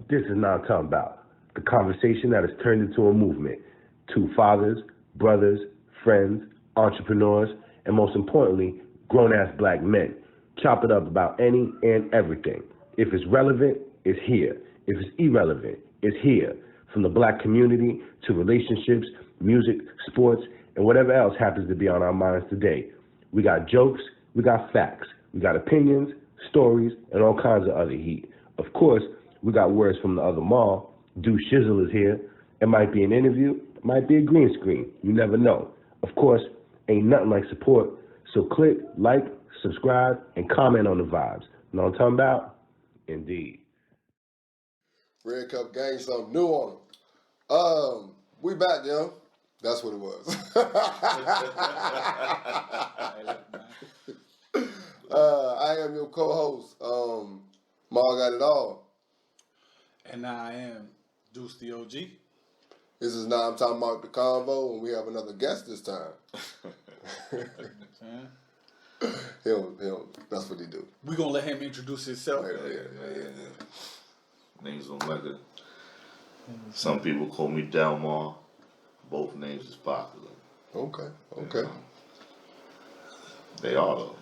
This is NahmTalmBout, the conversation that has turned into a movement. Two fathers, brothers, friends, entrepreneurs, and most importantly, grown-ass black men. Chop it up about any and everything. If it's relevant, it's here. If it's irrelevant, it's here. From the black community to relationships, music, sports, and whatever else happens to be on our minds today. We got jokes, we got facts, we got opinions, stories, and all kinds of other heat. Of course, we got words from the other mall. Dude Shizzle is here. It might be an interview, it might be a green screen. You never know. Of course, ain't nothing like support. So click, like, subscribe, and comment on the vibes. Know what I'm talking about? Indeed. Red Cup gang, something new on them. We back, yo. That's what it was. I am your co-host. Ma got it all. And I am Deuce the OG. This is NahmTalmBout the convo, and we have another guest this time. That's what he do. We gonna let him introduce himself. Yeah. Name's Amerikkka. Some people call me Delmar. Both names is popular. Okay. They are though.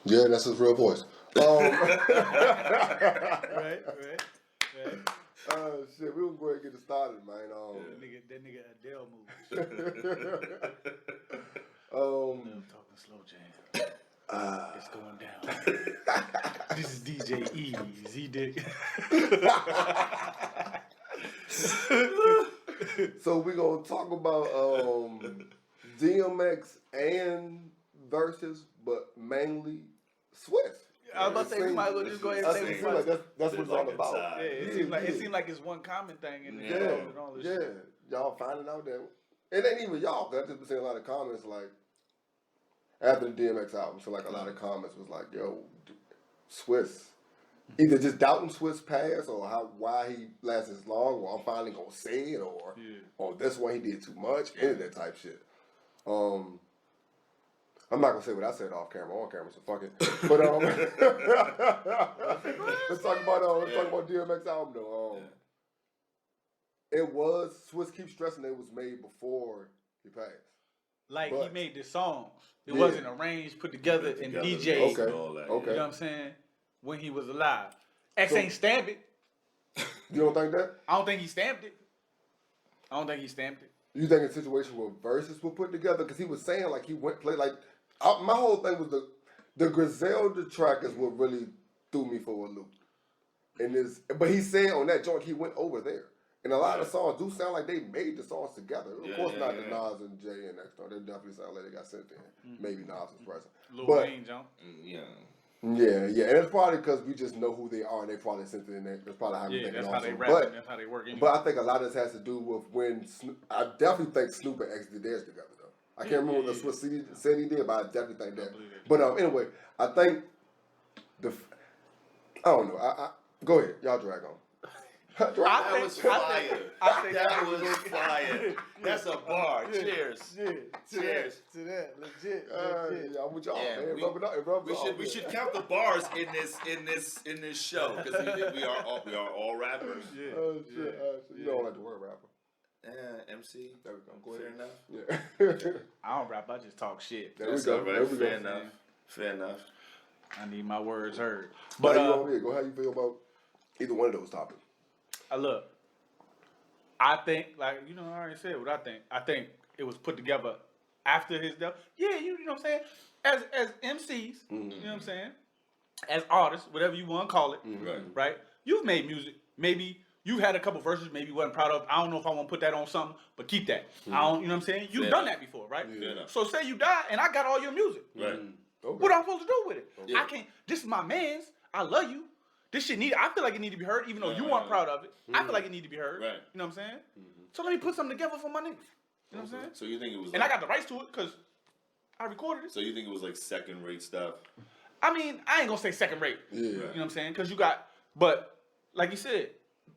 Yeah, that's his real voice. Right. Shit, we gonna go ahead and get it started, man. That nigga Adele movie. I'm talking slow jam. It's going down. This is DJ E. Z-Dick. So we gonna talk about DMX and verses, but mainly Swizz. I was about to say we might as well just go ahead and say It seems like that's what it's all about. Yeah, it seemed like it's one common thing in the Yeah, show and all this shit. Y'all finding out that it ain't even y'all. Cause I just been seeing a lot of comments like after the DMX album. So like a lot of comments was like, "Yo, Swizz." Either just doubting Swizz past or why he lasts as long, or I'm finally gonna say it, or this one he did too much, any of that type shit. I'm not gonna say what I said off camera, on camera, so fuck it. But let's talk about DMX album though. It was Swizz keeps stressing it was made before he passed. Like but, he made the songs. It wasn't arranged, put together, and DJ. Okay. You know what I'm saying? When he was alive. X ain't stamped it. You don't think that? I don't think he stamped it. You think a situation where verses were put together? Because he was saying like he went play like my whole thing was the Griselda track is what really threw me for a loop. But he said on that joint he went over there. And a lot of songs do sound like they made the songs together. Of course not the Nas and Jay and X. They definitely sound like they got sent in. Maybe Nas was present. Lil Wayne jump. Yeah, and it's probably because we just know who they are, and they probably sent it in there. That's probably how we think that's it how also. they rap, that's how they work. Anyway. But I think a lot of this has to do with when I definitely think Snoop and X did theirs together though. I can't remember what the Swizz said he did, but I definitely think that. But anyway, I think I don't know. I go ahead, y'all drag on. That was fire. That was fire. That's a bar. Cheers. Cheers to that. Legit. I'm with y'all, Yeah, man. We should count the bars in this show because we are all rappers. You don't like the word rapper. MC. There we go. Fair enough. Yeah. I don't rap. I just talk shit. There we That's go. all right. Fair enough. I need my words heard. But But go how you feel about either one of those topics. Look, I think, like, I already said what I think. I think it was put together after his death. Yeah, you know what I'm saying? As MCs, you know what I'm saying? As artists, whatever you want to call it, right? You've made music. Maybe you had a couple verses maybe you wasn't proud of. I don't know if I want to put that on something, but keep that. I don't, you know what I'm saying? You've done that before, right? So say you die and I got all your music. Right. Okay. What am I supposed to do with it? Yeah. I can't. This is my man's. I love you. This shit I feel like it need to be heard, even though you weren't proud of it. I feel like it need to be heard. Right. You know what I'm saying? So let me put something together for my niggas. You know what I'm saying? So you think it was? And I got the rights to it because I recorded it. So you think it was like second rate stuff? I mean, I ain't gonna say second rate. Yeah. You know what I'm saying? Because you got, but like you said,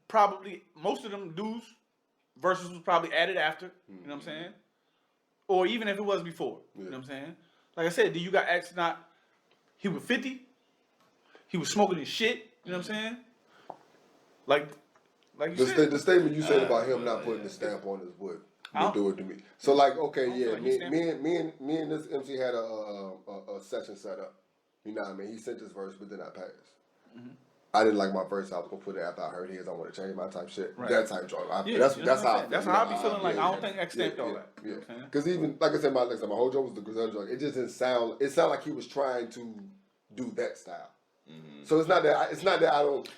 probably most of them dudes verses was probably added after. You know what I'm saying? Or even if it was before. You know what I'm saying? Like I said, you got X not. He was 50. He was smoking his shit. You know what I'm saying? Like, Like you said. The statement you said about him not putting the stamp on his would do it to me. So like, okay, yeah, me and this MC had a session set up. You know what I mean? He sent his verse, but then I passed. Mm-hmm. I didn't like my verse. I was gonna put it after I heard his. I want to change my type shit. Right. That type joint. That's how I be feeling. Like I don't think X stamped all that. Yeah, because even like I said, my whole joke was the Griselda joint. It just didn't sound. It sounded like he was trying to do that style. Mm-hmm. So it's not that I don't.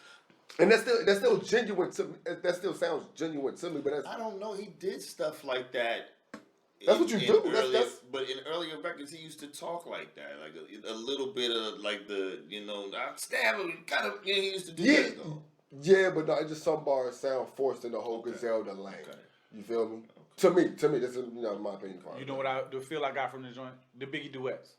And that's still genuine to me. That still sounds genuine to me. But I don't know. He did stuff like that. That's what you do. But in earlier records, he used to talk like that, like a little bit of like the I stab him, kind of. Yeah, he used to do that though. Yeah, but no, it just some bars sound forced in the whole Griselda lane. Okay. You feel me? Okay. To me, this is my opinion. You know what the feel I got from the joint? The Biggie duets.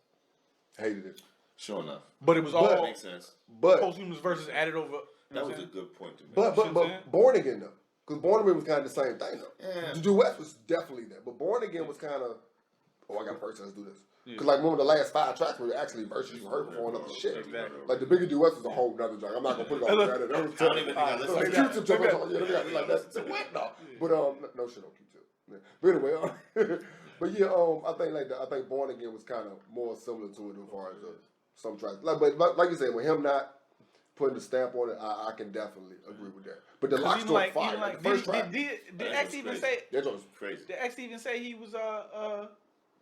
Hated it. Sure enough. But it was all that makes sense. But posthumous verses added over. That was a good point to make. But Born Again though. Because Born Again was kind of the same thing, though. Yeah. The duet was definitely that. But Born Again was kind of, I got a verse, let's do this. Because, like, remember the last 5 tracks were actually verses you heard before and other shit. Exactly. Like, the Biggie duets was a whole nother joint. I'm not going to put it on there. That was I don't even think I listened to Q-Tip joint. Like, that's what? No. But, no shit on Q-Tip. Yeah. But anyway, but yeah, I think Born Again was kind of more similar to it as far as some tracks. Like you said, with him not putting the stamp on it, I can definitely agree with that. But the Lock's joint fire. Like, the first track. Did X even say? That joint was crazy. Did X even say he was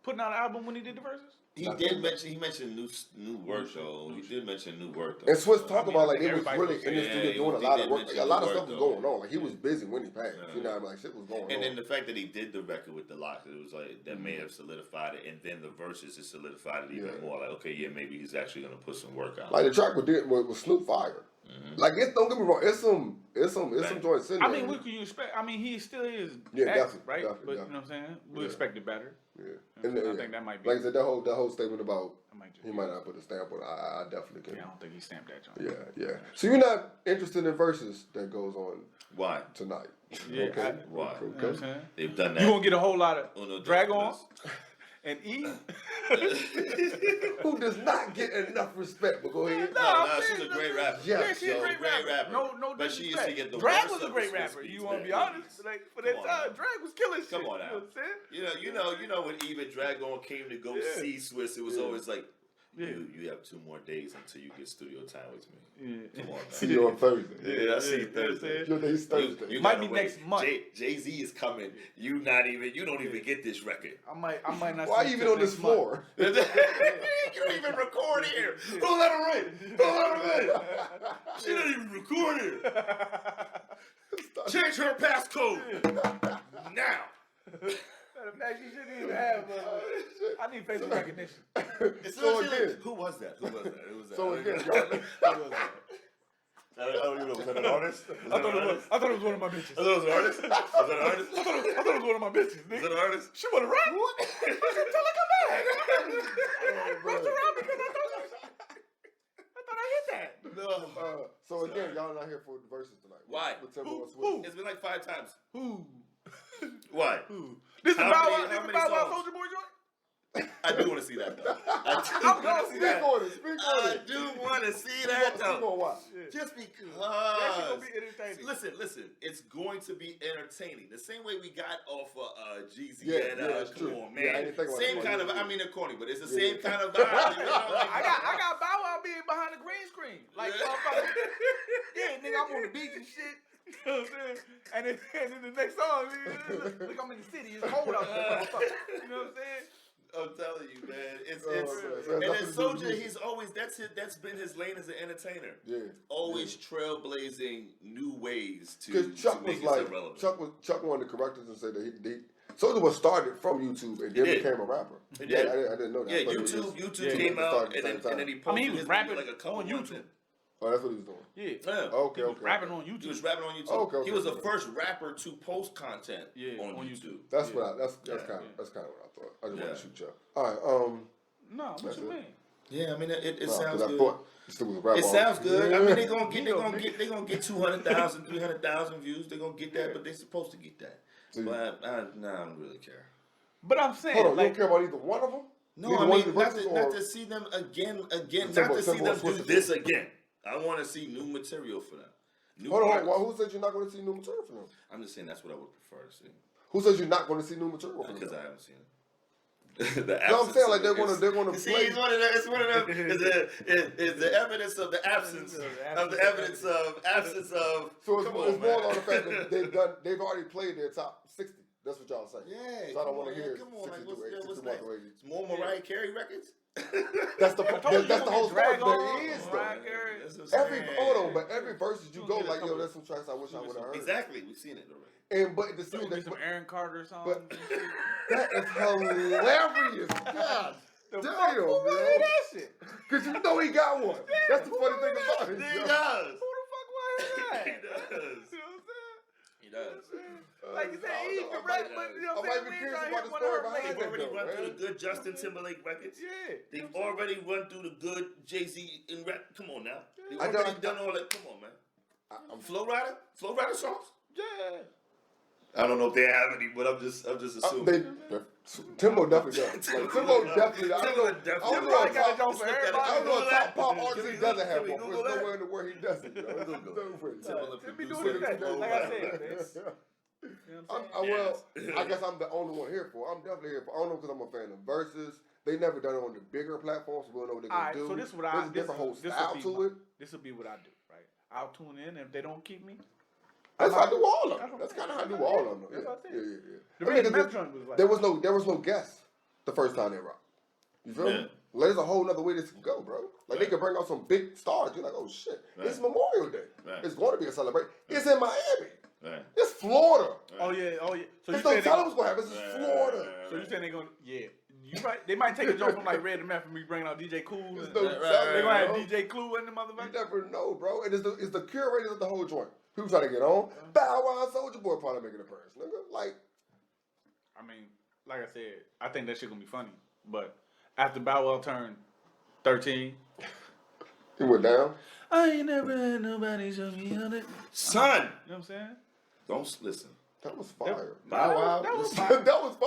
putting out an album when he did the verses? He mentioned new work though. He did mention new work though. And Swizz talked about like it was really in the studio doing a lot of work. Like, a lot of stuff was going on. Like he was busy when he passed. You know what I mean? Like shit was going on. And then the fact that he did the record with the Lox, it was like that may have solidified it. And then the verses it solidified it even more. Like okay, yeah, maybe he's actually gonna put some work out. Like the track with Snoop Fire. Mm-hmm. Like don't get me wrong, it's some joints in there. I mean, what could you expect? I mean, he still is definitely, right? Definitely, but you know what I'm saying? We expected better. Yeah. And I think that might be. Like I said, that whole statement about he might not put a stamp on it. I definitely can. Yeah, I don't think he stamped that joint. Yeah. So you're not interested in verses that goes on why tonight? Yeah. Okay. Why? You know what I'm saying? They've done that. You gonna get a whole lot of drag on. And E, who does not get enough respect, but go ahead. No, she's a great rapper. Yeah, she's a great rapper. No, but she used to get the Drag was a great rapper. You want to be honest? Like for that time, Drag was killing shit. Come on now. You know what I'm saying? You know when even Drag On came to go see Swizz, it was always like, you have 2 more days until you get studio time with me. Yeah. Come on, man. See you on Thursday. Yeah, I see you Thursday. Your day's Thursday. You might be next month. Jay-Z is coming. You don't even get this record. I might not. Why even on this floor? You don't even record here. Don't let her in. Don't let her in. She don't even record here. Change her passcode now. Matter of fact, you shouldn't even have. I need facial recognition. So again, who was that? Who was that? So again, who was that? I don't even know. Was that an artist? I thought it was one of my bitches. I thought it was an artist? Was that an artist? I thought it was one of my bitches. Was that an artist? She wasn't right. What? I said, tell her come back. Rushed around because I thought I hit that. No. So again, y'all not here for the verses tonight. Why? Who? It's been like 5 times. Who? Why? Who? This is Bow Wow Soulja Boy joint? I do want to see that though. I do want to see that though. Just because. Listen. It's going to be entertaining. The same way we got off of Jeezy and come on, man. Same kind of. I mean, they're corny, but it's the same kind of vibe. I got Bow Wow being behind the green screen, like motherfucker. Yeah, nigga, I'm on the beach and shit. You know what I'm saying? And then the next song, look, I'm in the city. It's cold out there, motherfucker. You know what I'm saying? I'm telling you, man. And then Soulja, he's always that's been his lane as an entertainer. Yeah. Always trailblazing new ways to because Chuck was like Chuck wanted to correct us and say that he Soulja was started from YouTube and then became a rapper. He did. I didn't know that. Yeah, YouTube came out and then he posted he was rapping like a couple on YouTube. Oh, that's what he was doing. Yeah. Okay. He was rapping on YouTube. He was rapping on YouTube. Okay. He was the first rapper to post content on YouTube. That's what that's kind of what I thought. I just want to shoot you. All right. No, what you mean? Yeah, I mean it sounds good. It sounds good. I mean they're gonna get 200,000, 300,000 views. They're gonna get that, but they're supposed to get that. But I don't really care. But I'm saying, hold on, you don't care about either one of them? No, I mean not to see them again, not to see them do this again. I want to see new material for them. Hold on, who said you're not going to see new material from them? I'm just saying that's what I would prefer to see. Who says you're not going to see new material from them? Because I haven't seen it. No, I'm saying like they're going to see, play. it's one of them. Is the evidence of the absence of the evidence of absence of. So it's more on the fact that they've already played their top 60. That's what y'all saying. Yeah. So I don't want to hear 62, 62 next? It's more Mariah Carey records. That's the whole story. There is though. Every verse you go like, yo, there's some tracks I wish I would have heard. Exactly, we've seen it already. And but the scene some Aaron Carter songs. But that is hilarious. God damn, bro. That shit. Cause you know he got one. That's the funny thing about it. He does. Who the fuck was that? He does. You know what I'm saying? He does. Like you said, he can rap, but you know what I'm saying? We ain't trying to hit one of her They've flavors. already run through the good Justin Timberlake records. Yeah. They've already run through the good Jay-Z in rap. Come on now. They've already done all that. Come on, man. Flow Rider songs? Yeah. I don't know if they have any, but I'm just assuming. Timbo definitely does. Timbo definitely. I don't know a top pop artist he doesn't have one. There's nowhere in the world he doesn't. Be doing that. Like I said, man. I guess I'm the only one here for. I'm definitely here for. I don't know because I'm a fan of Versus. They never done it on the bigger platforms. We don't know what they're gonna do. So this is what There's a different whole style to it. This will be what I do, right? I'll tune in, and if they don't keep me, that's how I do all of them. That's kind of how I do all of them. Yeah. There was no guest the first time they rocked. You feel me? Like, there's a whole nother way this can go, bro. Like they could bring out some big stars. You're like, oh shit, it's Memorial Day. It's going to be a celebration. It's in Miami. It's Florida. Oh yeah. So there's no telling what's going to happen. It's Florida. So you saying they're going to, you right. They might take a joke from like Red and Meth and me bringing out DJ Cool. They're going to have DJ Clue in the motherfucker. You never know, bro. And it's the curators of the whole joint. People trying to get on. Bow Wow, Soulja Boy probably making an appearance, nigga. Like, I mean, like I said, I think that shit gonna be funny. But after Bow Wow turned 13, he went down. I ain't never had nobody show me on it. Son! You know what I'm saying? Don't listen. That was fire. Bow Wow. That was fire. That was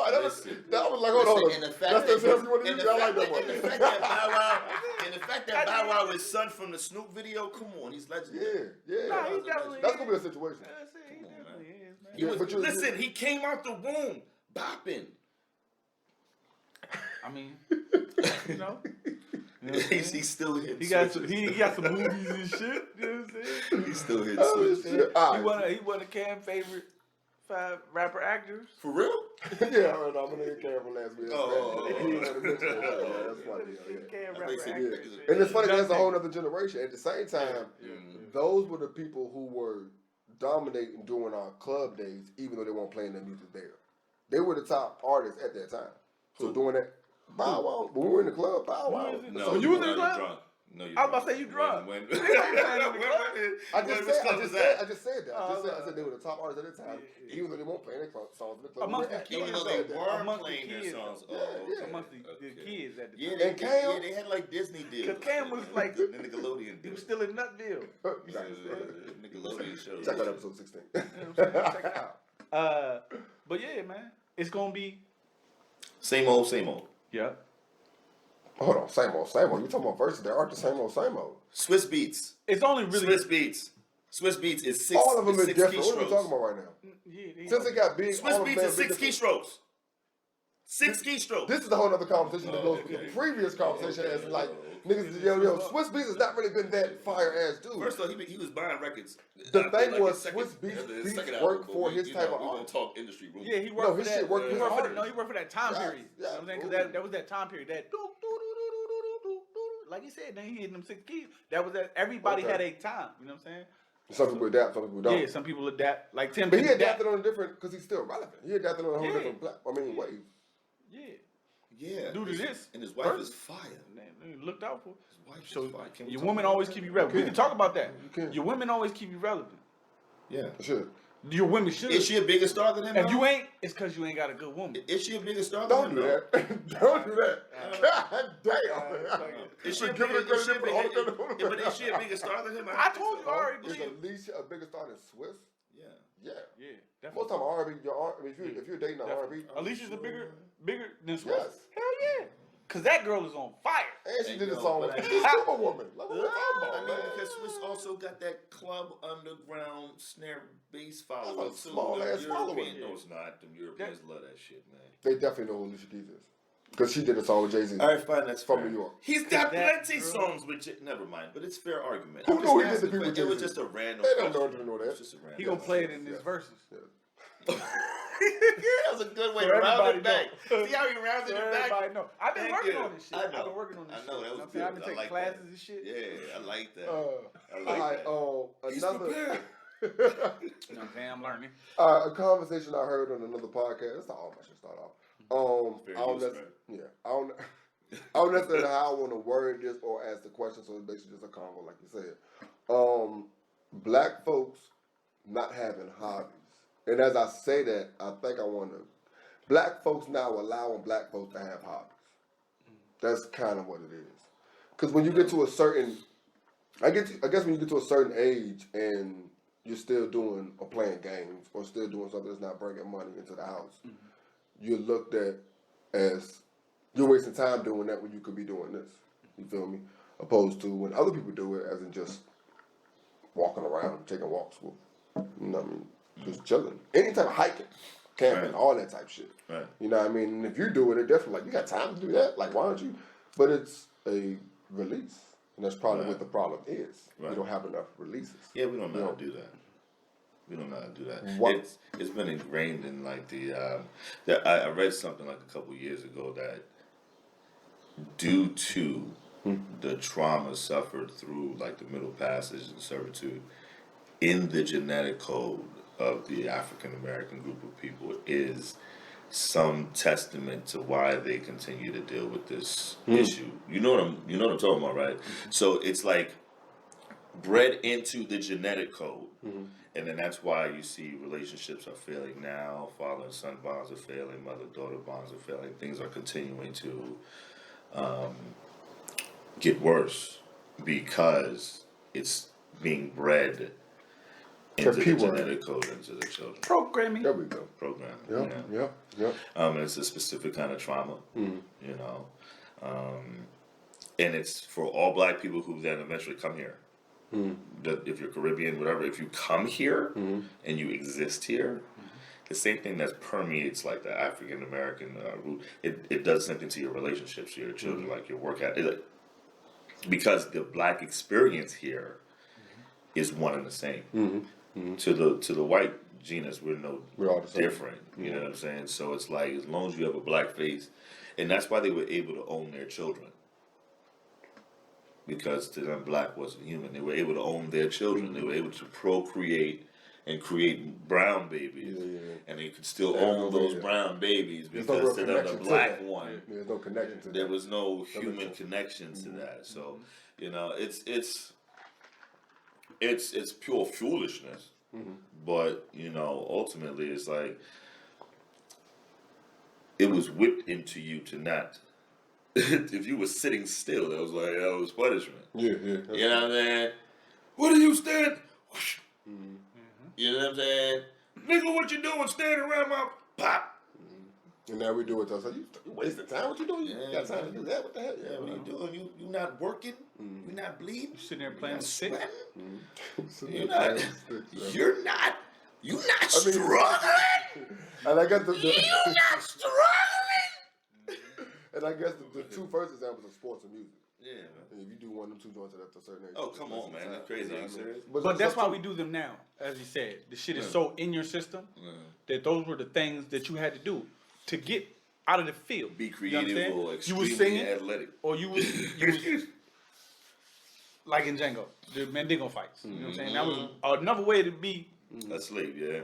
like, hold on. That's everyone in the I like that one. And the fact that Bow Wow is son from the Snoop video, come on, he's legendary. Yeah. Nah, he definitely that's gonna be a situation. He definitely is, man. Listen, he came out the womb bopping. I mean, you know. He's still hitting. He got some movies and shit. You know what I'm saying? He's still hitting switches. He won a Cam favorite 5 rapper actors. For real? Yeah, I'm gonna get Cam from last week. That's funny. And it's funny, that's a whole other generation. At the same time, those were the people who were dominating during our club days, even though they weren't playing their music there. They were the top artists at that time. So doing that, Bow Wow, when we were in the club, Bow Wow. No, you was in the club? Drunk. No, I was about to say you drunk. I just said that. I said they were the top artists at the time, even though they weren't playing their songs in the club. Even though they weren't playing their songs. Amongst the kids at the time. Yeah, and Cam, they had like Disney deals. Because Cam was like the Nickelodeon. He was still in Nutville. Nickelodeon shows. Check out episode 16. Check it out. But yeah, man, it's gonna be same old. Yeah. Hold on, same old. You talking about verses? They aren't the same old. Swizz Beats. It's only really Swizz Beats is 6. All of them are different. Keystrokes. What are we talking about right now? Since it got big, Swizz Beats is 6 keystrokes. 6 keystrokes. This is a whole other conversation that goes with the previous conversation as like niggas. Yo, Swizz Beats has not really been that fire ass dude. First of all, he was buying records. The thing was Swizz Beats worked for his type of art. We gonna talk industry rumors. Yeah, he worked for that. He worked for that time period. You know what I'm saying? Because that was that time period. That like you said, then he hit them 6 keys. That was that. Everybody had a time. You know what I'm saying? Some people adapt, some people don't. Yeah, some people adapt. Like Tim, but he adapted on a different because he's still relevant. He adapted on a whole different wave. Yeah. Due to this, and his wife is fire. Man, looked out for. His wife so is fire. Your women always keep you relevant. We can talk about that. Your women always keep you relevant. Yeah, sure. Your women should. Is she a bigger star than him? If you ain't, it's because you ain't got a good woman. Is she a bigger star than him? Don't do that. Don't do that. God damn. Is she a bigger star than him? I told you already. Is Alicia a bigger star than Swizz? Yeah. Definitely. Most time R&B, if you're dating an R&B, Alicia's a bigger than Swizz. Yes. Hell yeah. Cause that girl is on fire. And she did a song with Superwoman. Like, what we talking about, I mean, man? because Swizz also got that club underground snare bass follower. That's a small-ass follower. No, it's not. Them Europeans love that shit, man. They definitely know who Alicia Keys is. Because she did a song with Jay-Z. All right, fine, that's from fair. New York. He's got plenty songs with never mind, but it's fair argument. Who knew he did the people It was just a random. They don't know that. Just a random. He gonna play it in his verses. That was a good way to round it back. See how he rounded it back? Everybody know. I've been working on this shit. I know. I've been working on this shit. I know, that was You good. I've been I taking like classes that. and shit. Yeah, I like that. All right, He's another... prepared. You know what I'm saying? I'm learning. A conversation I heard on another podcast. That's how I should start off. Fair I don't use, necessarily, I don't necessarily know how I want to word this or ask the question, so it's basically just a convo, like you said. Black folks not having hobbies, and as I say that, I think I want to. Black folks now allowing black folks to have hobbies. That's kind of what it is. Because when you get to a certain, I guess when you get to a certain age and you're still doing or playing games or still doing something that's not bringing money into the house, you're looked at as you're wasting time doing that when you could be doing this. You feel me? Opposed to when other people do it, as in just walking around, taking walks with, you know what I mean, just chilling. Any type of hiking, camping, all that type of shit. Right. You know what I mean? And if you do it, it's definitely like, you got time to do that? Like, why don't you? But it's a release. And that's probably what the problem is. Right. We don't have enough releases. Yeah, we don't know how to do that. We don't know how to do that. What? It's been ingrained in like I read something like a couple years ago that due to the trauma suffered through like the Middle Passage and servitude in the genetic code of the African American group of people is some testament to why they continue to deal with this issue. You know what I'm talking about, right? So it's like bred into the genetic code. And then that's why you see relationships are failing now, father and son bonds are failing, mother-daughter bonds are failing. Things are continuing to get worse because it's being bred into the genetic code into the children. Programming. There we go. Programming. Yeah. And it's a specific kind of trauma, you know. And it's for all black people who then eventually come here. That if you're Caribbean, whatever, if you come here and you exist here, the same thing that permeates like the African American root, it does something to your relationships, to your children, like your work ethic. Because the black experience here is one and the same. To the white genus, we're all the same. different. You know what I'm saying? So it's like as long as you have a black face, and that's why they were able to own their children. Because to them, black wasn't human. They were able to own their children. They were able to procreate and create brown babies, and they could still own those brown babies because to them, the black one, there's no connection to that. there was no human connection to that. So, you know, it's pure foolishness. But you know, ultimately, it's like it was whipped into you to not. If you were sitting still, that was punishment. Yeah. You know what I'm saying? What are you standing? You know what I'm saying? Nigga, what you doing standing around my pop? And now we do it to us. You wasting time? What you doing? You got time to do that? What the hell? Yeah, what are you doing? You not working? You not bleeding? You sitting there playing with sticks. You're not struggling. And I got the You're not struggling. and I guess the two first examples are sports and music. Yeah, man. And if you do one of them two joints at a certain age. Oh, come on, man. That's crazy. Are you serious? But that's why we do them now. As you said, the shit is so in your system that those were the things that you had to do to get out of the field. Be You know creative what I'm or saying? You was extremely singing, athletic. or you was like in Django, the Mandingo fights. You know what I'm saying? That was another way to be A slave, yeah.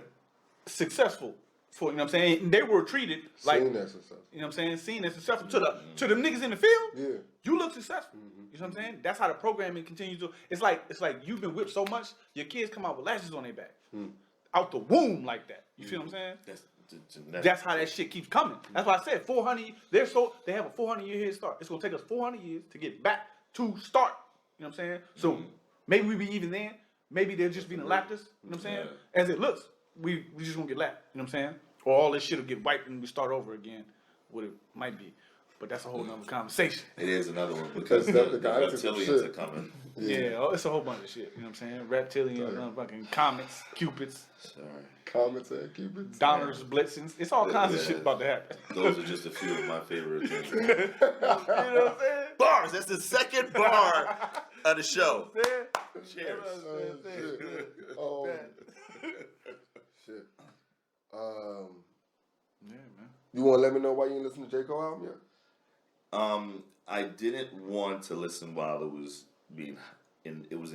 successful. For, you know what I'm saying? And they were treated like, Seen that success. you know what I'm saying, seen as successful to the niggas in the field. Yeah. You look successful. You know what I'm saying? That's how the programming continues to. It's like you've been whipped so much, your kids come out with lashes on their back, out the womb like that. You feel what I'm saying? That's how that shit keeps coming. That's why I said 400. They have a 400-year head start. It's gonna take us 400 years to get back to start. You know what I'm saying? So maybe we be even then. Maybe they'll just be the laptors. You know what I'm saying? As it looks, we just gonna get lapped. You know what I'm saying? Or all this shit will get wiped and we start over again. What it might be. But that's a whole nother conversation. It is another one because the reptilians are coming. Yeah, it's a whole bunch of shit. You know what I'm saying? Reptilians, fucking comets, cupids. Sorry. Comets and cupids. Donners, blitzings. It's all kinds of shit about to happen. Those are just a few of my favorite things. You know what I'm saying? Bars. That's the second bar of the show. Cheers. Shit. Yeah, man. You want to let me know why you didn't listen to J. Cole album yet? I didn't want to listen while it was in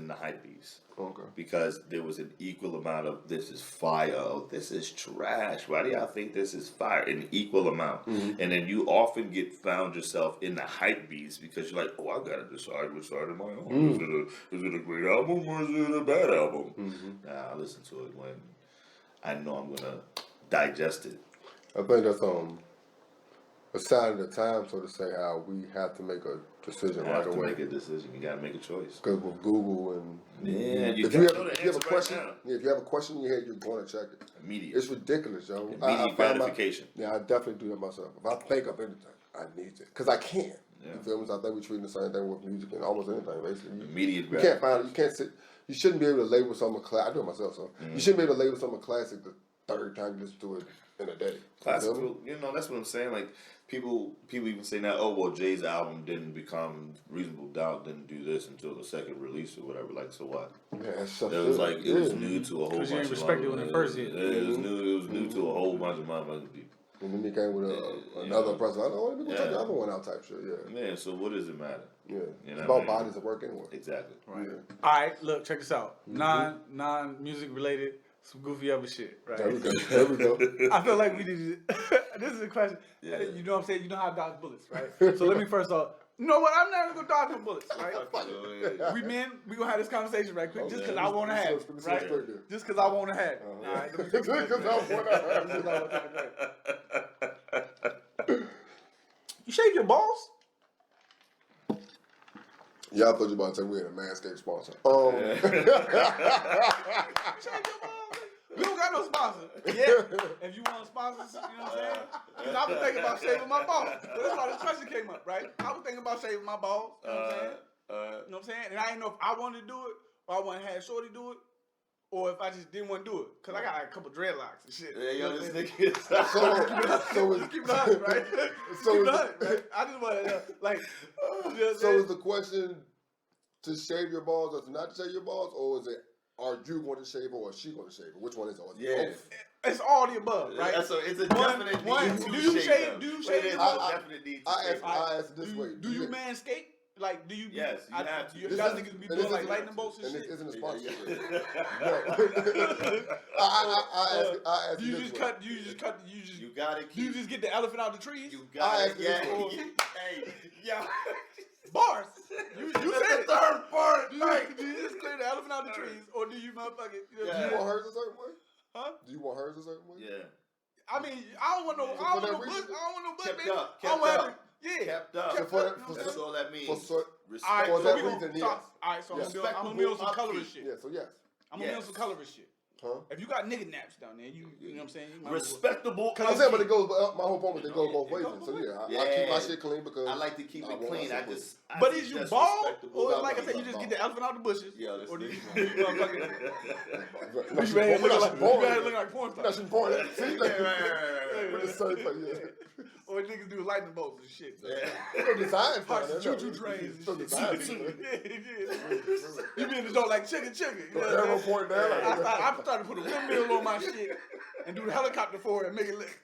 the hypebeast. Okay. Because there was an equal amount of this is fire, oh, this is trash. Why do y'all think this is fire? An equal amount. Mm-hmm. And then you often found yourself in the hypebeast because you're like, oh, I gotta decide which side am I on. Mm. Is it a great album or is it a bad album? Mm-hmm. Nah, I listen to it when I know I'm gonna digest it. I think that's a sign of the time, so to say, how we have to make a decision right away. Make a decision. You gotta make a choice. Because with Google and you if you have a question, if you have a question in your head, you're going to check it. Immediate. It's ridiculous, yo. Immediate gratification. I definitely do that myself. If I think of anything, I need it because I can. Yeah. You feel me? So I think we're treating the same thing with music and almost anything, basically. Immediate gratification. You can't find it. You can't sit. You shouldn't be able to label something a classic. I do it myself, so you shouldn't be able to label something a classic the third time you listen to it in a day. Classical, that's what I'm saying. Like people even say now, oh well, Jay's album didn't become Reasonable Doubt, didn't do this until the second release or whatever. Like, so what? Yeah, it was like it was new to a whole bunch of respected when it first hit. It was new. It was new to a whole bunch of motherfucking people. And then he came with another person. I don't want to check the other one out type shit. Yeah. Man, so what does it matter? Yeah. It's about bodies that work anyway. Exactly. Right. Yeah. All right. Look, check this out. Non music related. Some goofy other shit, right? There we go. I feel like we did it. This is a question. Yeah. You know what I'm saying? You know how to dodge bullets, right? So let me first off, you know what? I'm not going to dodge no bullets, right? We men, we going to have this conversation right quick just because I want to have it, right? Just because I want to have it. All right? Just because I want to have it. You shave your balls? Yeah, I thought you were about to say we had a Manscaping sponsor. You shave your balls? We don't got no sponsor. Yeah. If you want sponsors, you know what I'm saying? Because I was thinking about shaving my balls. So that's why this question came up, right? I was thinking about shaving my balls. You know what I'm saying? You know what I'm saying? And I didn't know if I wanted to do it or I wanted to have Shorty do it. Or if I just didn't want to do it. Because I got like a couple dreadlocks and shit. Yeah, yo, this nigga is... So keep it 100, right? So keep it 100, right? I just want to, like... So is the question to shave your balls or to not shave your balls? Or is it, are you going to shave or is she going to shave? Which one is it? Yeah. Both? It's all the above, right? So it's a definite need to do you shave? Do you shave? I asked this way. Do you manscape? Like, do you? Yes, you have to. You guys niggas be doing like lightning bolts and shit. And this isn't a sponsorship. I asked Do you just cut? You gotta keep. Do you just get the elephant out the trees? You gotta. Hey, yo. Bars. You said the third part. Do you just clear the elephant out the trees, or do you motherfucking? Do you want hers a certain way? Huh? Do you want hers a certain way? Yeah. I mean, I don't want no. I don't want no bush. I don't want no bush, baby. Kept up. Yeah. Kept up. That's all that means. Respect. For that reason, yes. All right, so I'm gonna be on some colorist shit. Yeah, so yes. I'm gonna be on some colorist shit. Huh? If you got nigga naps down there, you know what I'm saying? Respectable. I'm saying, but it goes. My whole point was it goes both ways. So I keep my shit clean because I like to keep it clean. But is you bald, or like I said, you just get the elephant out the bushes? Yeah, or do you motherfucking? You ready to look like porn stars? That's important. See, with the certain yeah. Or niggas do lightning bolts and shit. Yeah. Design choo-choo trains and shit. You mean the door like chicken. Arrow point down. I started to put a windmill on my shit and do the helicopter for it and make it look.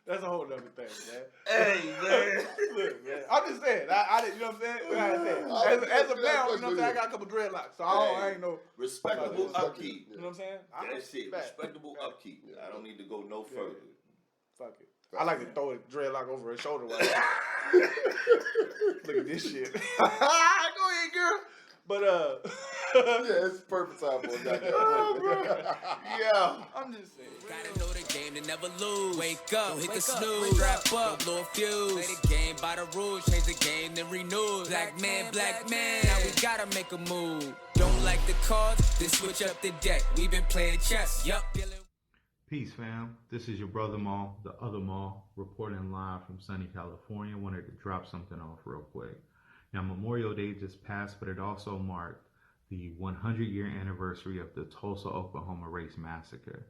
That's a whole other thing, man. Hey, man. Look, man. I'm just saying. I didn't, you know what I'm saying? As of now, you know what I'm saying? I got a couple dreadlocks, so I ain't no... Respectable upkeep. You know what I'm saying? That's it. Respectable upkeep. I don't need to go no further. Fuck it. I like to throw a dreadlock over her shoulder while look at this shit. Go ahead, girl. But yeah, it's perfect time for a goddamn yeah, I'm just saying. Gotta know the game to never lose. Wake up, hit the snooze, wrap up, blow a fuse. Play the game by the rules, change the game, then renew. Black man, now we gotta make a move. Don't like the cards, then switch up the deck. We've been playing chess, yup. Peace, fam. This is your brother Maul, the other Maul, reporting live from sunny California. Wanted to drop something off real quick. Now, Memorial Day just passed, but it also marked the 100-year anniversary of the Tulsa, Oklahoma Race Massacre.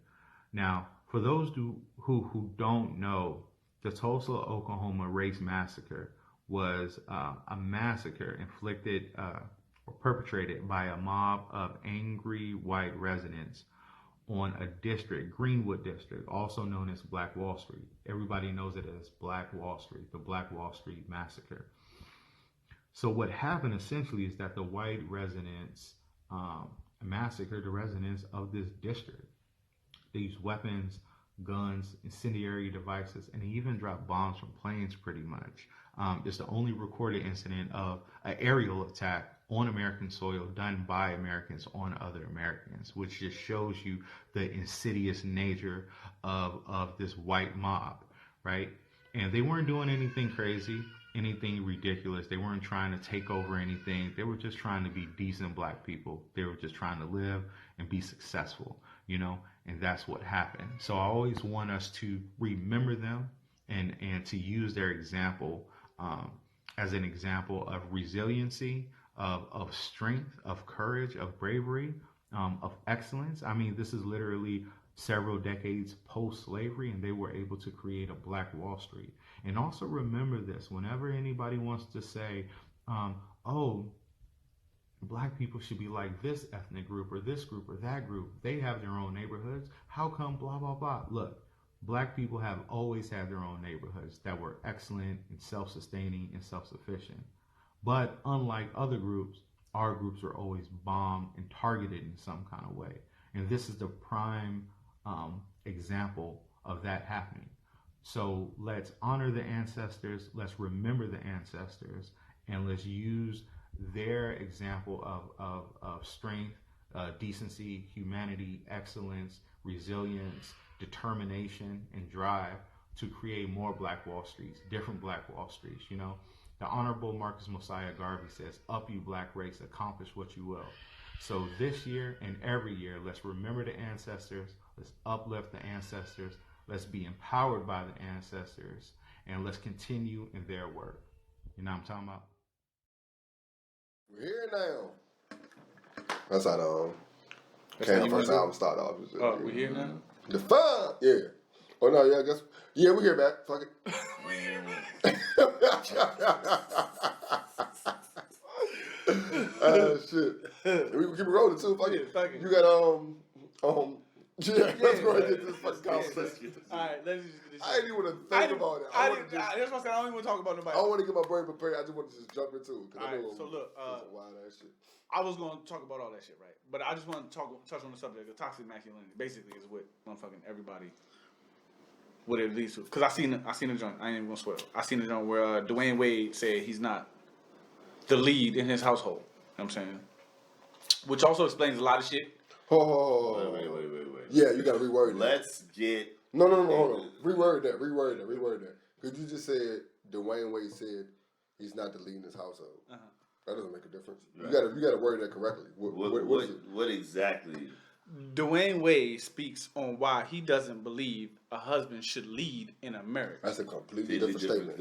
Now, for those who don't know, the Tulsa, Oklahoma Race Massacre was a massacre inflicted or perpetrated by a mob of angry white residents on a district, Greenwood District, also known as Black Wall Street. Everybody knows it as Black Wall Street, the Black Wall Street Massacre. So what happened essentially is that the white residents massacred the residents of this district. They used weapons, guns, incendiary devices, and they even dropped bombs from planes pretty much. It's the only recorded incident of an aerial attack on American soil done by Americans on other Americans, which just shows you the insidious nature of this white mob, right? And they weren't doing anything crazy, anything ridiculous. They weren't trying to take over anything. They were just trying to be decent black people. They were just trying to live and be successful, you know, and that's what happened. So I always want us to remember them and to use their example as an example of resiliency, of strength, of courage, of bravery, of excellence. I mean, this is literally several decades post-slavery, and they were able to create a Black Wall Street. And also remember this, whenever anybody wants to say, oh, black people should be like this ethnic group or this group or that group, they have their own neighborhoods, how come blah, blah, blah? Look, black people have always had their own neighborhoods that were excellent and self-sustaining and self-sufficient. But unlike other groups, our groups were always bombed and targeted in some kind of way. And this is the prime example of that happening. So let's honor the ancestors, let's remember the ancestors, and let's use their example of strength, decency, humanity, excellence, resilience, determination, and drive to create more Black Wall Streets, different Black Wall Streets, you know. The Honorable Marcus Mosiah Garvey says, up you black race, accomplish what you will. So this year and every year, let's remember the ancestors, let's uplift the ancestors, let's be empowered by the ancestors, and let's continue in their work. You know what I'm talking about? We're here now. That's how the first album started off. Oh, we here now? The fun, yeah. Oh no, yeah, I guess. Yeah, we're here back. Fuck it. Shit. We can keep it rolling too. Fuck it. Fuck it. You got yeah, let's go ahead and get this fucking conversation. Alright, let's just get this. I didn't even want to think about it. That's what I said. I don't even want to talk about nobody. I want to get my brain prepared. I just want to just jump into it. Alright, so look, wild ass shit. I was going to talk about all that shit, right? But I just want to touch on the subject of toxic masculinity. Basically, is what motherfucking everybody, what it leads to. Because I seen a joint. I ain't even gonna swear. I seen a joint where DWade said he's not the lead in his household. You know what I'm saying? Which also explains a lot of shit. Oh, Wait. Yeah, you gotta reword that. Let's get. No, hold on. Reword that. Because you just said DWade said he's not the lead in his household. That doesn't make a difference. Right. You gotta word that correctly. What is it? What exactly? DWade speaks on why he doesn't believe a husband should lead in a marriage. That's a completely different statement.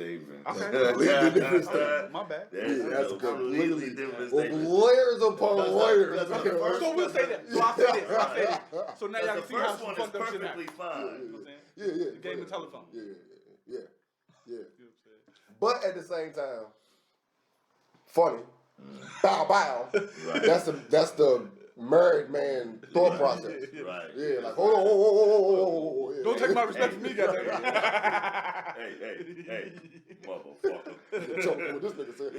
Okay. Completely different statement. My bad. That's a completely different statement. Layers upon layers. So we'll say that. So I'll say this. So now y'all can see how the first one some is fucked up shit perfectly happened. fine. You know what I'm saying? Yeah. The game of telephone. Yeah. But at the same time, funny. Bow. Right. That's the married man thought process. Right. Yeah, like hold on. Yeah. Don't take my respect from me, goddamn. Hey, motherfucker. Choking what this nigga said.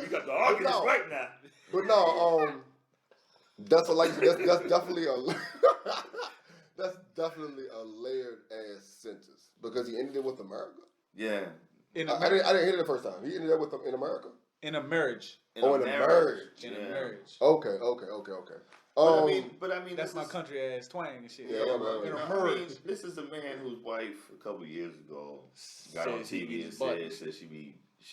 You got the arguments right now. But no, that's definitely a layered ass sentence because he ended it with Amerikkka. Yeah. I didn't hear it the first time. He ended up with in Amerikkka. In a marriage. In a marriage. In a marriage. Okay. But I mean, that's my country ass twang and shit. Yeah, in a I marriage. mean, this is a man whose wife a couple years ago got on TV and said she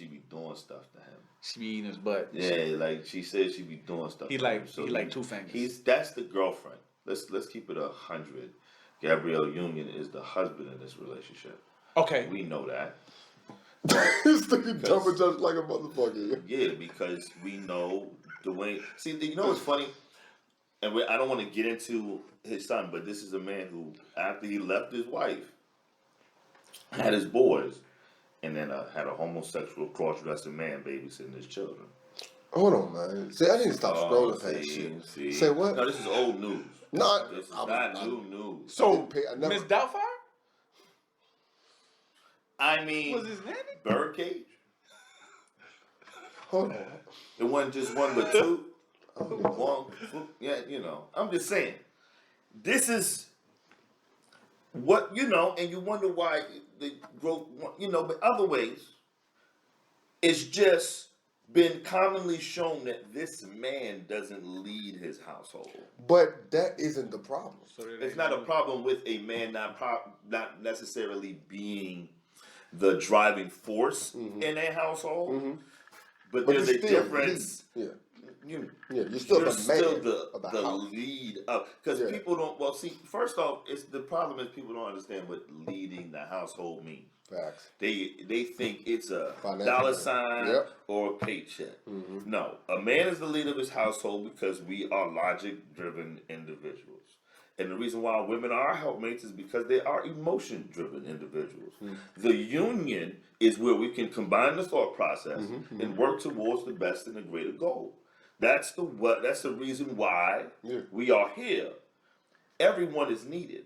be doing stuff to him. She be eating his butt. Yeah, like she said she be doing stuff. He like Two Fingers. That's the girlfriend. let's keep it 100. Gabrielle Union is the husband in this relationship. Okay. We know that. This nigga double just like a motherfucker. Yeah, because we know DWade. See, you know what's funny? And I don't want to get into his son, but this is a man who, after he left his wife, had his boys, and then had a homosexual cross-dressing man babysitting his children. Hold on, man. See, I need to stop scrolling past shit. See. Say what? No, this is old news. No, This is not new news. So, I never- Miss Doubtfire? I mean, Was his nanny? Birdcage? Hold on. It wasn't just one, but two. One, yeah, you know. I'm just saying. This is what, you know, and you wonder why they grow, you know, but other ways, it's just been commonly shown that this man doesn't lead his household. But that isn't the problem. So It's not a problem with a man not necessarily being the driving force in a household, but there's a difference. Yeah. You're still the man still of the the house. lead up, because people don't. Well, see, first off, it's the problem is people don't understand what leading the household means. Facts. They think it's a Financial dollar gain. sign or a paycheck. No, a man is the leader of his household because we are logic-driven individuals. And the reason why women are helpmates is because they are emotion-driven individuals. The union is where we can combine the thought process and work towards the best and the greater goal. That's the reason why we are here. Everyone is needed.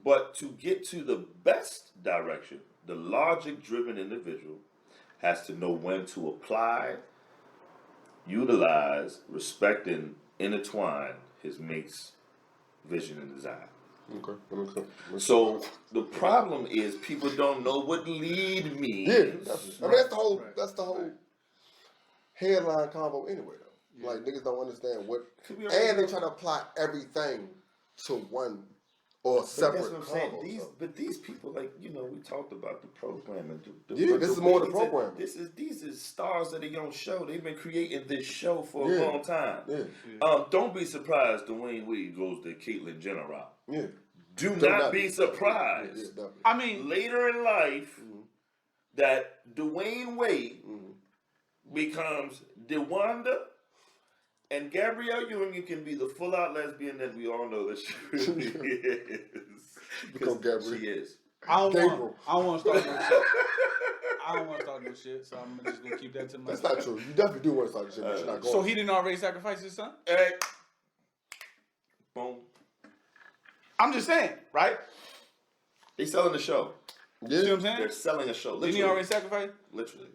But to get to the best direction, the logic-driven individual has to know when to apply, utilize, respect, and intertwine his mate's vision and desire. Okay. So the problem is people don't know what lead means. Yeah, that's the whole headline combo anyway though. Like niggas don't understand what, and they try to apply everything to one or separate. That's what I'm saying. combo, But these people, like, you know, we talked about the program and this is more the program. These is stars of the own show. They've been creating this show for a long time. Don't be surprised DWade goes to Caitlyn Jenner route. Do not be surprised. I mean, later in life, that DWade becomes DeWanda, and Gabrielle Union can be the full-out lesbian that we all know that she really is. Become Gabrielle. She is. I don't want to start no shit. I don't want to start no shit, so I'm just gonna keep that to myself. That's not true. You definitely do want to start shit, but you're not going. So he didn't already sacrifice his son? Hey. Boom. I'm just saying, right? They selling the show. Yeah. You know what I'm saying? They're selling a show. Literally. Didn't he already sacrifice? Literally.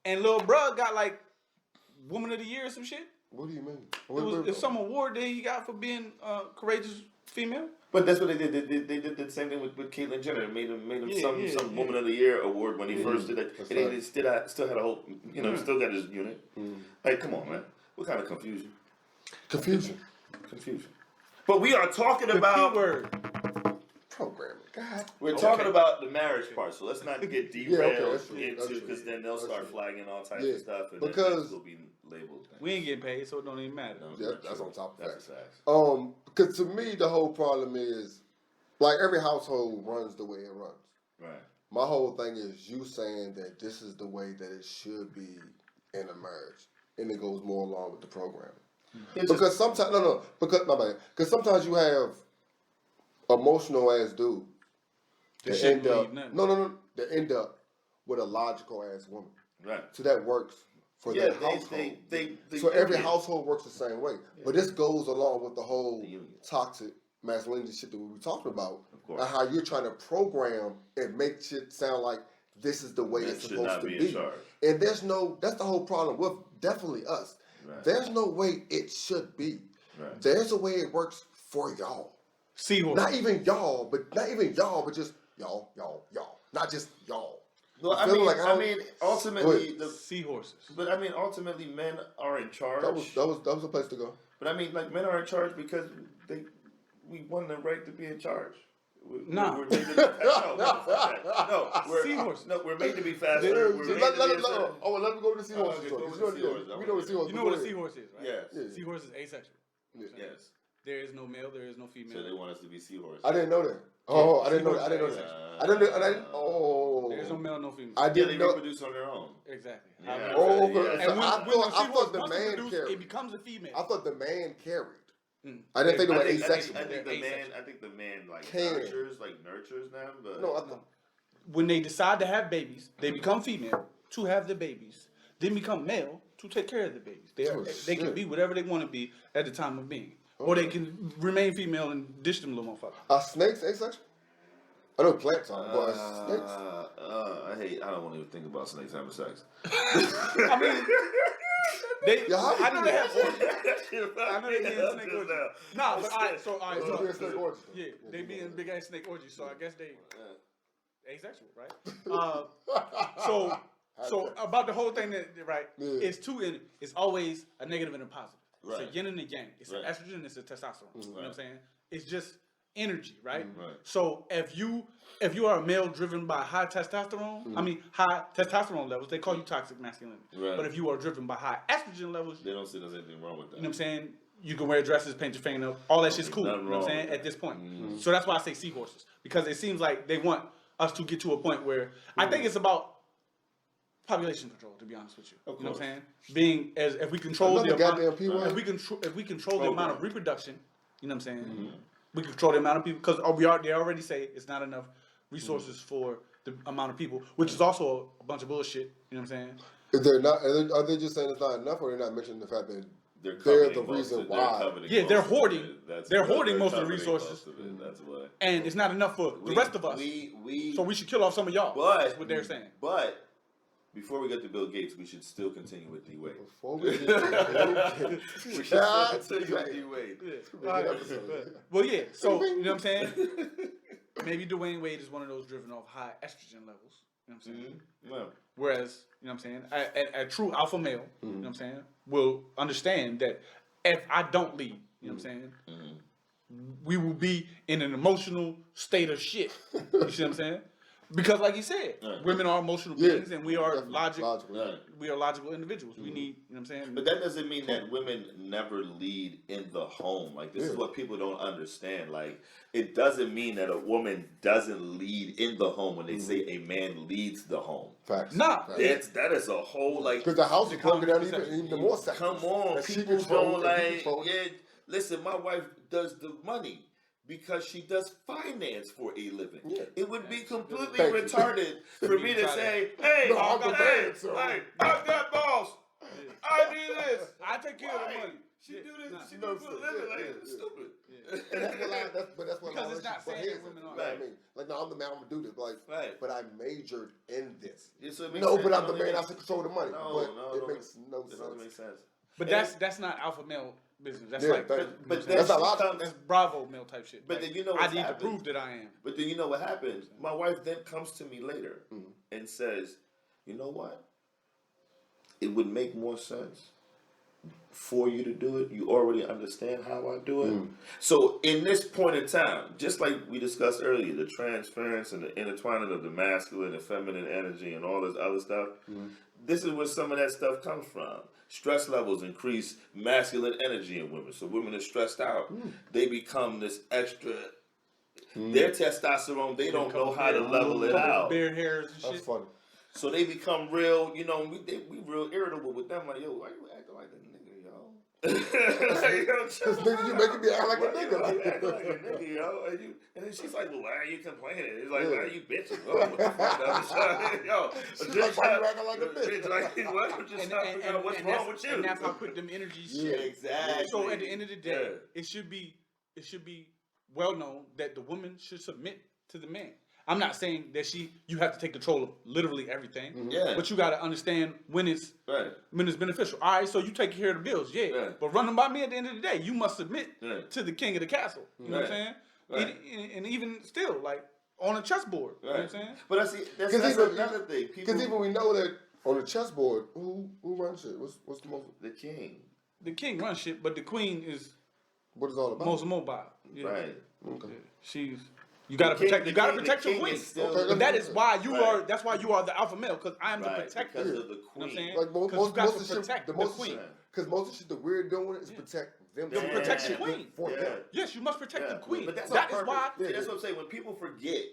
And Lil Bruh got like Woman of the Year or some shit. What do you mean? It was some award that he got for being a courageous female. But that's what they did. They did the same thing with Caitlyn Jenner. Made him some Woman of the Year award when he first did it. And he still had a whole, you know, still got his unit. Like, come on, man. What kind of confusion? Confusion. But we are talking about programming. God. We're talking about the marriage part, so let's not get derailed into because then they'll start flagging all types of stuff, and because will be labeled things. We ain't getting paid, so it don't even matter. That's on top of That's facts. facts. Because to me, the whole problem is, like, every household runs the way it runs. Right. My whole thing is you saying that this is the way that it should be in a marriage, and it goes more along with the programming. Because sometimes, because sometimes you have emotional ass dudes that end up, that end up with a logical ass woman. Right. So that works for that household. So every household works the same way. But this goes along with the whole toxic masculinity shit that we were talking about, and how you're trying to program and make shit sound like this is the way it's supposed to be. And that's the whole problem with definitely us. Right. There's no way it should be. Right. There's a way it works for y'all. Seahorse. Not even y'all, but just y'all. Not just y'all. Well, I mean, ultimately the seahorses. But I mean, ultimately, men are in charge. That was a place to go. But I mean, like, men are in charge because we won the right to be in charge. We're made to be seahorses. No, we're made to be faster. Let me go to the seahorses. You know what a seahorse is, right? Yes. Seahorse is asexual. Yes. There is no male. There is no female. So they want us to be seahorses. I didn't know that. Oh, I didn't know that. I didn't know that. Oh. There's no male, no female. I didn't know. They reproduce on their own. Exactly. Yeah. Oh, Yeah. and And I thought the wants to man produce, carried. it becomes a female. I thought the man carried. Mm. I didn't think they were I asexual. think the man nurtures them, but No, When they decide to have babies, they become female to have the babies, then become male to take care of the babies. They can be whatever they want to be at the time of being. Or they can remain female and dish them little motherfuckers. Are snakes asexual? I know plants are, but snakes. I don't want to even think about snakes having sex. I mean, I know they have orgies. I know they be in snake orgies. Nah, but so yeah, they be in big ass snake orgies. So I guess they asexual, right? So about the whole thing it's two in it. It's always a negative and a positive. Right. It's a yin and a yang. It's an estrogen, it's a testosterone. You know what I'm saying? It's just energy, right? So if you are a male driven by high testosterone, high testosterone levels, they call you toxic masculinity. Right. But if you are driven by high estrogen levels, they don't see there's anything wrong with that. You know what I'm saying? You can wear dresses, paint your fingernails, all that shit's cool. You know what I'm saying? At this point. So that's why I say seahorses. Because it seems like they want us to get to a point where I think it's about population control, to be honest with you. You know what I'm saying? If we control the amount of reproduction, you know what I'm saying? We control the amount of people because they already say it's not enough resources for the amount of people, which is also a bunch of bullshit. You know what I'm saying? Are they just saying it's not enough, or they're not mentioning the fact that they're the reason why? Yeah, they're hoarding. They're hoarding most of the resources. That's why. And it's not enough for the rest of us. So we should kill off some of y'all. That's what they're saying. But before we get to Bill Gates, we should still continue with DWade. Before we get to Bill Gates, we should still continue with DWade. Well, yeah. So you know what I'm saying? Maybe Dwayne Wade is one of those driven off high estrogen levels. You know what I'm saying? No. Whereas, you know what I'm saying, a true alpha male, you know what I'm saying, will understand that if I don't lead, you know what I'm saying, we will be in an emotional state of shit. You see what I'm saying? Because, like you said, women are emotional beings, and we are logical. We are logical individuals. We need, you know what I'm saying. But that doesn't mean that women never lead in the home. Like this is what people don't understand. Like it doesn't mean that a woman doesn't lead in the home when they say a man leads the home. Facts. Nah, that is a whole like because the house is broken down even more. Come on, people don't like. Yeah, listen, my wife does the money. Because she does finance for a living. Yeah. It would be completely retarded for me to say, hey, I'm that boss. I do this. I take care of the money. She do this. She do it for a living. Like, it's stupid. And that's what because it's not saying that women are. I mean, like, no, I'm the man. I'm gonna do this. Like, but I majored in this. Yeah, so but I'm the man. I have to control the money. But it makes no sense. It doesn't make sense. But that's not alpha male business. That's but that's a lot. That's Bravo male type shit. But then you know I need to prove that I am. But then you know what happens? My wife then comes to me later and says, "You know what? It would make more sense for you to do it. You already understand how I do it. So in this point in time, just like we discussed earlier, the transference and the intertwining of the masculine and feminine energy and all this other stuff. This is where some of that stuff comes from. Stress levels increase masculine energy in women. So women are stressed out. They become this extra. Their testosterone, they don't know how to level it out. Beard hairs and shit. That's funny. So they become real, we real irritable with them. Like, yo, why you acting like a nigga, yo? This nigga, you making me act like a nigga. Why you acting like a nigga, yo? And then she's like, well, why are you complaining? It's like, why are you bitching? Oh, what the fuck? Yo, she's like, why you acting like a bitch? Like, what? I'm just trying to figure out what's wrong with you. And that's how quick them energies shift. Exactly. So at the end of the day, it should be well known that the woman should submit to the man. I'm not saying that you have to take control of literally everything, but you got to understand when it's beneficial. All right, so you take care of the bills, but run them by me at the end of the day. You must submit to the king of the castle. You know what I'm saying? And even still, like on a chessboard. You know what I'm saying? But that's another thing. Because even we know that on the chessboard, who runs it? What's the most? The king. The king runs shit, but the queen is what it's all about. Most mobile. Right. Okay. She's. You gotta protect. You gotta protect your queen. But that is why you are. That's why you are the alpha male. Because I am the protector. Because of the queen. You know what I'm saying? Like most of the queen. because most of the shit that we're doing is protect them. You protect the queen. For them. Yes, you must protect the queen. But that's That is why. that's what I'm saying. When people forget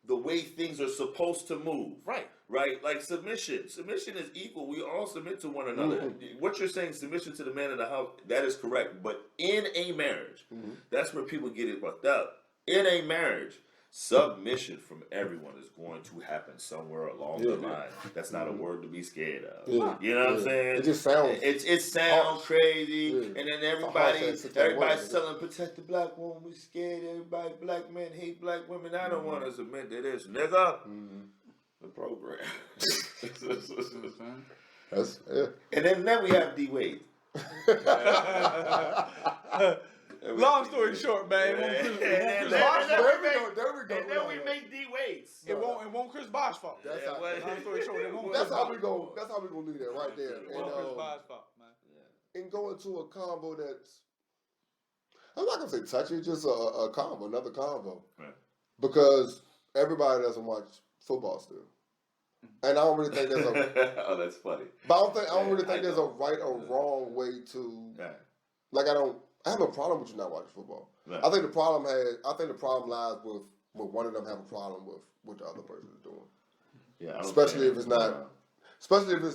the way things are supposed to move, right? Like submission is equal. We all submit to one another. What you're saying, submission to the man in the house, that is correct. But in a marriage, that's where people get it fucked up. In a marriage, submission from everyone is going to happen somewhere along the line. That's not a word to be scared of. You know what I'm saying? It just sounds. It sounds crazy, and then everybody's telling protect the black woman. We scared. Everybody, black men hate black women. I don't want to submit to this, nigga. The program. That's And then we have DWade. Long story short, man. There we go. And then we make DWades. It won't Chris Bosh's fault. That's long story short, it won't. That's how we go. That's how we gonna leave that right there. It won't Chris Bosh's fault, man. And go into a combo that's, I'm not gonna say touchy, just a combo, another combo, because everybody doesn't watch football still. And I don't really think there's a. Oh, that's funny. But I don't really think there's a right or wrong way to. Like I have no problem with you not watching football. I think the problem lies with one of them having a problem with what the other person is doing. Yeah. Especially if it's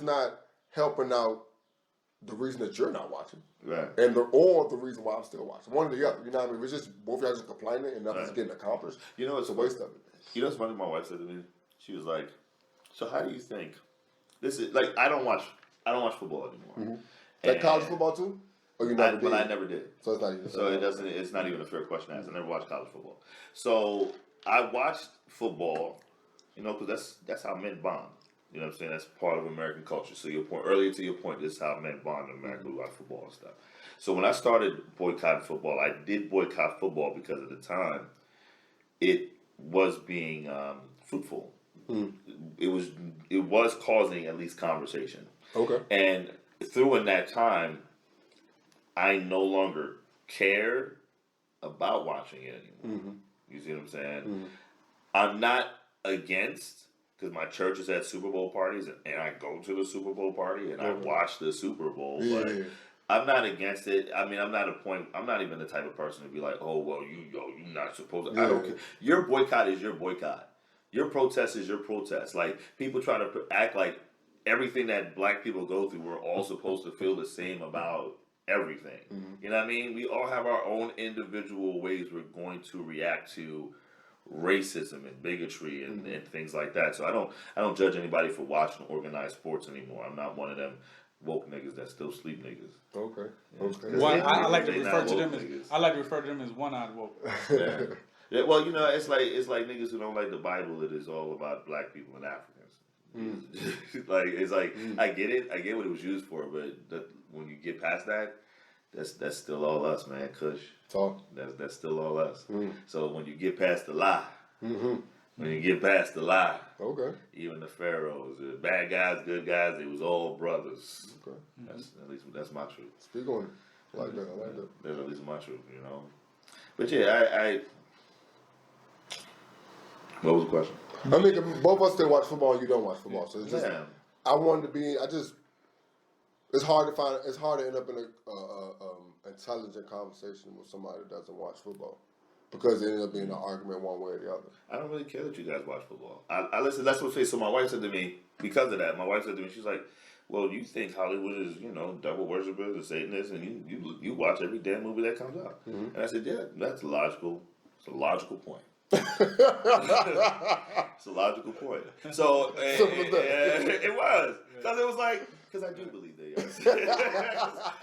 not helping out the reason that you're not watching. Right. Or the reason why I'm still watching. One or the other. You know what I mean? If it's just both of y'all just complaining and nothing's getting accomplished. You know, it's a waste of it. You know what's funny? My wife said to me, she was like, "So how do you think this is like? I don't watch football anymore. Like college football too? Or you never did? But I never did. So it's not even. So it's not even a fair question to ask. I never watched college football. So I watched football, you know, because that's how men bond. You know what I'm saying? That's part of American culture. So earlier to your point, this is how men bond in America. We watch football and stuff. So when I started boycotting football, I did boycott football because at the time, it was being fruitful. It was causing at least conversation. Okay. And in that time, I no longer cared about watching it anymore. You see what I'm saying? I'm not against, because my church is at Super Bowl parties, and I go to the Super Bowl party, and I watch the Super Bowl, but I'm not against it. I mean, I'm not even the type of person to be like, oh, well, you're not supposed to. I don't care. Your boycott is your boycott. Your protest is your protest. Like, people try to act like everything that black people go through, we're all supposed to feel the same about everything. You know what I mean? We all have our own individual ways we're going to react to racism and bigotry and things like that. So I don't judge anybody for watching organized sports anymore. I'm not one of them woke niggas that still sleep niggas. Okay. I like to refer to them as one-eyed woke. Yeah, well, you know, it's like niggas who don't like the Bible. It is all about black people and Africans. I get it. I get what it was used for, but when you get past that, that's still all us, man. Kush. Talk. That's still all us. So when you get past the lie, okay. Even the pharaohs, the bad guys, good guys, it was all brothers. Okay. That's my truth. Speak on it. I like that. That's at least my truth, you know. But yeah, what was the question? I mean, both of us still watch football. You don't watch football, so it's just. I wanted to be. It's hard to end up in a intelligent conversation with somebody that doesn't watch football, because it ends up being an argument one way or the other. I don't really care that you guys watch football. I listen. That's what. So my wife said to me, because of that. My wife said to me, she's like, "Well, you think Hollywood is, devil worshippers and Satanists, and you watch every damn movie that comes out." And I said, "Yeah, that's logical. It's a logical point." It's a logical point. So it was, because it was like, because I do believe they are.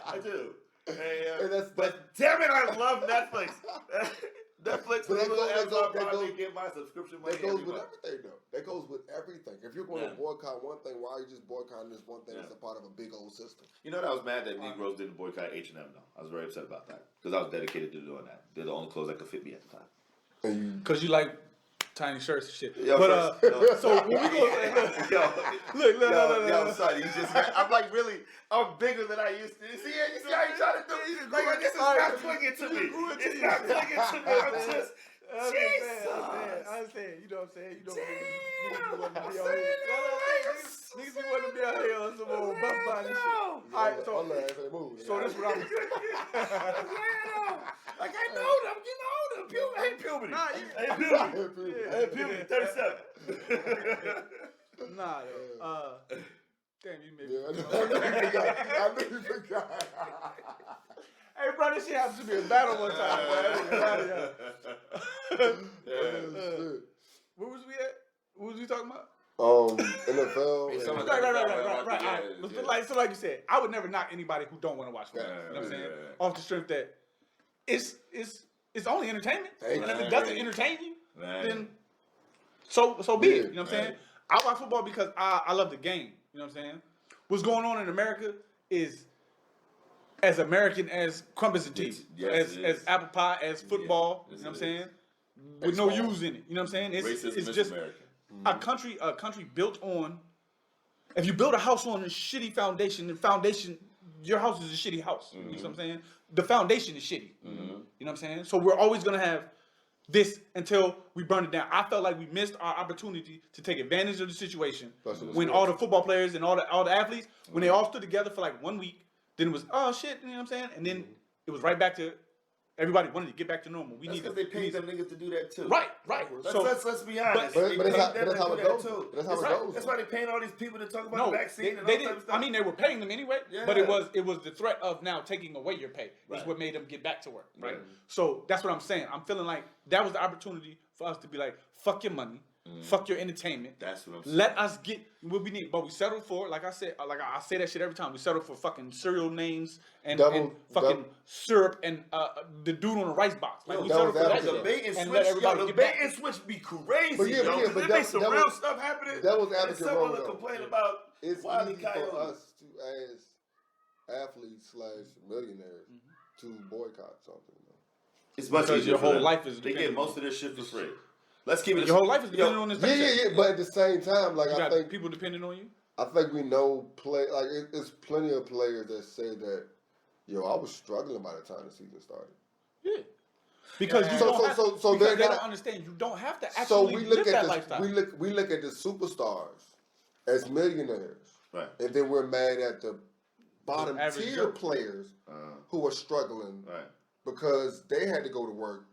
I do. But damn it, I love Netflix. Netflix. But that goes get my subscription money. That goes with everything, though. That goes with everything. If you're going to boycott one thing, why are you just boycotting this one thing that's a part of a big old system? You know, I was mad that Negroes didn't boycott H&M, though. I was very upset about that, because I was dedicated to doing that. They're the only clothes that could fit me at the time. Because you like tiny shirts and shit. Yo, so when we go, look, yo, son, you just, I'm like really, I'm bigger than I used to. You see how you trying to do? Like, this is not clicking to me. It's not clicking to me. I'm just, Jesus. understand. You know what I'm saying? You know niggas be wanting to be out here. Niggas be wanting to be out here on some old buff body shit. All right, so this what I'm like I know that I'm getting older. I hate puberty. I hate puberty. 37. Nah, damn, you made me. I knew you forgot. Hey, bro, this shit happened to be a battle one time, bro. Where was we at? What was we talking about? NFL. Right. So like you said, I would never knock anybody who don't want to watch football. You know what I'm saying? Off the strength that it's only entertainment. And if it doesn't entertain you, then so be it. You know what I'm saying? I watch football because I love the game. You know what I'm saying? What's going on in America is as American as crumpets and tea, as apple pie, as football. You know what I'm saying? With no U's in it. You know what I'm saying? It's just a country built on. If you build a house on a shitty foundation, your house is a shitty house. You know what I'm saying? The foundation is shitty. You know what I'm saying? So we're always gonna have this until we burn it down. I felt like we missed our opportunity to take advantage of the situation when all the football players and all the athletes, when they all stood together for like 1 week, then it was, oh shit, you know what I'm saying? And then it was right back to, everybody wanted to get back to normal. That's because they paid them niggas to do that too. Right. Let's be honest. But that's how it goes. That's why they paying all these people to talk about the vaccine and all that type of stuff. I mean, they were paying them anyway, but it was the threat of now taking away your pay is what made them get back to work, right? So that's what I'm saying. I'm feeling like that was the opportunity for us to be like, fuck your money. Fuck your entertainment. That's what I'm saying. Let us get what we need. But we settled for, like I said, like I say that shit every time. We settled for fucking cereal names and fucking syrup and the dude on the rice box. Like we settled for that shit. The bait and switch be crazy. But there be some real stuff happening. That was advocate wrong. Someone complain about it's Wile E. easy for Coyote. us to, as athletes / millionaires, to boycott something. It's much because easier. your whole life is they get most of this shit for free. Let's keep it. Your whole life is depending on this. Yeah. But at the same time, like I think people depending on you. I think we know it's plenty of players that say that, I was struggling by the time the season started. Yeah. Because they don't understand. You don't have to actually live that lifestyle. We look at the superstars as millionaires, right? And then we're mad at the bottom tier players who are struggling, right? Because they had to go to work.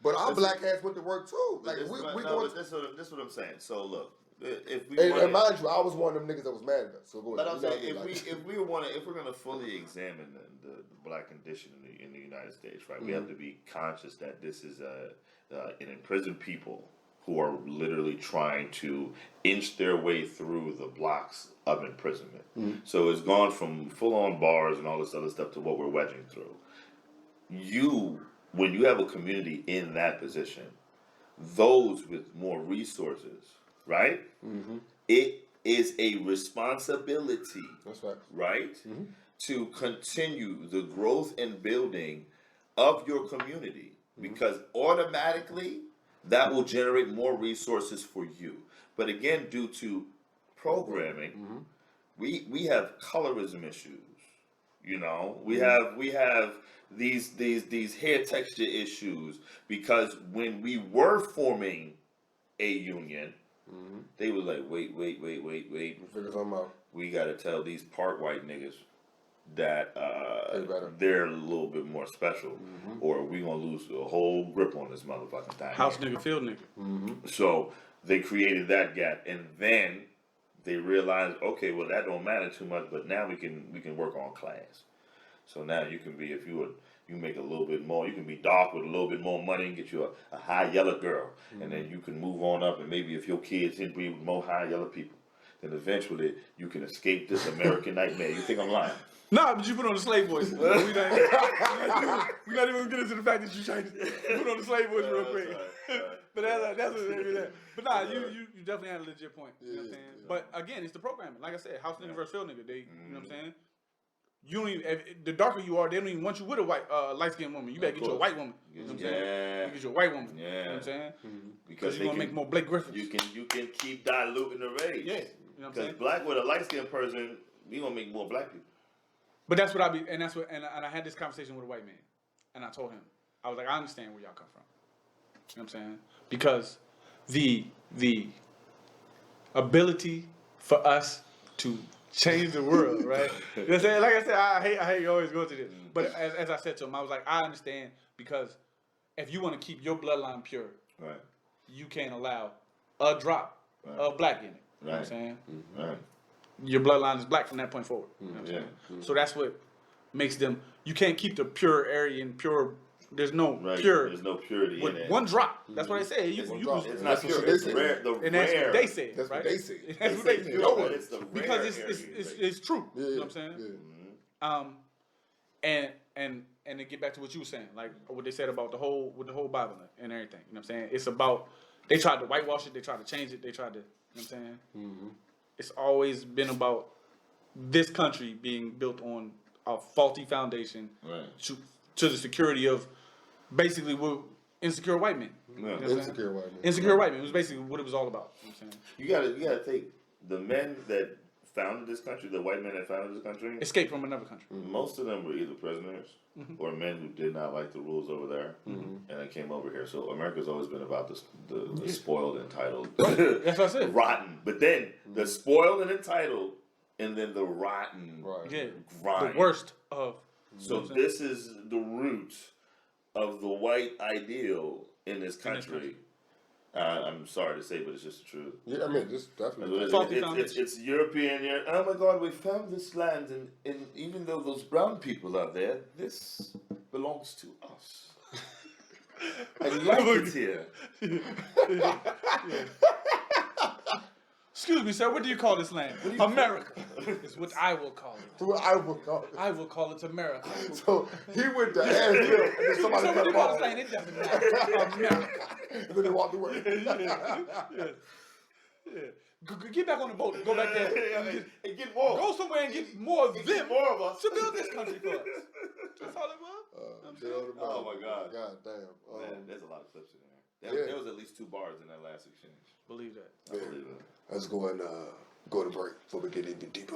But our black ass went to work too. Like that's what I'm saying. So look, if we and mind you, I was one of them niggas that was mad at us. So go ahead. But I'm saying if we're gonna fully examine the black condition in the United States, right? We have to be conscious that this is an imprisoned people who are literally trying to inch their way through the blocks of imprisonment. So it's gone from full on bars and all this other stuff to what we're wedging through. When you have a community in that position, those with more resources, right? It is a responsibility, that's right, right? To continue the growth and building of your community because automatically that will generate more resources for you. But again, due to programming, we have colorism issues. We have these hair texture issues because when we were forming a union, they were like, wait. Figure something out. We gotta tell these part white niggas that they're a little bit more special, or we gonna lose a whole grip on this motherfucking thing. House nigga, field nigga. So they created that gap, and then they realized, okay, well that don't matter too much, but now we can work on class. So now you can be, if you make a little bit more, you can be dark with a little bit more money and get you a high yellow girl. And then you can move on up, and maybe if your kids inbreed with more high yellow people, then eventually you can escape this American nightmare. You think I'm lying? Nah, but you put on the slave voice. We're not even gonna get into the fact that you changed it. You put on the slave voice real quick. But that's what it is. But nah, you definitely had a legit point. You know what I'm saying? Yeah. But again, it's the programming. Like I said, house nigga versus field nigga. You know what I'm saying? You don't even, the darker you are, they don't even want you with a white, light-skinned woman. You better get you a white woman. You know what I'm saying? You get you a white woman. Yeah. You know what I'm saying? Because you're going to make more Blake Griffiths. You can keep diluting the race. Yeah. You know what I'm saying? Because black with a light-skinned person, we going to make more black people. But that's what and I had this conversation with a white man. And I told him, I was like, I understand where y'all come from. You know what I'm saying? Because the ability for us to change the world, right? You know what I'm saying? Like I said, I hate you always go to this. But as I said to him, I was like, I understand, because if you want to keep your bloodline pure, Right. you can't allow a drop of black in it. You know what I'm Right. saying? Right. Your bloodline is black from that point forward. You know what I'm saying? So that's what makes them, you can't keep the pure Aryan, pure, there's no pure. There's no purity in With it. one drop. That's what they say. It's not pure. what they It's say. rare. And that's what they say. That's right? what they say. That's what they say. It's the Because rare it's true. Yeah, You know what I'm saying? Yeah. And to get back to what you were saying, like what they said about the whole Bible and everything. You know what I'm saying? It's about, they tried to whitewash it, they tried to change it, they tried to, you know what I'm saying? It's always been about this country being built on a faulty foundation to the security of basically insecure white men. You know what I'm saying? Insecure white men. Insecure white men. It was basically what it was all about. You know what I'm saying? You gotta take the men that founded this country, the white men that founded this country. Escape from another country. Most of them were either prisoners or men who did not like the rules over there, and they came over here. So America's always been about the spoiled, entitled, That's what I said. rotten. But then the spoiled and entitled, and then the rotten, Yeah. grind. The worst of. So this is the root of the white ideal in this country. I'm sorry to say, but it's just the truth. Yeah, I mean, this definitely. It's European. Oh my God, we found this land, and even though those brown people are there, this belongs to us. I like it here. Excuse me, sir. What do you call this land? America is what I will call it. What I would call it. I will call it America. So he went to Asheville, and then somebody So what cut do you him call off. this land? It doesn't matter. America. And then he walked away. Get back on the boat. Go back there. And get more. Go somewhere and get more of them. Get more of us. To build this country for us. That's all it was. Oh my God. God damn. Man, there's a lot of clips in there. There was at least 2 bars in that last exchange. Believe that. I believe it. Let's go and go to break before we get any deeper.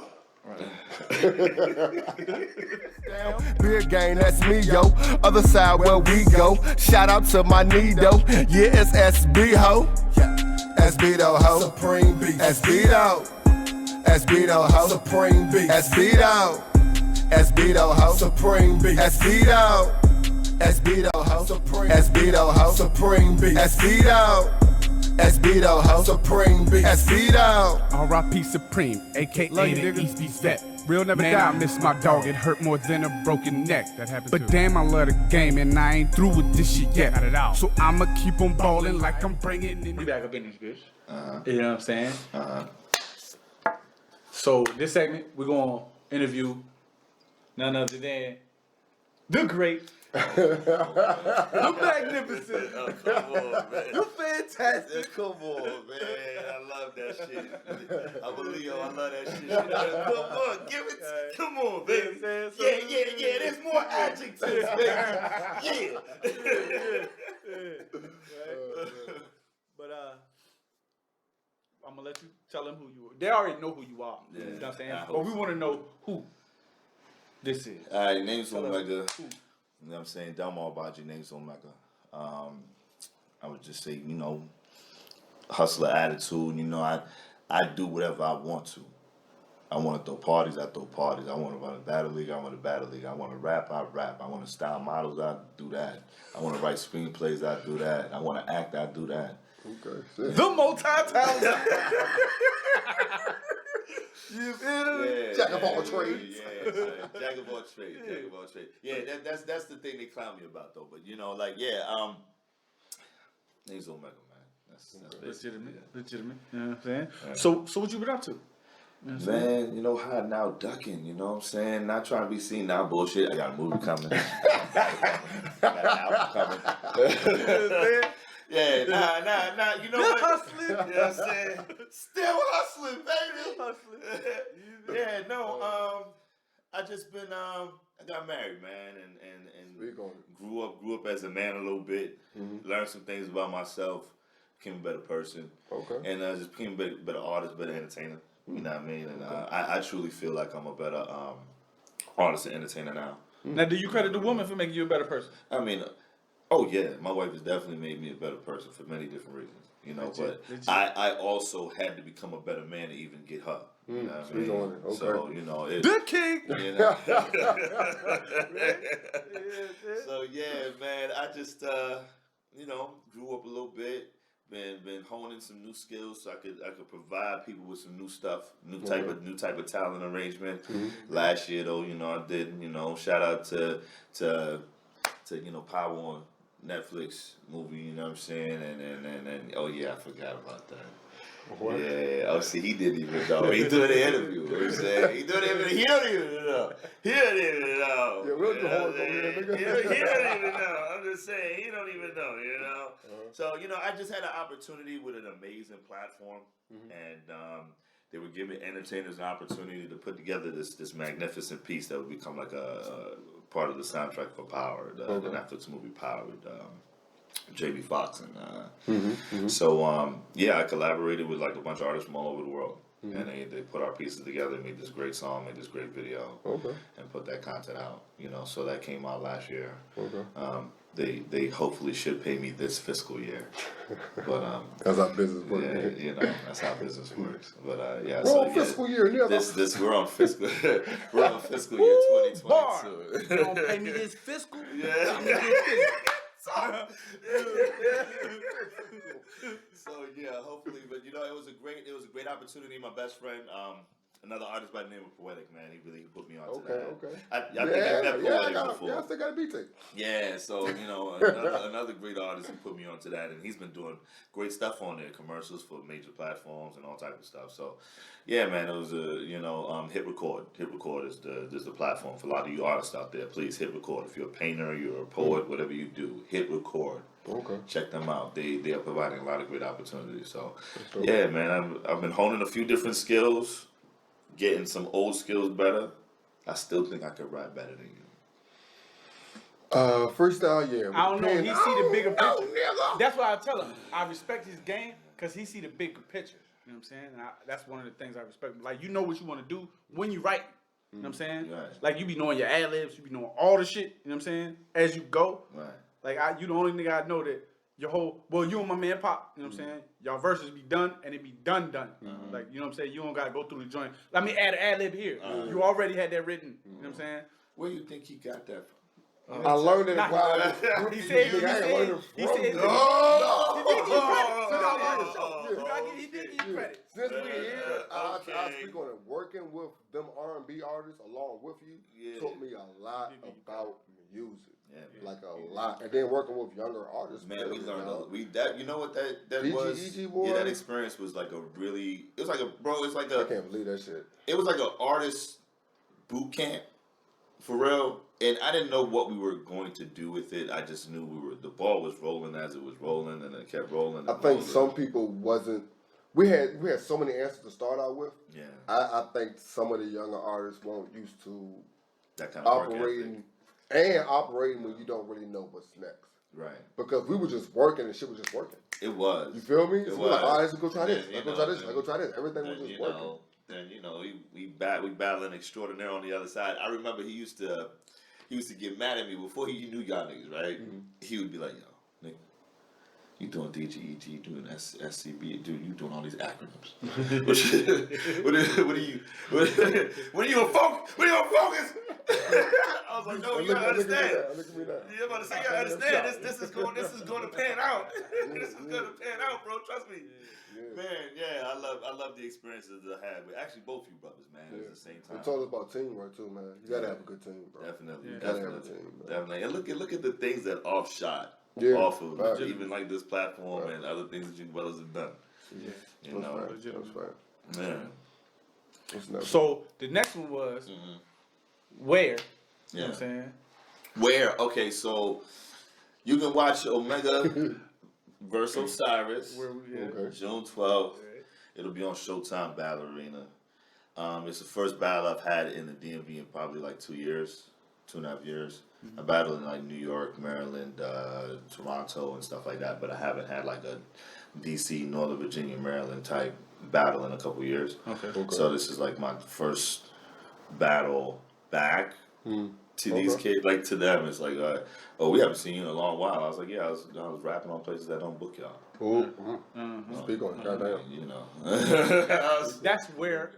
Beer gang, that's me, yo. Other side where we go. Shout out to my Nido. Yeah, it's SBho. SBthoClothing. Supreme Beast. SBthoClothing. SBthoClothing. Supreme Beast. SBthoClothing. SBthoClothing. Supreme Beast. SBthoClothing. SBthoClothing. Supreme. SBthoClothing. Supreme Beast. SBthoClothing. SBthoClothing. Supreme Beast. SBthoClothing. R.I.P. Supreme, a.k.a. the East Beast vet. Real never die. I miss my dog. It hurt more than a broken neck. That happened but too. Damn, I love the game, and I ain't through with this shit yet. Not at all. So I'ma keep on balling like I'm bringing in. We back up in this bitch. You know what I'm saying? So this segment, we're gonna interview none other than the great, the magnificent, Come on, man. the fantastic. Come on, man. I love that shit. I'm a Leo. I love that shit. Come on, give it. Come on, baby. Yeah. There's more adjectives, baby. But I'm gonna let you tell them who you are. They already know who you are. You know what I'm saying? But we want to know who this is. All right, name's Omega. You know what I'm saying? Delmar about your name's Omega. I would just say, hustler attitude. I do whatever I want to. I want to throw parties, I throw parties. I want to run a battle league, I run a battle league. I want to rap, I rap. I want to style models, I do that. I want to write screenplays, I do that. I want to act, I do that. Okay. The multi-talented. You feel me? Jack of all trades. Yeah, jack of all trades. Jack of all trades. Yeah, that's the thing they clown me about though. But name's Omega, man. That's legitimate. Legitimate. You know what I'm saying? Right. So what you been up to? Man, hiding out, ducking, you know what I'm saying? Not trying to be seen now, bullshit. I got a movie coming. Got an album coming. Yeah, nah, you know what? Hustling. You know what I'm saying? Still hustling, baby. I just been, I got married, man, and grew up as a man a little bit, learned some things about myself, became a better person. Okay. And just became a better artist, better entertainer. You know what I mean? And I truly feel like I'm a better artist and entertainer now. Now, do you credit the woman for making you a better person? I mean, Oh yeah, my wife has definitely made me a better person for many different reasons. You know, but I also had to become a better man to even get her. You know what I mean? Okay. So, you know, The king! You know? So, yeah, man, I just, you know, grew up a little bit. Been honing some new skills so I could provide people with some new stuff, new type of talent arrangement. Last year though, you know, I did, you know, shout out to you know, Power on Netflix movie, you know what I'm saying? And oh yeah, I forgot about that. What? Yeah, oh see, he didn't even know. He doing the interview. You know what I'm saying? He don't even know. He don't even know. Yeah, we'll do horror over here, nigga. He don't even know. I'm just saying, he don't even know, you know? So, you know, I just had an opportunity with an amazing platform, and they were giving entertainers an opportunity to put together this magnificent piece that would become like a part of the soundtrack for Power, the Netflix movie Power with Jamie Foxx and so yeah, I collaborated with like a bunch of artists from all over the world, and they put our pieces together, made this great song, made this great video, and put that content out. You know, so that came out last year. They hopefully should pay me this fiscal year, but that's how business works. Yeah, you know, that's how business works. But yeah, we're on fiscal year. We're on fiscal year 2022. You don't pay me this fiscal? Yeah. So yeah, hopefully, but you know, it was a great opportunity. My best friend, another artist by the name of Poetic, man, he really put me on to that. Okay. I think I've met Poetic before. Yeah, I still got a beat tape. Yeah, so you know, another great artist who put me on to that, and he's been doing great stuff on there, commercials for major platforms and all type of stuff. So, yeah, man, it was a hit record. Hit record is the platform for a lot of you artists out there. Please hit record. If you're a painter, you're a poet, whatever you do, hit record. Okay. Check them out. They are providing a lot of great opportunities. So, yeah, man, I've been honing a few different skills, getting some old skills better. I still think I could rap better than you. Freestyle, yeah. I don't know. He see the bigger picture. That's why I tell him I respect his game because he see the bigger picture. You know what I'm saying? And that's one of the things I respect. Like, you know what you want to do when you write. You know what I'm saying? Right. Like, you be knowing your ad-libs. You be knowing all the shit. You know what I'm saying? As you go. Right. Like, you the only nigga I know that your whole, well, you and my man Pop, you know what I'm saying? Y'all verses be done, and it be done. Like, you know what I'm saying? You don't got to go through the joint. Let me add an ad-lib here. You already had that written. You know what I'm saying? Where do you think he got that from? I learned it while he said, he did give you credit. Since we're here, I speak on it. Working with them R&B artists along with you taught me a lot about music. Yeah, like a lot, and then working with younger artists. Man, we learned you know what that was? Yeah, that experience was like it's like a I can't believe that shit. It was like an artist boot camp, for real. And I didn't know what we were going to do with it. I just knew the ball was rolling as it was rolling, and it kept rolling. I think some people wasn't. We had so many answers to start out with. Yeah, I think some of the younger artists weren't used to that kind of operating when you don't really know what's next. Right. Because we were just working and shit was just working. It was. You feel me? It so was. Like, all right, let's go try this. Let's go try this. Let's go try this. Everything was just working. Then we battling extraordinaire on the other side. I remember he used to get mad at me before he knew y'all niggas, right? He would be like, yo, nigga, you doing DGEG, you doing SCB, dude, you doing all these acronyms. What are you gonna focus? What are you gonna focus? I was like, no, you gotta understand. You're about to say, you gotta understand. This is going to pan out. This is gonna pan out, bro. Trust me. Man, yeah, I love the experiences that I had with actually both you brothers, man. At the same time. It's all about teamwork too, man. You gotta have a good team, bro. Definitely, you gotta have a team, bro. Definitely. And look at the things that offshot off of even like this platform and other things that you brothers have done. Yeah, you know, that's right. Man. So the next one was where. You know what I'm saying? Where? Okay, so you can watch Omega versus Osiris, June 12th. It'll be on Showtime Ballad Arena. It's the first battle I've had in the DMV in probably like 2.5 years. I battled in like New York, Maryland, Toronto, and stuff like that, but I haven't had like a DC, Northern Virginia, Maryland type battle in a couple years. Okay. So this is like my first battle back. to these kids, like to them, it's like, oh, we haven't seen you in a long while. I was like, yeah, I was rapping on places that don't book y'all. Speak on it, goddamn. You know, that's where.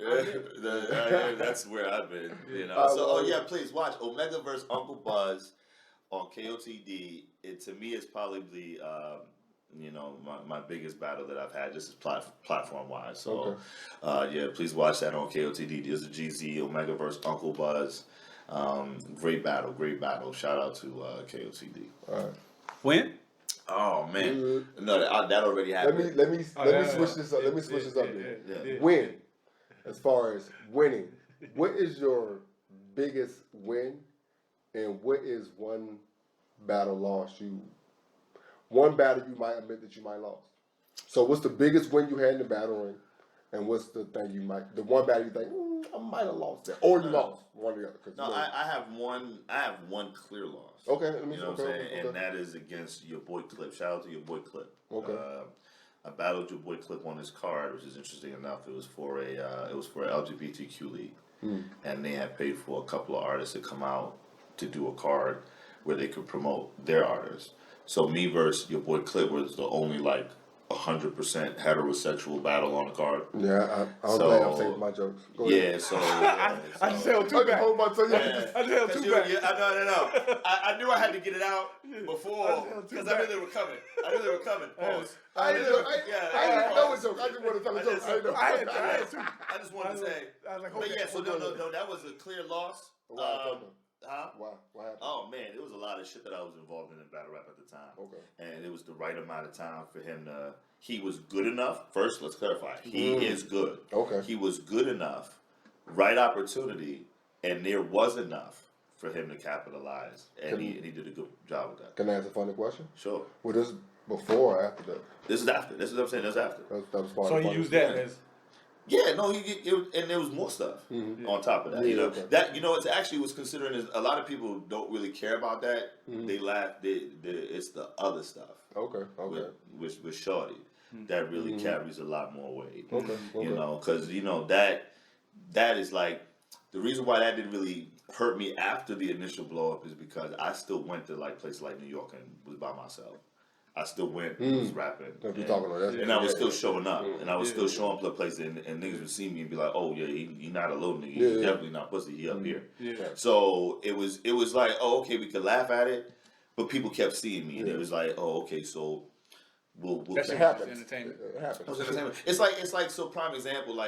That's where I've been. You know, please watch Omega vs. Uncle Buzz on KOTD. It to me is probably my biggest battle that I've had, just as platform wise. So, please watch that on KOTD. There's a GZ Omega vs. Uncle Buzz. Great battle. Shout out to KOTD. All right. When? Oh man, no, that already happened. Let me switch this up. Let me switch this up. Win, as far as winning, what is your biggest win, and what is one battle you might admit that you might lost? So what's the biggest win you had in the battle ring, and what's the one battle you think I might have lost that, or you lost one or the other? No, I have one clear loss. Okay, let me you know what I'm saying, and that is against your boy Clip. Shout out to your boy Clip. Okay. I battled your boy Clip on his card, which is interesting enough. It was for an LGBTQ league, and they had paid for a couple of artists to come out to do a card where they could promote their artists. So me versus your boy Clip was the only 100% heterosexual battle on the card. Yeah, I'm glad I'm saving my jokes. Go ahead. I just held two back. I held two back. No. I knew I had to get it out before because I knew they were coming. Pause. I didn't know a joke. I just wanted to tell a joke. I just wanted to say. I was like, but yeah, so no, that was a clear loss. Why? What happened? Oh man, there was a lot of shit that I was involved in battle rap at the time. Okay. And it was the right amount of time for him to. He was good enough. First, let's clarify. He is good. Okay. He was good enough. Right opportunity, and there was enough for him to capitalize, and he did a good job with that. Can I ask a funny question? Sure. Was this before or after that? This is after. This is what I'm saying. That's after. That was so he used that as. Yeah, no, and there was more stuff on top of that. It was considering a lot of people don't really care about that. They laugh. It's the other stuff. Okay. With Shorty, that really carries a lot more weight. Okay. You know, because that is like the reason why that didn't really hurt me after the initial blow up is because I still went to places like New York and was by myself. I still went and was rapping. And I was still showing up. And I was still showing up to places and niggas would see me and be like, oh yeah, he not a little nigga. He's definitely not pussy. He up here. Yeah. So it was like, oh, okay, we could laugh at it. But people kept seeing me. And it was like, oh, okay, so we'll that happens. Entertainment. It happens. It's like, so prime example,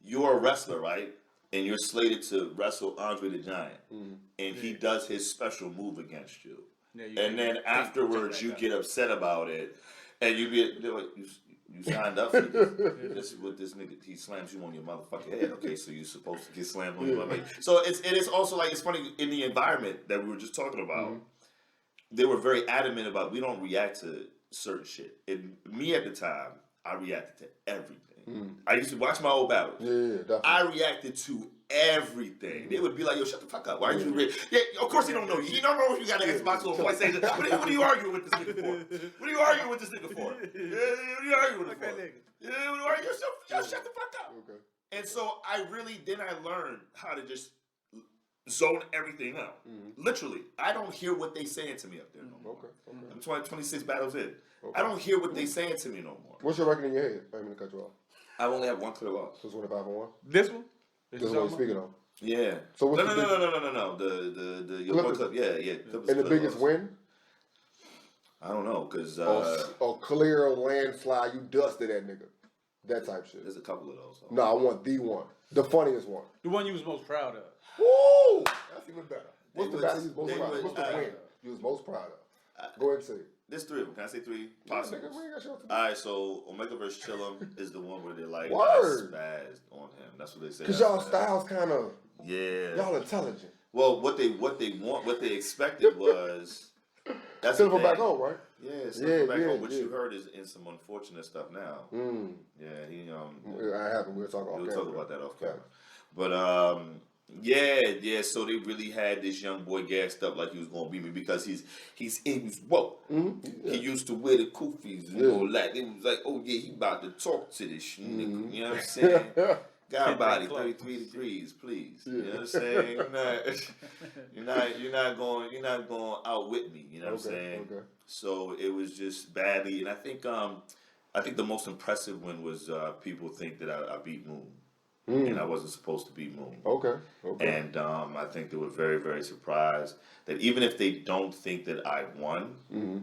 you're a wrestler, right? And you're slated to wrestle Andre the Giant. And he does his special move against you. Yeah, and then afterwards, you get upset about it, and you signed up for this. This is what this nigga, he slams you on your motherfucking head. Okay, so you're supposed to get slammed on your motherfucking. So it is also it's funny in the environment that we were just talking about. They were very adamant about we don't react to certain shit. And me at the time, I reacted to everything. I used to watch my old battles. Yeah, definitely. I reacted to everything. They would be like, yo, shut the fuck up. Why aren't you Yeah, of course he don't know you. He don't know if you got an Xbox or a PlayStation. What are you arguing with this nigga for? What are you arguing with this nigga for? What are you arguing with this for? Yo, shut the fuck up. Okay. And so I learned how to just zone everything out. Literally. I don't hear what they saying to me up there no more. Okay. I'm 26 battles in. I don't hear what they saying to me no more. What's your record in your head? I didn't mean to cut you off. I only have one clear loss. So it's 25-1? This one? This is what you're speaking on? Yeah. So what's No. The your boy Clip. Yeah. Clip and the biggest win? I don't know, because... a clear landslide, you dusted that nigga. That type shit. There's a couple of those. No, I want the one. The funniest one. The one you was most proud of. Woo! That's even better. What's the battle you was most proud of? What's the win you was most proud of? Go ahead and say it. There's three of them. Can I say three? Possible. All right, so Omega vs. Chillum is the one where they're like spazzed on him. That's what they say. Because y'all styles kind of y'all intelligent. Well, what they expected was that's Silver back home, right? Yeah, Silver back home. What you heard is in some unfortunate stuff now. Yeah, he I haven't. We'll talk about that off camera. But yeah. So they really had this young boy gassed up like he was gonna beat me because he's woke. He used to wear the kufis and all that. It was like, oh yeah, he about to talk to this nigga. You know what I'm saying? God body, 33 degrees, please. You know what I'm saying? You're not going outwit me. You know what I'm saying? Okay. So it was just badly, and I think the most impressive one was people think that I beat Moon. And I wasn't supposed to beat Moon. Okay. And I think they were very, very surprised that even if they don't think that I won,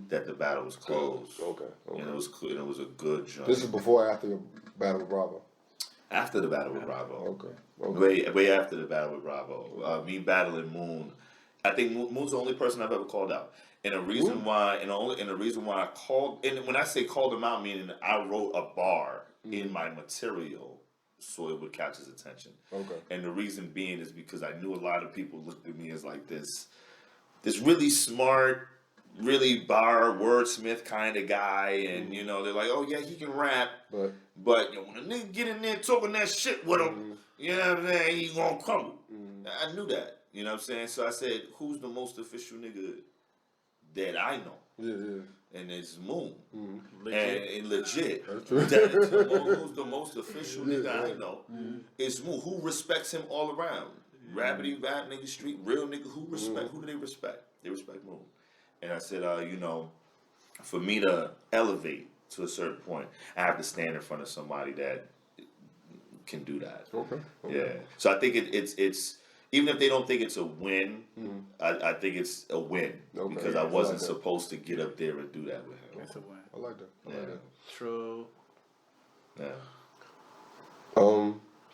that the battle was close. Okay. And it was a good jump. This is before or after the battle with Bravo? After the battle with Bravo. Okay. Way after the battle with Bravo. Me battling Moon. I think Moon's the only person I've ever called out. And the reason why, I called, and when I say called him out, meaning I wrote a bar in my material so it would catch his attention. Okay. And the reason being is because I knew a lot of people looked at me as like this really smart, really bar wordsmith kind of guy, and you know they're like, oh yeah, he can rap, but you know, when a nigga get in there talking that shit with him, you know what I'm saying, he gonna crumble. I knew that, you know what I'm saying. So I said, who's the most official nigga that I know? Yeah. And it's Moon. Legit. And legit. That's true. Who's the most official nigga I know? It's Moon. Who respects him all around? Rapidy rap nigga, street real nigga. Who do they respect? They respect Moon. And I said, you know, for me to elevate to a certain point, I have to stand in front of somebody that can do that. Okay. Yeah. So I think it's even if they don't think it's a win, I think it's a win because I wasn't supposed to get up there and do that with him. It's a win. I like that. True. Yeah.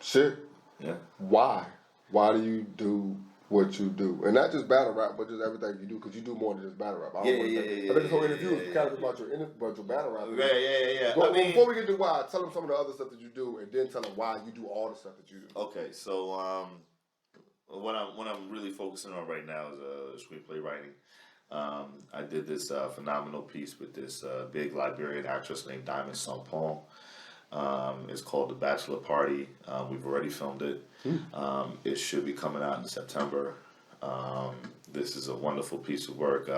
Shit. Yeah. Why? Why do you do what you do? And not just battle rap, but just everything you do, because you do more than just battle rap. I think this whole interview is kind of about your battle rap. Yeah. Before we get to why, tell them some of the other stuff that you do, and then tell them why you do all the stuff that you do. Okay, so what I'm really focusing on right now is screenplay writing. I did this phenomenal piece with this big Liberian actress named Diamond St. Paul. It's called The Bachelor Party. We've already filmed it. It should be coming out in September. This is a wonderful piece of work.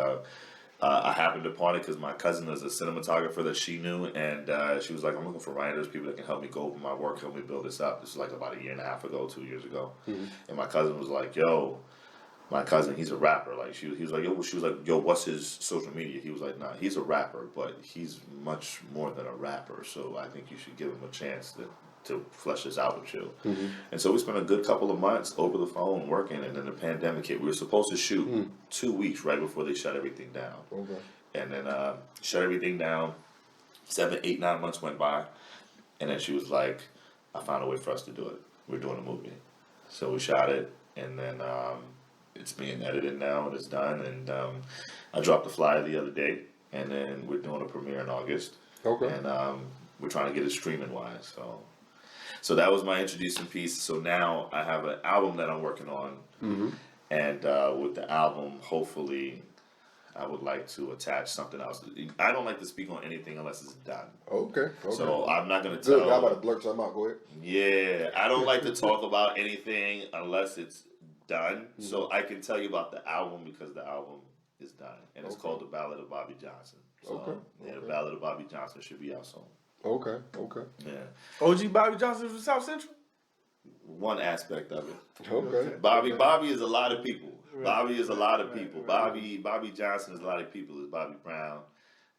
I happened upon it because my cousin is a cinematographer that she knew, and she was like, I'm looking for writers, people that can help me go over my work, help me build this up. This was like about 1.5 years ago, 2 years ago. And my cousin was like, yo, my cousin, he's a rapper. Like he was like, yo, what's his social media? He was like, nah, he's a rapper, but he's much more than a rapper. So I think you should give him a chance to flesh this out with you. And so we spent a good couple of months over the phone working, and then the pandemic hit. We were supposed to shoot 2 weeks right before they shut everything down. Okay. And then shut everything down. 7, 8, 9 months went by, and then she was like, I found a way for us to do it. We're doing a movie. So we shot it, and then it's being edited now, and it's done. And I dropped the flyer the other day, and then we're doing a premiere in August. Okay. And we're trying to get it streaming wise. So that was my introducing piece. So now I have an album that I'm working on, and with the album, hopefully, I would like to attach something else. I don't like to speak on anything unless it's done. Okay. So I'm not going to tell. Good. I'm about to blurt something out. Go ahead. Yeah, I don't like to talk about anything unless it's done. So I can tell you about the album because the album is done, and it's called The Ballad of Bobby Johnson. So, The Ballad of Bobby Johnson should be out soon. Okay. Yeah. OG Bobby Johnson from South Central? One aspect of it. Okay. Bobby is a lot of people. Bobby is a lot of people. Bobby Johnson is a lot of people. There's Bobby Brown,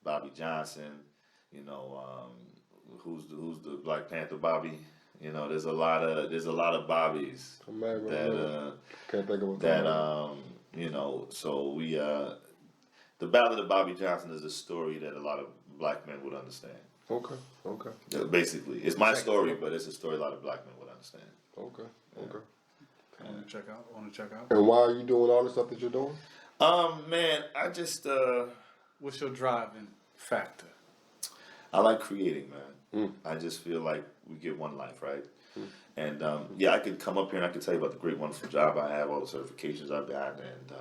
Bobby Johnson, you know, who's the Black Panther Bobby. You know, there's a lot of Bobbies that can't think of that you know. So we the Ballad of Bobby Johnson is a story that a lot of black men would understand. Okay. Yeah, basically, it's my story, but it's a story a lot of black men would understand. Okay. I want to check out. And why are you doing all the stuff that you're doing? Man, I just what's your driving factor? I like creating, man. I just feel like we get one life, right? And I could come up here and I could tell you about the great wonderful job I have, all the certifications I've got, and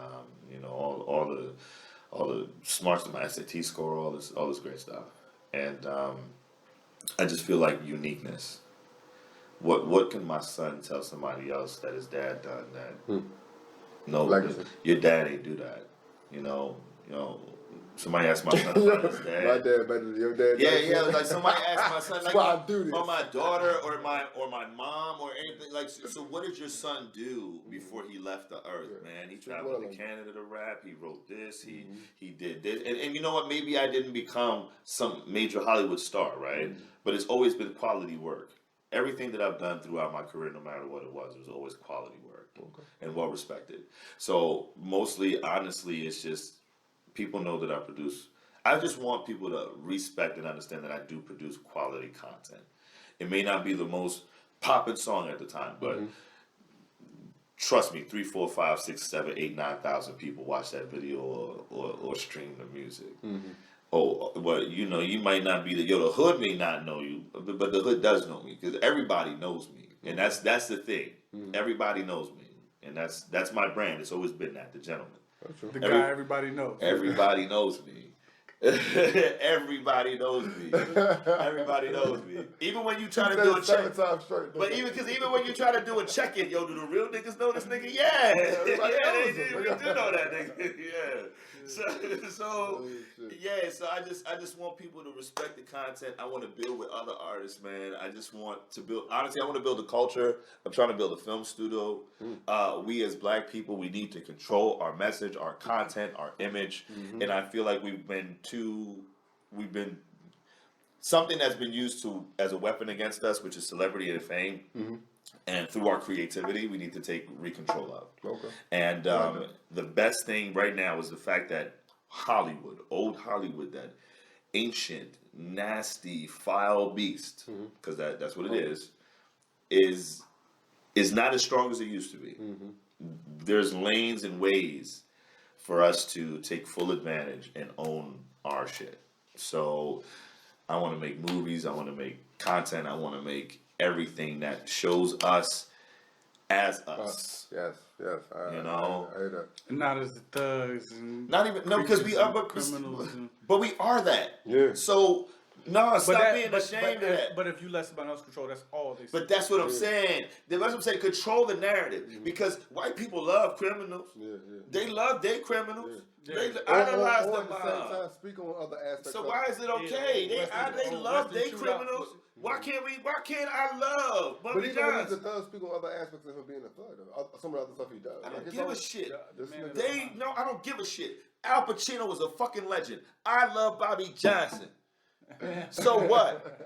you know, all the smarts of my SAT score, all this great stuff. And I just feel like uniqueness. What can my son tell somebody else that his dad done that? No, Legacy. Your dad ain't do that. You know, Somebody asked my son about his dad. My dad better than your dad. Yeah. Like somebody asked my son, like, why I do this. or my daughter, or my mom, or anything. Like, so what did your son do before he left the earth, man? He traveled to Canada to rap. He wrote this. He did this. And you know what? Maybe I didn't become some major Hollywood star, right? But it's always been quality work. Everything that I've done throughout my career, no matter what it was always quality work and well respected. So mostly, honestly, it's just people know that I produce. I just want people to respect and understand that I do produce quality content. It may not be the most poppin' song at the time, but trust me, 3, 4, 5, 6, 7, 8, 9,000 people watch that video or stream the music. Oh, well, you know, you might not be the hood may not know you, but the hood does know me because everybody knows me, and that's the thing. Everybody knows me, and that's my brand. It's always been that, the gentleman. The guy everybody knows. Everybody knows me. Everybody knows me. Everybody knows me. Even when you try to do a check, but even when you try to do a check-in, do the real niggas know this nigga? Yeah, we do know that nigga. Yeah. So I just want people to respect the content. I want to build with other artists, man. I just want to build. Honestly, I want to build a culture. I'm trying to build a film studio. We as Black people, we need to control our message, our content, our image, and I feel like we've been something that's been used as a weapon against us, which is celebrity and fame. And through our creativity, we need to take control of. Okay. And the best thing right now is the fact that Hollywood, old Hollywood, that ancient, nasty, foul beast, because that's what it is not as strong as it used to be. There's lanes and ways for us to take full advantage and own our shit. So I want to make movies. I want to make content. I want to make everything that shows us as us. Yes. I hear that. And not as the thugs and not even because we are criminals, but we are that. Yeah. So stop being ashamed of that. But if you let somebody else control, that's all they say. But that's what I'm saying. That's what I'm saying. Control the narrative because white people love criminals. They love their criminals. They idolize them. Speak on other aspects. So why is it okay? They love their criminals. Why can't I love? But even when he's a thug, speak on other aspects of him being a thug. Some of the other stuff he does. I don't give a shit. I don't give a shit. Al Pacino was a fucking legend. I love Bobby Johnson. So what?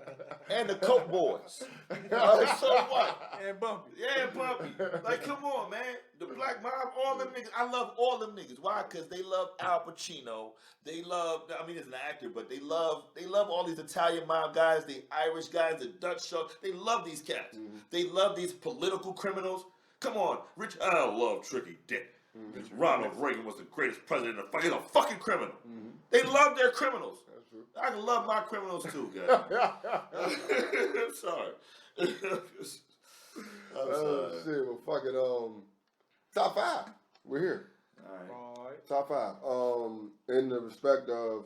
And the Coke Boys. So what? And Bumpy. Yeah, and Bumpy. Like, come on, man. The Black Mob, all them niggas. I love all them niggas. Why? Because they love Al Pacino. They love, he's an actor, but they love all these Italian mob guys, the Irish guys, the Dutch show. They love these cats. They love these political criminals. Come on. I don't love Tricky Dick. Ronald Reagan was the greatest president of he's a fucking criminal. They love their criminals. I can love my criminals too, guys. I'm sorry. Shit, well, fuck it. Top 5. We're here. All right. Top 5. In the respect of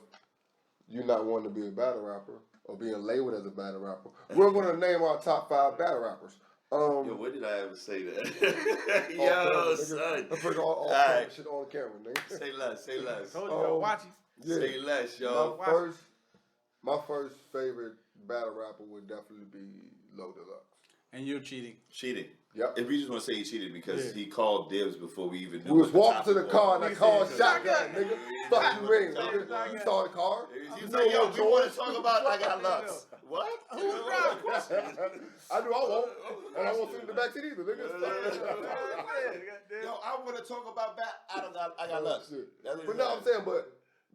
you not wanting to be a battle rapper or being labeled as a battle rapper, we're going to name our top 5 battle rappers. Yo, when did I ever say that? Yo, son. Let's bring all right. Shit on camera, nigga. Say less. I told you, watch you. Yeah. Say less, yo. My first favorite battle rapper would definitely be Low Deluxe. And you're cheating. Yep. If we just want to say he cheated because he called dibs before we even knew. We was walking to the car and I called shotgun, nigga. Fuck you, ring, nigga. You saw the car. He was like, yo, we want to talk about I got Lux. What? I knew I won't. And I won't sit in the back seat either, nigga. Yo, I want to talk about I got Lux. But no, I'm saying,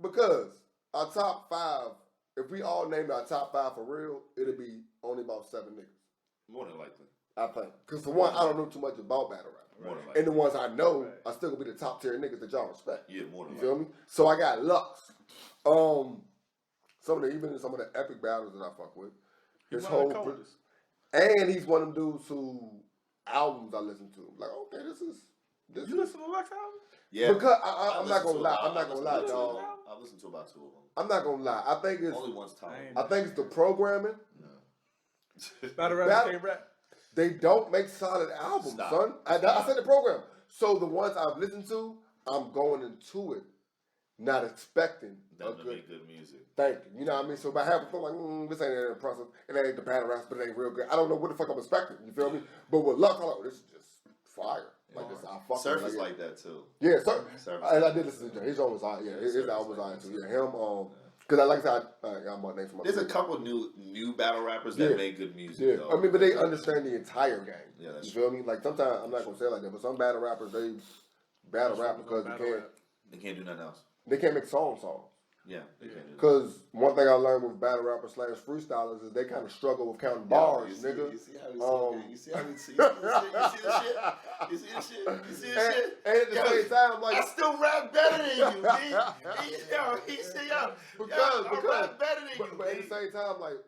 because our top 5, if we all named our top 5 for real, it'll be only about 7 niggas. More than likely. I think. Because for one, I don't know too much about battle rap. More than likely. And the ones I know are still going to be the top tier niggas that y'all respect. Yeah, more than likely. You feel me? So I got Lux. Some of the epic battles that I fuck with. His whole and he's one of them dudes who albums I listen to. I'm like, okay, this is. You listen to Lux album? Yeah. Because I'm not gonna lie. I'm not gonna lie, dog. I've listened to about 2 of them. I'm not gonna lie. I think it's only one's time. I think it's the programming. No. Battle rappers can't rap. They don't make solid albums, son. I said the program. So the ones I've listened to, I'm going into it not expecting Them to make good music. Thank you. You know what I mean? So if I have a feel like, this ain't that impressive, it ain't the battle raps, but it ain't real good. I don't know what the fuck I'm expecting. You feel me? But with luck, I'm like, this is just fire. Like this, I fuck Surf is like that too. Yeah, and I did listen to his album was out. Yeah, his album was out too. Yeah, him. Because I like I said, I got my name from my. There's a couple new battle rappers that make good music. Yeah, though. I mean, but they understand the entire game. Yeah, that's you feel me? Like sometimes I'm not gonna say it like that, but some battle rappers they battle rap because they can't do nothing else. They can't make songs. Yeah, they can't do that. Because one thing I learned with battle rappers / freestylers is they kind of struggle with counting bars, nigga. You see how you see the shit? You see the shit? And at the same time, like I still rap better than you, B. He said, I rap better than you. But at the same time, like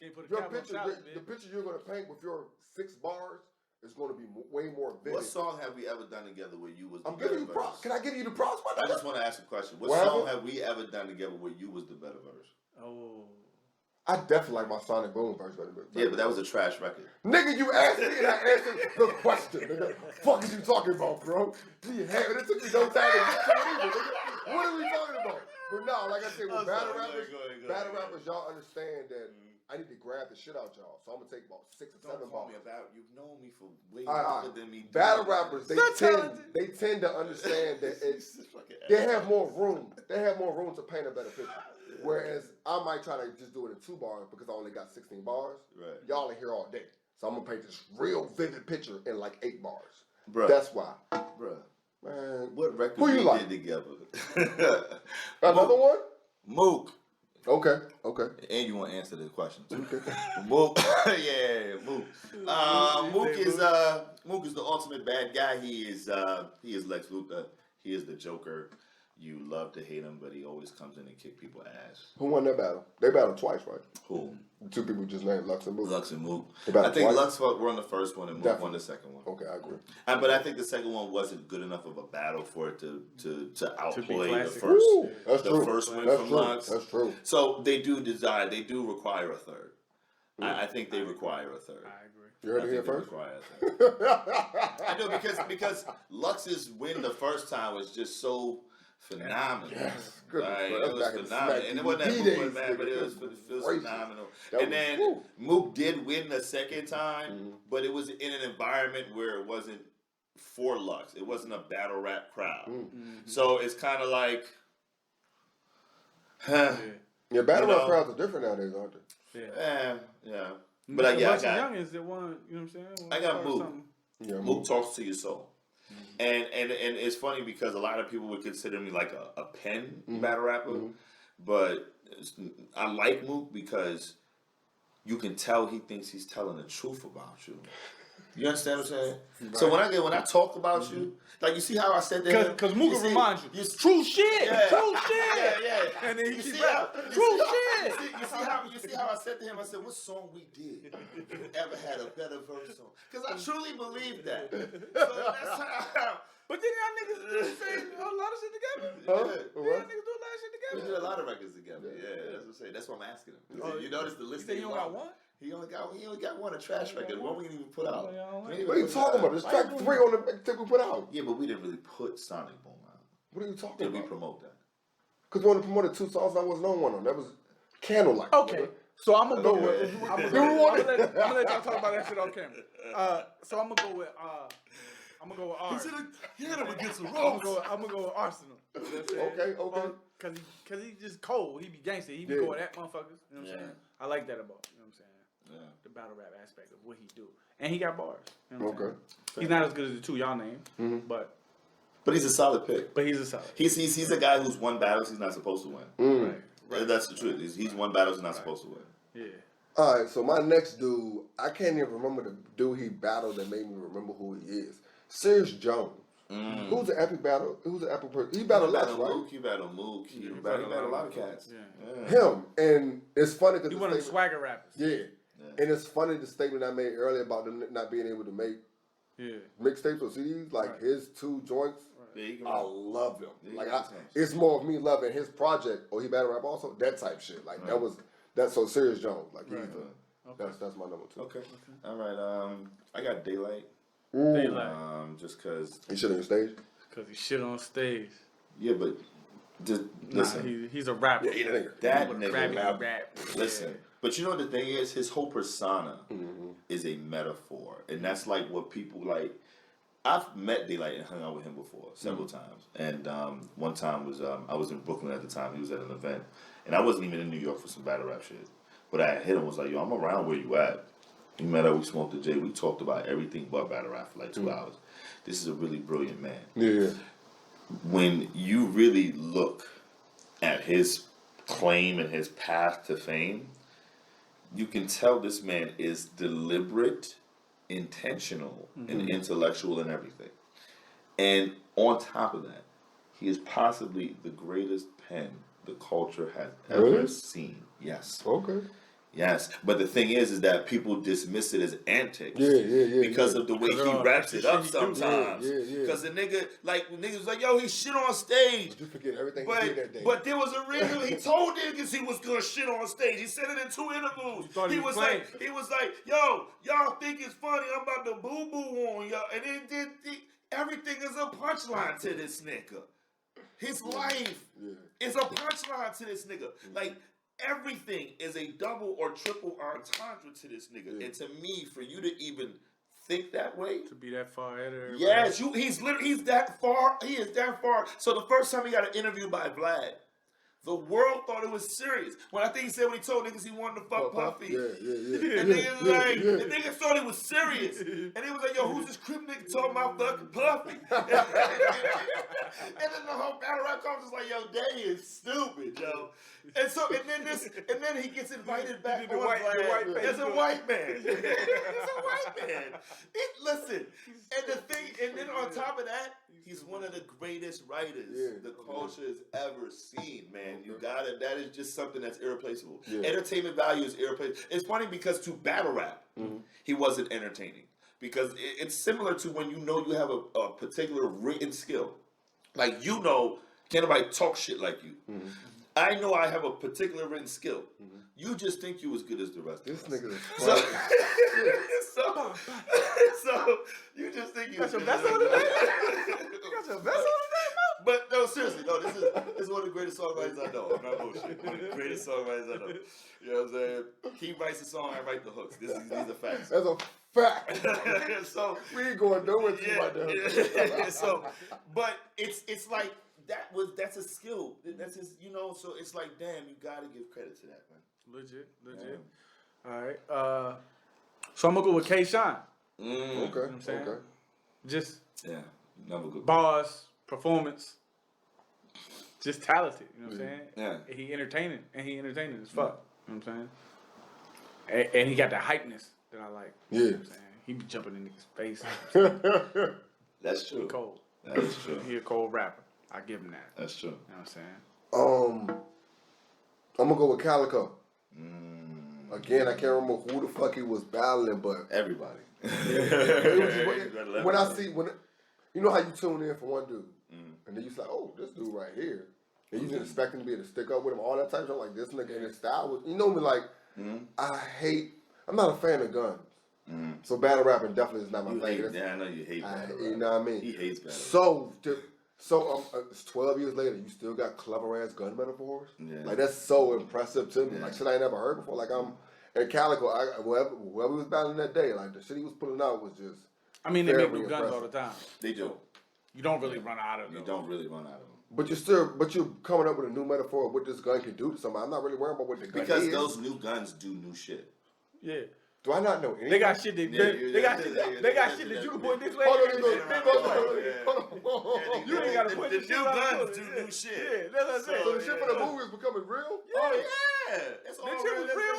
your picture, the picture you're gonna paint with your 6 bars is going to be way more vivid. What song have we ever done together where you was the I'm giving you props. Can I give you the props? I just want to ask a question. What song have we ever done together where you was the better verse? Oh. I definitely like my Sonic Boom verse better. Yeah, but that was a trash record. Nigga, you asked me and I answered the question, nigga. Fuck is you talking about, bro? It took me no time to get to it either, nigga. What are we talking about? But no, like I said, with battle rappers, y'all understand that I need to grab the shit out y'all. So I'm gonna take about 6 or 7 bars. You've known me for way longer than me. Battle rappers, they tend to understand that they have more room. They have more room to paint a better picture. Whereas I might try to just do it in 2 bars because I only got 16 bars. Right. Y'all are here all day. So I'm gonna paint this real vivid picture in like 8 bars. Bruh. That's why. Bruh. Man. What record who you we like? did together? Another one? Mook. Okay. And you want to answer the question too. Okay. Mook. Yeah, Mook. Mook is the ultimate bad guy. He is Lex Luthor. He is the Joker. You love to hate him, but he always comes in and kick people's ass. Who won that battle? They battled twice, right? Who? The 2 people just named Lux and Mook. Lux and Mook. I think Lux won the first one and Mook won the second one. Okay, I agree. But I think the second one wasn't good enough of a battle for it to outplay the first. Ooh, that's the true. first win That's from true. Lux. That's true. So they do require a third. I think they require a third. I agree. You heard it here first? I know because Lux's win the first time was just so phenomenal. Yes, good. It was phenomenal. And it wasn't that Mook was mad, but it was phenomenal. And then Mook did win the second time, but it was in an environment where it wasn't for Lux. It wasn't a battle rap crowd. So it's kind of like, yeah, battle rap crowds are different nowadays, aren't they? Yeah. But I got Young is the one, you know what I'm saying? I got Mook. Yeah, Mook talks to your soul. And it's funny because a lot of people would consider me like a pen battle rapper, but I like Mook because you can tell he thinks he's telling the truth about you. You understand what I'm saying? Right. So when I talk about you, like you see how I said that? Because Mook will remind you, it's true shit, true shit. Yeah. And then you see true shit. You see how I said to him? I said, "What song we did you ever had a better verse on?" Because I truly believe that. So that's how. But then y'all niggas say a lot of shit together. What? Y'all niggas do a lot of shit together. We did a lot of records together. Yeah, that's what I'm saying. That's what I'm asking him. You notice the list. You think you got one? He only got one, a trash record. One we didn't even put out. What are you talking about? There's track 3 on the thing we put out. Yeah, but we didn't really put Sonic Boom out. What are you talking Did about? we promote that? Because we only promoted 2 songs I wasn't on one of them. That was Candlelight. Okay. So I'm gonna go with. I'm gonna let y'all talk about that shit on camera. So I'm gonna go with. I'm gonna go with Ars. Hit him against the I'm gonna go with Arsenal. Okay. Cause he just cold. He be gangster. He be going at motherfuckers. You know what I'm saying? I like that about. You know what I'm saying? Yeah. The battle rap aspect of what he do, and he got bars. You know what I'm Okay. saying? He's not as good as the 2 y'all named, but he's a solid pick. But he's a solid. He's a guy who's won battles he's not supposed to win. Right. That's the truth. He's won battles he's not supposed to win. Yeah. All right, so my next dude, I can't even remember the dude he battled that made me remember who he is. Serious Jones. Who's the epic battle? Who's the epic person? He battled Lex, right? He battled Mook. He battled a lot of cats. Yeah. Him. And it's funny because he one of the swagger rappers. Yeah. And it's funny the statement I made earlier about them not being able to make mixtapes or CDs. Like his 2 joints, I love them. Like it's more of me loving his project. Or he battle rap also. That type shit. Like that's so Serious Jones. Like he's that's my number 2. Okay. All right. I got Daylight. Daylight. Just cause he shit on stage. Cause he shit on stage. Yeah, but Listen, he's a rapper. Yeah, he's a nigga. That nigga. Rap. Listen, but you know what the thing is? His whole persona is a metaphor, and that's like what people like. I've met DWade and hung out with him before several times, and one time was I was in Brooklyn at the time. He was at an event, and I wasn't even in New York for some battle rap shit. But I hit him, was like, yo, I'm around where you at. We met up, we smoked the J. We talked about everything but battle rap for like 2 hours. This is a really brilliant man. Yeah. When you really look at his claim and his path to fame, you can tell this man is deliberate, intentional, and intellectual and everything. And on top of that, he is possibly the greatest pen the culture has ever seen. Yes. Okay. Yes, but the thing is that people dismiss it as antics. Yeah. Because of the way he wraps it up sometimes. Yeah. Because the nigga, like, niggas was like, yo, he shit on stage. You forget everything he did that day. But there was a reason. He told niggas he was gonna shit on stage. He said it in 2 interviews. He was like, yo, y'all think it's funny? I'm about to boo boo on y'all, and then everything is a punchline to this nigga. His life is a punchline to this nigga. Like. Everything is a double or triple entendre to this nigga. And to me, for you to even think that way, to be that far ahead of everybody. Yes, he's that far. He is that far. So the first time he got an interview by Vlad, the world thought it was serious. When I think he said when he told niggas he wanted to fuck Puffy. And the niggas thought it was serious. And he was like, yo, who's this crip nigga talking about fucking Puffy? And then the whole battle rap comes is like, yo, Daddy is stupid, yo. And then he gets invited back on Vlad as a white man. He's a white man. Listen, and then on top of that, he's one of the greatest writers the culture has ever seen, man. You got it. That is just something that's irreplaceable. Entertainment value is irreplaceable. It's funny because to battle rap, he wasn't entertaining. Because it's similar to when you know you have a particular written skill. Like, you know, can't nobody talk shit like you. I know I have a particular written skill. You just think you as good as the rest of us. This nigga is so you just think you got your vest on today? You got your vest on today, bro? But no, seriously, no, this is one of the greatest songwriters I know. I'm not bullshit. One of the greatest songwriters I know. You know what I'm saying? He writes the song, I write the hooks. These are facts. That's a fact. So we ain't going nowhere too right there. So, but it's like that's a skill. That's his, you know. So it's like, damn, you gotta give credit to that, man. Legit. All right. So I'm gonna go with K-Shine. Okay. You know what I'm saying? Okay. Just never good. Bars, performance, just talented. You know what I'm saying? Yeah. He entertaining as fuck. You know what I'm saying? And he got the hypeness that I like. Yeah. You know what I'm saying? He be jumping in niggas' face. You know That's true. he cold. That is true. He a cold rapper. I give him that. That's true. You know what I'm saying? I'm gonna go with Calico. Again, I can't remember who the fuck he was battling, but everybody. When I see you know how you tune in for one dude, and then you say, "Oh, this dude right here," and you just expect him to be able to stick up with him all that type of stuff. Like this nigga and his style was, you know me, like I'm not a fan of guns, so battle rapping definitely is not my thing. Yeah, I know you hate battle rap. You know what I mean? He hates battle rap. So it's 12 years later, you still got clever ass gun metaphors. Yeah. Like that's so impressive to me. Like shit I ain't never heard before. Like and Calico, whoever was battling that day, like the shit he was pulling out was just. I mean, they make new guns all the time. They do. You don't really run out of them. You don't really run out of them. But you're coming up with a new metaphor of what this gun can do to somebody. I'm not really worried about what the gun is. Because those new guns do new shit. Yeah. Do I not know anything? They got shit that you can put this way. Hold on. You ain't gotta put the new guns do new shit. Yeah, that's what I'm saying. So the shit for the movie is becoming real? Oh yeah. It's all that shit was real.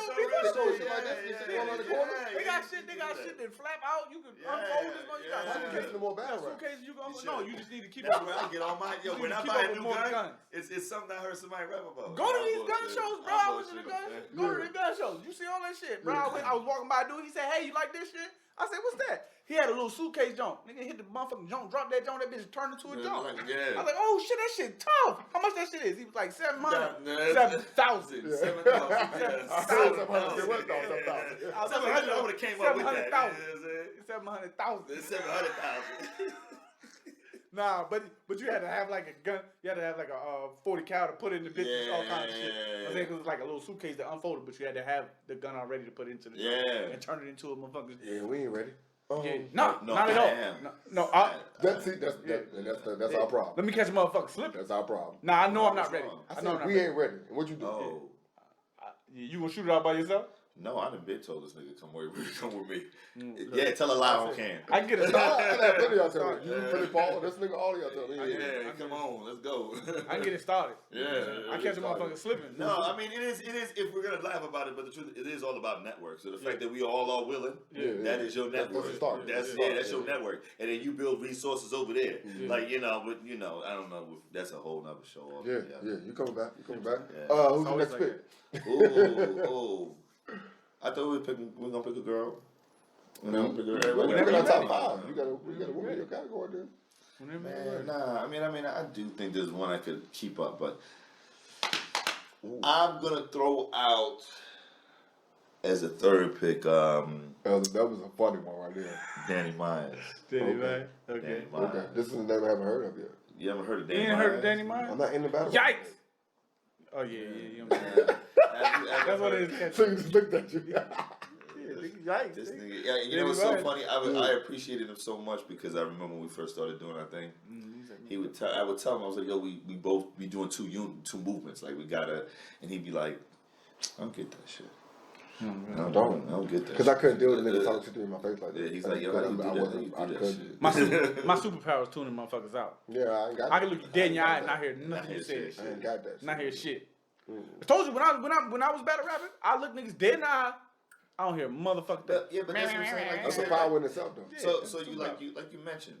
They got shit that flap out. You can unfold this one. You got suitcases no more battle rap. Suitcases you can no. You just need to keep it. When I get all my when I buy a new gun, it's something I heard somebody rap about. Go to these gun shows, bro. I went to the gun. Go to the gun shows. You see all that shit, bro. I was walking by a dude. He said, "Hey, you like this shit?" I said, "What's that?" He had a little suitcase jump. Nigga hit the motherfucking jump, drop that jump, that bitch turned into a jump. I was like, "Oh shit, that shit tough." How much that shit is? He was like 700, 7,000. 7,000. 7,000. I would have came up with that. 700,000. 700,000. Nah, but you had to have like a gun. You had to have like a 40 cal to put in the bitches, all kinds of shit. I think it was like a little suitcase that unfolded, but you had to have the gun already to put into the gun and turn it into a motherfucker. Yeah, we ain't ready. No, not at all. No, that's our problem. Let me catch a motherfucker slipping. That's our problem. Nah, I know I'm not ready. I know we ain't ready. And what you do? Oh. You gonna shoot it out by yourself? No, I done been told this nigga come with me. Yeah, tell a lie on cam. I can get it I started. got plenty of y'all tell me. You, Philip Paul, this nigga, all of y'all tell me. Yeah, come on, let's go. I can get it started. Yeah. I catch a motherfucker slipping. No, I mean, it is, if we're going to laugh about it, but the truth, it is all about network. So the fact that we all are willing, that is your network. That's your network. And then you build resources over there. Like, but, I don't know. That's a whole nother show. Yeah, you coming back. Yeah. Who's the next pick? I thought we were going to pick a girl. We're not top 5. You gotta win your category, dude. Man, nah. I mean, I do think there's one I could keep up, but I'm gonna throw out as a third pick. That was a funny one right there. Danny Myers. Danny Myers. Okay. This is a name I haven't heard of yet. You haven't heard of Danny You Myers? ain't heard of Danny Myers? I'm not in the battle. Yikes! Oh yeah. You know what I'm saying? That's what it is. So you just looked at you. Yikes! This nigga, you know what's so funny? I appreciated him so much because I remember when we first started doing our thing. I would tell him, I was like, yo, we both be doing two movements, like we gotta, and he'd be like, I don't get that shit. I don't get that. Because I couldn't deal with a nigga talking shit to me in my face like that. Yeah, he's like, yo, how you do that? My superpower is tuning motherfuckers out. Yeah, I ain't got I can look you dead in your eye and not hear nothing you say. I ain't got that. Not hear shit. I told you when I was battle rapping, I look niggas dead in the eye. I don't hear motherfucker that. Yeah, but that's what I'm saying. Like, that's a power in itself, though. So you like you mentioned,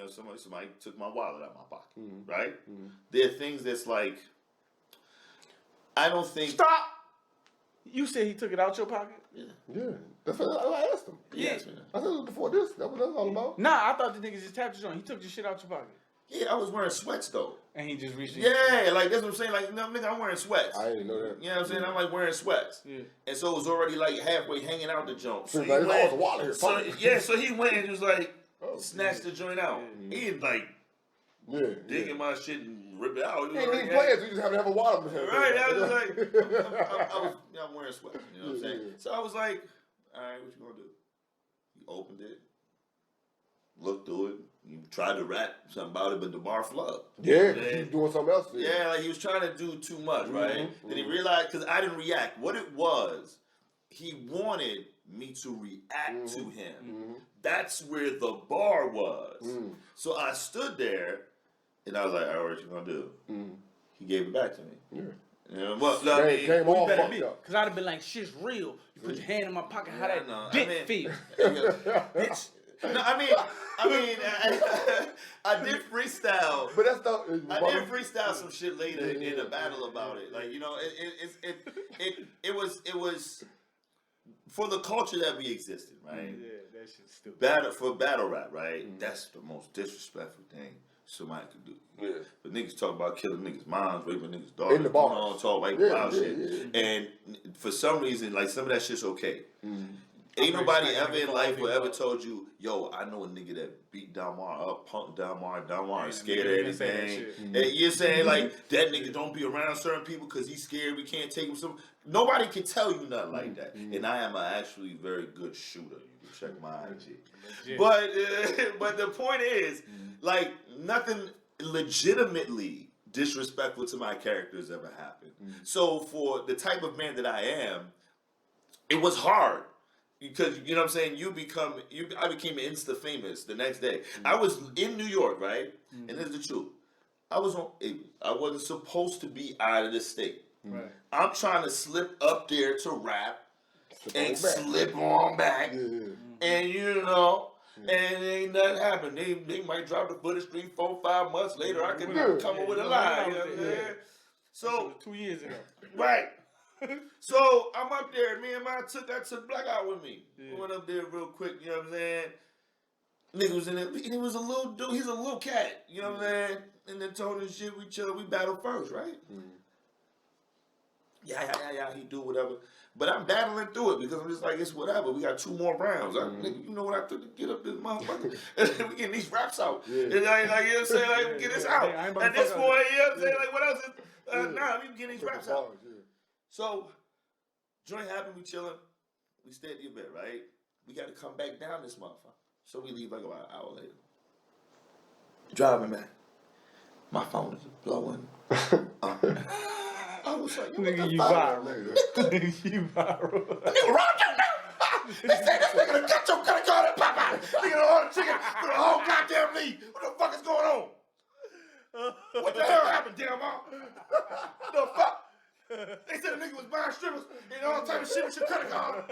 somebody took my wallet out of my pocket, right? There are things that's like, I don't think. Stop. You said he took it out your pocket? Yeah. That's what I asked him. Yeah. I said it was before this. That's what that's all about. Nah, I thought the niggas just tapped your joint. He took your shit out your pocket. Yeah, I was wearing sweats though. And he just reached. Yeah, like that's what I'm saying. Like, nigga, I'm wearing sweats. I didn't know that. You know what I'm saying? I'm like wearing sweats. Yeah. And so it was already like halfway hanging out the joint. So, like, a wallet here. So he went and just like snatched the joint out. He didn't like digging my shit and rip it out. He ain't even playing, so you just have to have a wallet. Right, I was like, I'm wearing sweats. You know what I'm saying? So I was like, all right, what you gonna do? He opened it, looked through it. He tried to rap something about it, but Delmar flubbed. Yeah, he was doing something else. Yeah, like he was trying to do too much, right? Then he realized, because I didn't react. What it was, he wanted me to react to him. That's where the bar was. So I stood there, and I was like, all right, what you gonna do? He gave it back to me. Yeah, well, game all fucked up. Because I'd have been like, shit's real. You put your hand in my pocket, how that dick feel. Bitch. No, I mean, I did freestyle. But that's I did freestyle some shit later in a battle about it. Like, it was for the culture that we existed, right? Yeah, that shit's stupid. For battle rap, right? That's the most disrespectful thing somebody could do. Yeah. But niggas talk about killing niggas' moms, raping niggas' daughters, in the bars. talk like wild shit. And for some reason, like some of that shit's okay. Ain't nobody ever in life will ever told you, yo, I know a nigga that beat Delmar up, punked Delmar is scared of anything. And you're saying like, that nigga don't be around certain people because he's scared, we can't take him. Nobody can tell you nothing like that. And I am actually very good shooter. You can check my IG. But the point is, like, nothing legitimately disrespectful to my character has ever happened. So for the type of man that I am, it was hard. Because, you know what I'm saying, I became Insta famous the next day. I was in New York, right? And this is the truth. I wasn't supposed to be out of the state. Right. I'm trying to slip up there to rap and slip on back. And, and ain't nothing happened. They might drop the footage 3, 4, 5 months later. I could come up with a lie. You know what I'm saying? So 2 years ago. Right. So I'm up there. Me and I took Blackout with me. We went up there real quick. You know what I'm saying? Nigga was in it. He was a little dude. He's a little cat. You know what I'm saying? And then told him shit. We chill. We battle first, right? Yeah. He do whatever. But I'm battling through it because I'm just like, it's whatever. We got 2 more rounds. Nigga, you know what I took to get up this motherfucker? we getting these raps out. Yeah. Like, you know what I'm saying? Like, get this out. At this point, you know what I'm saying? Like, what else is, nah, we getting these raps out. So, joint happened, we chilling. We stay at the event, right? We got to come back down this motherfucker. So we leave like about an hour later. Driving back. My phone is blowing. I was like, nigga, you viral. Nigga, you viral. Nigga, rock you now. They say this nigga done got your credit card and pop out. Nigga done ordered chicken for the whole goddamn league. What the fuck is going on? What the hell happened, Delmar? What the fuck? They said the nigga was buying strippers and all type of shit with your credit card.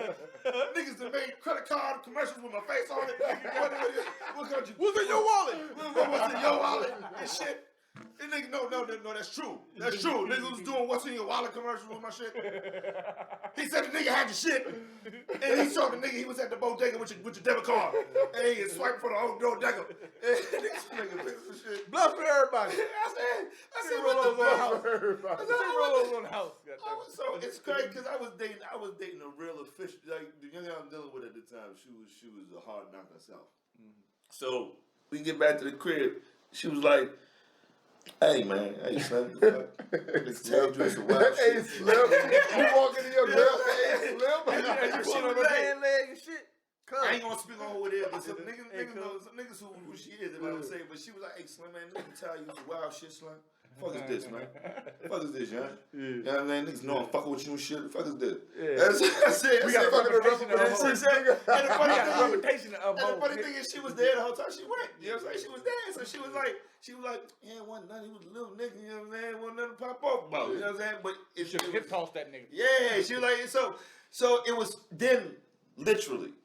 Niggas that made credit card commercials with my face on it. What country? What's in your wallet? What's in your wallet and shit? And nigga, no, that's true. That's true. Nigga was doing what's in your wallet commercials with my shit. He said the nigga had the shit, and he showed the nigga he was at the bodega with your debit card, and he swiped for the old bodega. And nigga picked some shit. Bluff for everybody. I said, roll those on the house. I said, roll those on the house. So it's crazy because I was dating a real official, like the young guy I'm dealing with at the time. She was a hard knock herself. So we get back to the crib. She was like, "Hey man, hey Slim, it's dangerous and wild shit." Hey Slim, you walk into your girl, hey Slim, She was laying leg and shit. I ain't gonna speak on who it is, but some niggas who she is, if I would say. But she was like, "Hey Slim, man, let me tell you some wild shit, Slim. Fuck is this, man? Fuck is this, young? You know what I mean? Niggas know I'm fucking with you and shit. Fuck is this?" I said, we got a reputation of and the funny thing is, she was there the whole time she went. You know what I'm saying? She was there, so she was like, "Yeah, wasn't nothing. He was a little nigga. You know what I'm saying? Wasn't nothing to pop off about." You know what I'm saying? But it should hip toss that nigga. Yeah, she was like, so it was then literally.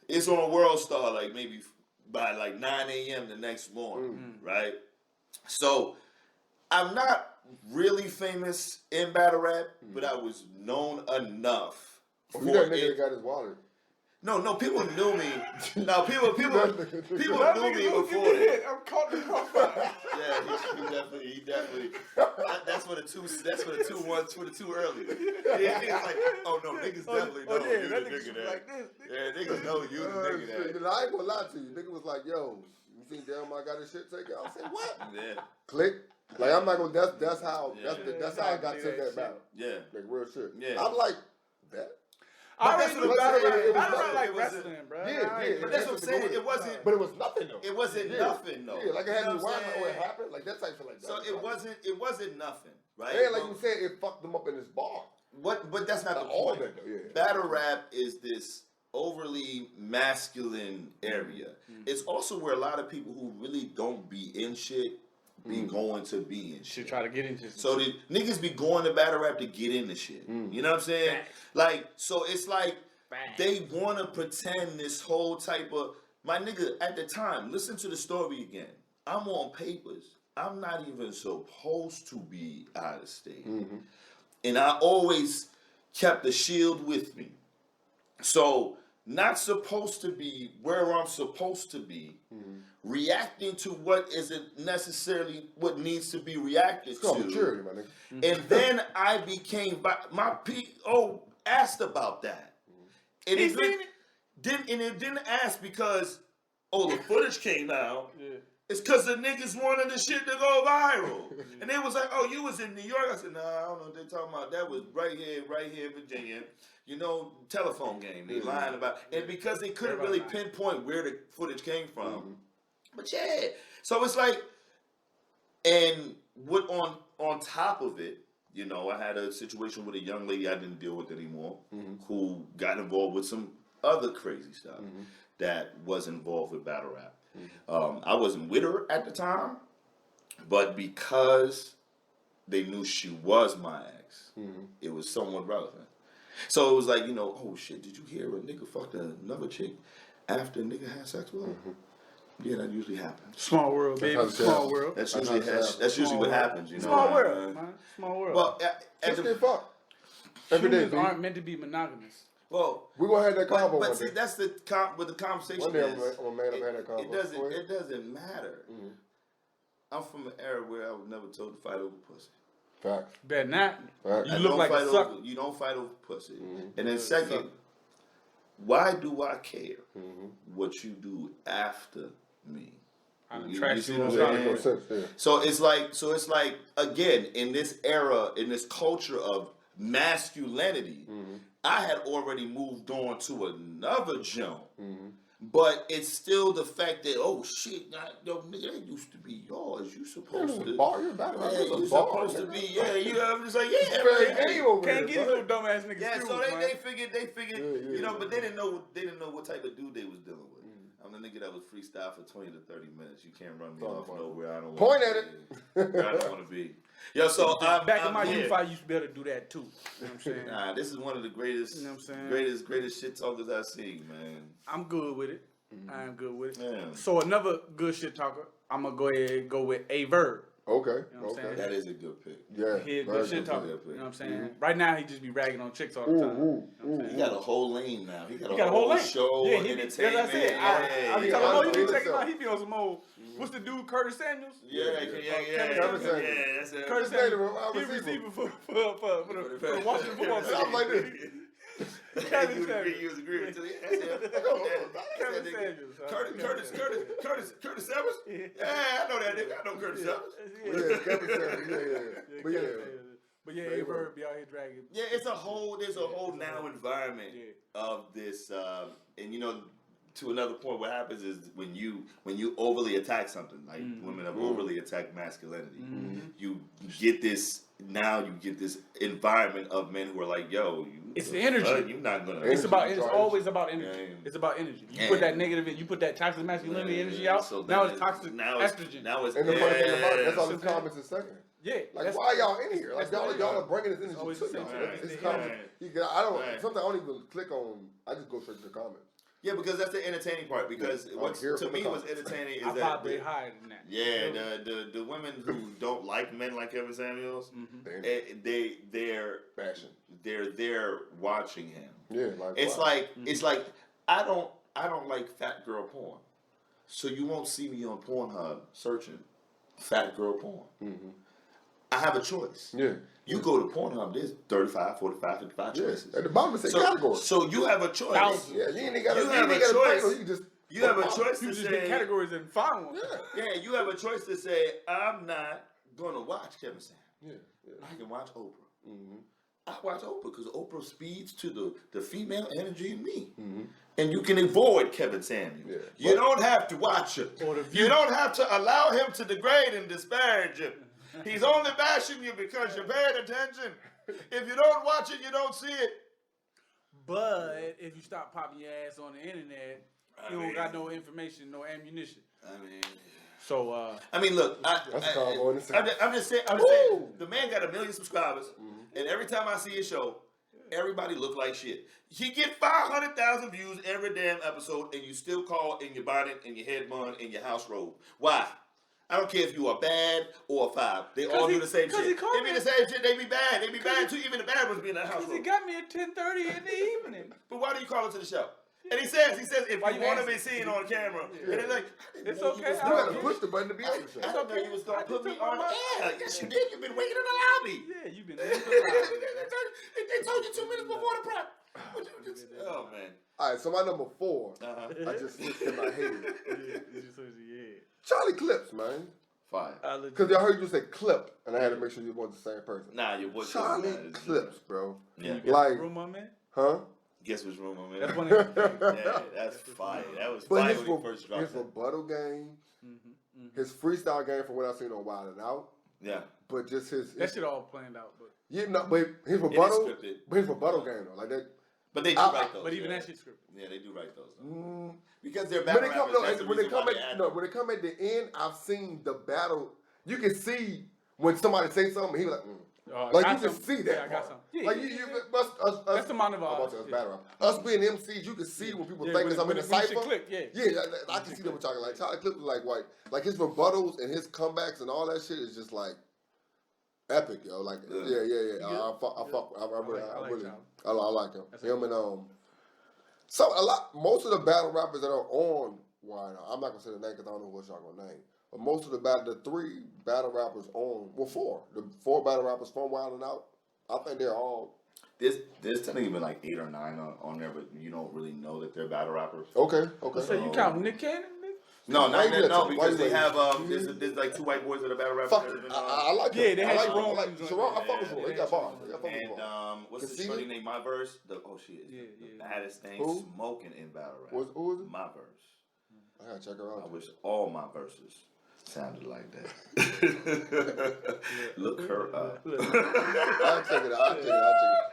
It's on World Star like maybe by like 9 a.m. the next morning, right? So I'm not really famous in battle rap, but I was known enough. You that nigga that got his wallet. No, people knew me. No, people knew me before that. I'm caught in the crossfire. Yeah, he definitely. That's for the two early. Yeah, niggas like, oh no, niggas definitely know you the nigga that. Like this. Yeah, niggas know you the nigga that. I ain't gonna lie to you. Nigga was like, yo, you think Delmar got his shit taken? I said, what? Yeah. Click. Like I'm not gonna. That's how I got to that battle. Yeah. Like real shit. Yeah. I'm like that. I that's don't like wrestling, bro. Yeah. But that's what I'm saying. It wasn't. But it was nothing though. It wasn't nothing though. Yeah, like I had to why it happened. Like that type of like that. So it wasn't nothing, right? Yeah, like you said, it fucked them up in this bar. But that's not the all point. that though. Yeah. Battle rap is this overly masculine area. It's also where a lot of people who really don't be in shit be going to be in shit. Try to get into shit. So the niggas be going to battle rap to get into shit. You know what I'm saying? Like, so it's like they want to pretend this whole type of, my nigga, at the time, listen to the story again. I'm on papers. I'm not even supposed to be out of state. And I always kept the shield with me. So, not supposed to be where I'm supposed to be, reacting to what isn't necessarily what needs to be reacted to. Maturity, my nigga. And then I became, my PO asked about that. And it didn't ask because, the footage came out. It's because the niggas wanted the shit to go viral. And they was like, "Oh, you was in New York." I said, "Nah, I don't know what they're talking about. That was right here in Virginia. You know, telephone game. They lying about." And because they couldn't really pinpoint where the footage came from. But yeah. So it's like, and what on top of it, you know, I had a situation with a young lady I didn't deal with anymore who got involved with some other crazy stuff that was involved with battle rap. I wasn't with her at the time, but because they knew she was my ex, it was somewhat relevant. So it was like, you know, oh shit, did you hear a nigga fucked another chick after a nigga had sex with her? Yeah, that usually happens. Small world, baby. Small world. That's usually what happens, you know. Small world, man. Small world. Well, Get fucked. Every day, humans aren't meant to be monogamous. Well, we're gonna have that convo. But see, that's the conversation. One day I'm gonna have that convo. It doesn't matter. I'm from an era where I was never told to fight over pussy. Facts. Better not. Right. You look like a sucker. You don't fight over pussy. And then second, why do I care what you do after me? You see what I'm saying? So it's like again, in this era, in this culture of masculinity, I had already moved on to another jump. But it's still the fact that, oh shit, yo, nigga, that used to be yours. You supposed to. You supposed to be, I'm just like, Can't get these little dumbass niggas. Yeah, so they figured, you know, but they didn't know what type of dude they was dealing with. I'm the nigga that was freestyle for 20 to 30 minutes. You can't run me off nowhere. I don't point at it. Where I don't want to be. Yo, so back in my youth, I used to be able to do that too. You know what I'm saying? Nah, this is one of the greatest, you know what I'm saying? greatest shit talkers I've seen, man. I'm good with it. I am good with it. Yeah. So another good shit talker, I'm gonna go ahead and go with a verb. Okay. You know what I'm saying? That is a good pick. Yeah. He a good shit talker. You know what I'm saying? Right now, he just be ragging on chicks all the time. You know what I'm saying? He got a whole lane now. He got a whole lane. show, yeah, entertainment. That's what I said. I be telling him, you be checking out. He be on some old. What's the dude, Curtis Samuels? Yeah. That's it. Curtis Samuels. He receiver for the Washington football team. Something like this. Kevin Samuels. You was agreeing with it. Kevin Samuels. Curtis Samuels? Yeah, I know that nigga. I know Curtis Samuels. Yeah, Kevin Samuels. But yeah, A-Verb be out here dragging. Yeah, there's a whole now environment of this, and you know, to another point, what happens is when you overly attack something, like women have overly attacked masculinity, you get this environment of men who are like, yo, it's the energy. You're not gonna. It's always about energy. Yeah. It's about energy. You put that negative in, you put that toxic masculinity energy out. So now it's toxic estrogen. Now it's and the funny thing about it, that's all the comments is saying. Yeah, like why y'all in here? Like y'all are bringing this energy to y'all. Sometimes I don't even click on. I just go straight to the comments. Yeah, because that's the entertaining part. Because what to me was entertaining is that vibrate higher than that. Yeah, the women who don't like men like Kevin Samuels, they're fashion. They're there watching him. Yeah, like it's like I don't like fat girl porn, so you won't see me on Pornhub searching fat girl porn. I have a choice. Yeah. You go to Pornhub, there's 35, 45, 55 choices. At the bottom it says category. So you have a choice. Yeah, you ain't got You have a choice to say categories and find one. Yeah, you have a choice to say, I'm not gonna watch Kevin Samuels. Yeah. I can watch Oprah. I watch Oprah because Oprah speaks to the female energy in me. And you can avoid Kevin Samuels. Yeah. You don't have to watch him. You don't have to allow him to degrade and disparage you. He's only bashing you because you're paying attention. If you don't watch it, you don't see it. But if you stop popping your ass on the internet, you don't got no information, no ammunition. I mean, look, I'm just saying, the man got 1 million subscribers, and every time I see his show, everybody look like shit. He get 500,000 views every damn episode, and you still call in your bonnet, in your head bun, in your house robe. Why? I don't care if you are bad or a 5. They all do the same shit. They be the same shit. They be bad. They be bad too. Even the bad ones be in the house. Because he got me at 10:30 in the evening. But why do you call it to the show? And he says, if you want to be seen on camera, and they're like, it's okay. You got to push the button to be on the show. I don't know you was going to put me on the air. Yes, you did. You've been waiting in the lobby. Yeah, you've been waiting in the lobby. They told you 2 minutes before the prep. Oh, man. All right, so my number 4, I just switched in my head. Charlie Clips, man. Fire. Because I heard you say clip, and I had to make sure you weren't the same person. Nah, your voice. Charlie Clips, bro. Yeah. Like, room I'm in? Huh? Guess which room I'm in. That's one of yeah, that's fire. That was fire when he first dropped his rebuttal game, his freestyle game from what I've seen on Wild 'N Out. Yeah. But just that shit all planned out, but but his rebuttal game though, like that. But they do write those. But even that shit's scripted. Yeah, they do write those. Because they're battle rappers. When they come at the end, I've seen the battle. You can see when somebody says something, he was like, like you can see that. Yeah, I got something. Yeah, like that's the amount of us being MCs, you can see when people think something in the cipher. Yeah, I can see that we're talking. Like Charlie Clips was like white. Like his rebuttals and his comebacks and all that shit is just like epic, yo. Like yeah. I like him. Him and most of the battle rappers that are on Wild 'N Out, I'm not gonna say the name because I don't know what y'all gonna name. most of the 3 battle rappers on, well, 4. The 4 battle rappers from Wild 'N Out, I think they're all. There's technically been like 8 or 9 on there, but you don't really know that they're battle rappers. Okay. So you count Nick Cannon? No, because they have there's like 2 white boys that are battle rappers. I like it. Yeah, they had Sharon. I fuck with Sharon. They got bars. And what's the shorty named My Verse? The baddest thing smoking in battle rap. Who is it? My Verse. I gotta check her out. I wish all my verses sounded like that. Look her up. I'll check it out.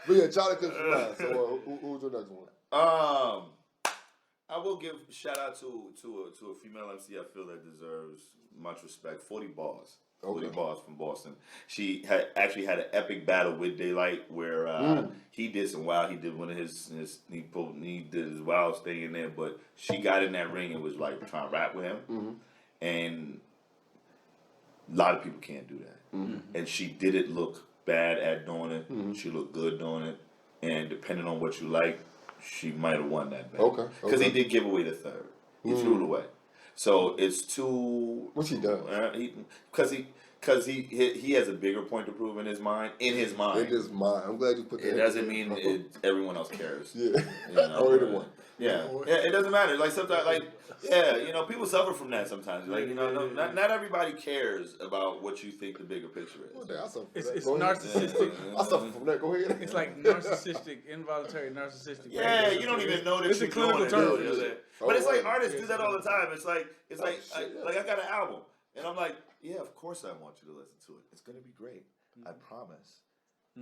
But yeah, Charlie Clips from mine. So who's the next one? I will give shout out to a female MC I feel that deserves much respect. 40 Bars. 40 Bars from Boston. She actually had an epic battle with Daylight where he did some wild. He did one of he did his wild thing in there, but she got in that ring and was like trying to rap with him, and a lot of people can't do that. And she didn't look bad at doing it. She looked good doing it, and depending on what you like, she might have won that battle. Because he did give away the 3rd. He threw it away. So it's too. What's he done? Because he has a bigger point to prove in his mind. I'm glad you put that. It doesn't mean everyone else cares. Yeah. You know, or anyone. Yeah. It doesn't matter. Like sometimes, people suffer from that sometimes. Like not everybody cares about what you think the bigger picture is. It's narcissistic. I suffer from that. Go ahead. It's like narcissistic, involuntary narcissistic. Yeah, you don't even know that it's you're a clinical term. But it's like artists do that all the time. It's like I got an album and I'm like, yeah, of course I want you to listen to it. It's gonna be great. I promise.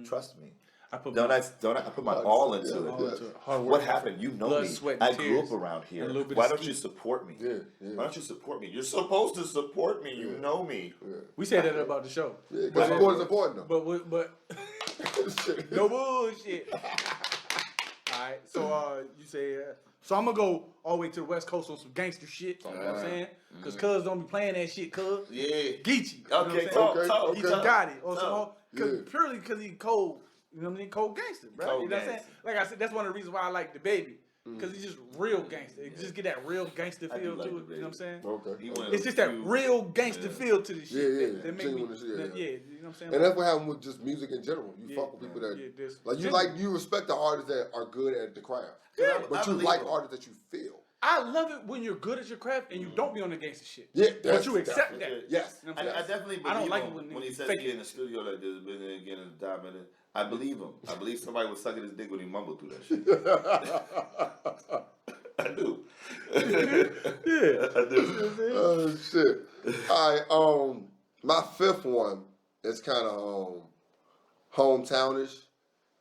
Trust me. I put my all into it. What happened? You know me. I grew up around here. Why don't you support me? Why don't you support me? You're supposed to support me. You know me. We say that about the show. Yeah, because support is important though. But no bullshit. Alright, so you say so I'm gonna go all the way to the West Coast on some gangster shit. You know what I'm saying? Because cuz don't be playing that shit, cuz. Yeah. Geechee. Okay, Geechee got it. Or some purely because he cold. You know what I mean? Cold gangster, bro. You know what I'm saying? Like I said, that's one of the reasons why I like DWade. Because he's just real gangster. It just get that real gangster feel to it. You know what I'm saying? It's just that real gangster feel to the shit. That make me, you know what I'm saying? And that's what happened with just music in general. You fuck with people that you respect the artists that are good at the craft. But you like artists that you feel. I love it when you're good at your craft and you don't be on the gangster shit. Yeah, but you accept that. Yes. I definitely believe I don't like it when he says he in the studio like this, been there again in the time minute. I believe him. I believe somebody was sucking his dick when he mumbled through that shit. I do. Yeah. I do. Oh, shit. All right, my 5th one is kind of hometownish.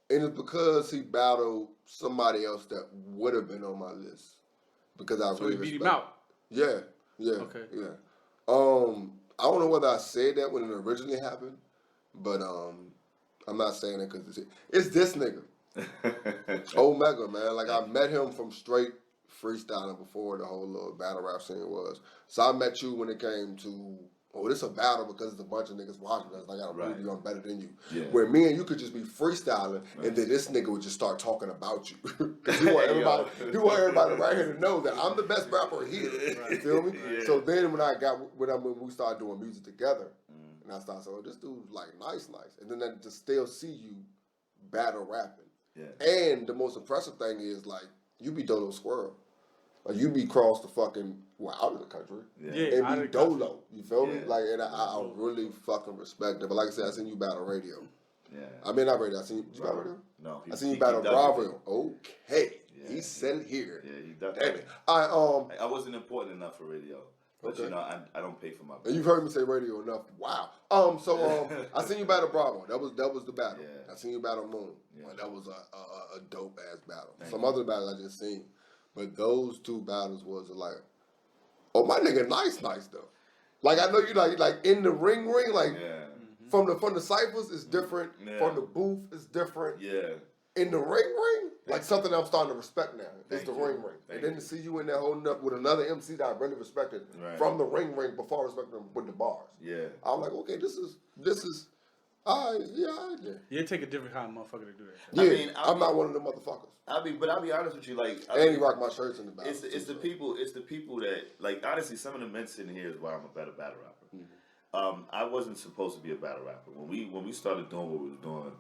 And it's because he battled somebody else that would have been on my list. Because I really beat him out? Yeah. Okay. Yeah. I don't know whether I said that when it originally happened, but I'm not saying it because it's this nigga. Omega, man. Like, I met him from straight freestyling before the whole little battle rap scene was. So I met you when it came to, this a battle because it's a bunch of niggas watching us. I gotta prove you I'm better than you. Yeah. Where me and you could just be freestyling, and then this nigga would just start talking about you. Because you want everybody right here to know that I'm the best rapper here. You feel me? Yeah. So then when we started doing music together, and I started saying, this dude's like nice. And then to still see you battle rapping. Yeah. And the most impressive thing is, like, you be Dodo Squirrel. Like, you be cross the fucking, out of the country. Yeah. And be Dolo. You feel me? Like, and I really fucking respect it. But like I said, I seen you battle radio. Yeah. I mean, not radio. Did you battle radio? No. I seen you battle Bravo. Okay. Yeah. He said it here. Yeah, he definitely. Damn it. I wasn't important enough for radio. But you know, I don't pay for my. And you've heard me say radio enough. Wow. So I seen you battle Bravo. That was the battle. Yeah. I seen you battle Moon. Yeah. Well, that was a dope ass battle. Some other battles I just seen, but those 2 battles was like, my nigga, nice though. Like, I know you like in the ring, like from the ciphers is different. Yeah. From the booth is different. Yeah. In the ring, like something I'm starting to respect now. It's the ring. And then to see you in there holding up with another MC that I really respected from the ring before I respected him with the bars. Yeah. I'm like, okay, this is You take a different kind of motherfucker to do that. Yeah, I mean, I'm not one of them motherfuckers. But I'll be honest with you, like, and he rock my shirts in the back. It's the people that, like, honestly, some of the men sitting here is why I'm a better battle rapper. Mm-hmm. I wasn't supposed to be a battle rapper when we started doing what we was doing.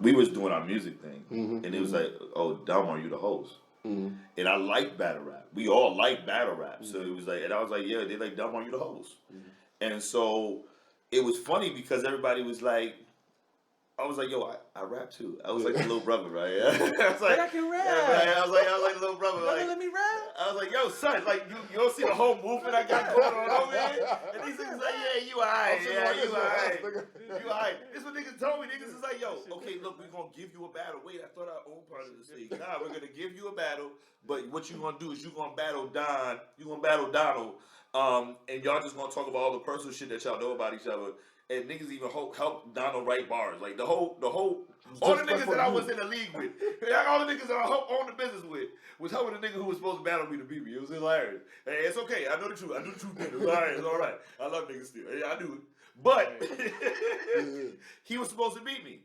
We was doing our music thing, and it was like, oh, Delmar, you the host. Mm-hmm. And I like battle rap. We all like battle rap, so it was like, and I was like, yeah, they like Delmar, you the host. Mm-hmm. And so it was funny because everybody was like. I was like, yo, I rap too. I was like the little brother, right? I was like, I can rap. I was like the little brother. Like, let me rap. I was like, yo, son, like you don't see the whole movement I got going on over here? And these niggas like, yeah, you alright, you alright. This is what niggas told me. Niggas is like, yo, okay, look, we're gonna give you a battle. Wait, I thought I owned part of the stage. Nah, we're gonna give you a battle, but what you gonna do is you gonna battle Don, you gonna battle Donald, and y'all just gonna talk about all the personal shit that y'all know about each other. And niggas even help Donald write bars. Like the whole, all the niggas that I was in the league with, all the niggas that I owned the business with, was helping the nigga who was supposed to battle me to beat me. It was hilarious. Hey, it's okay. I know the truth. I knew the truth. It was alright. It's alright. I love niggas still. Yeah, I knew it. But he was supposed to beat me.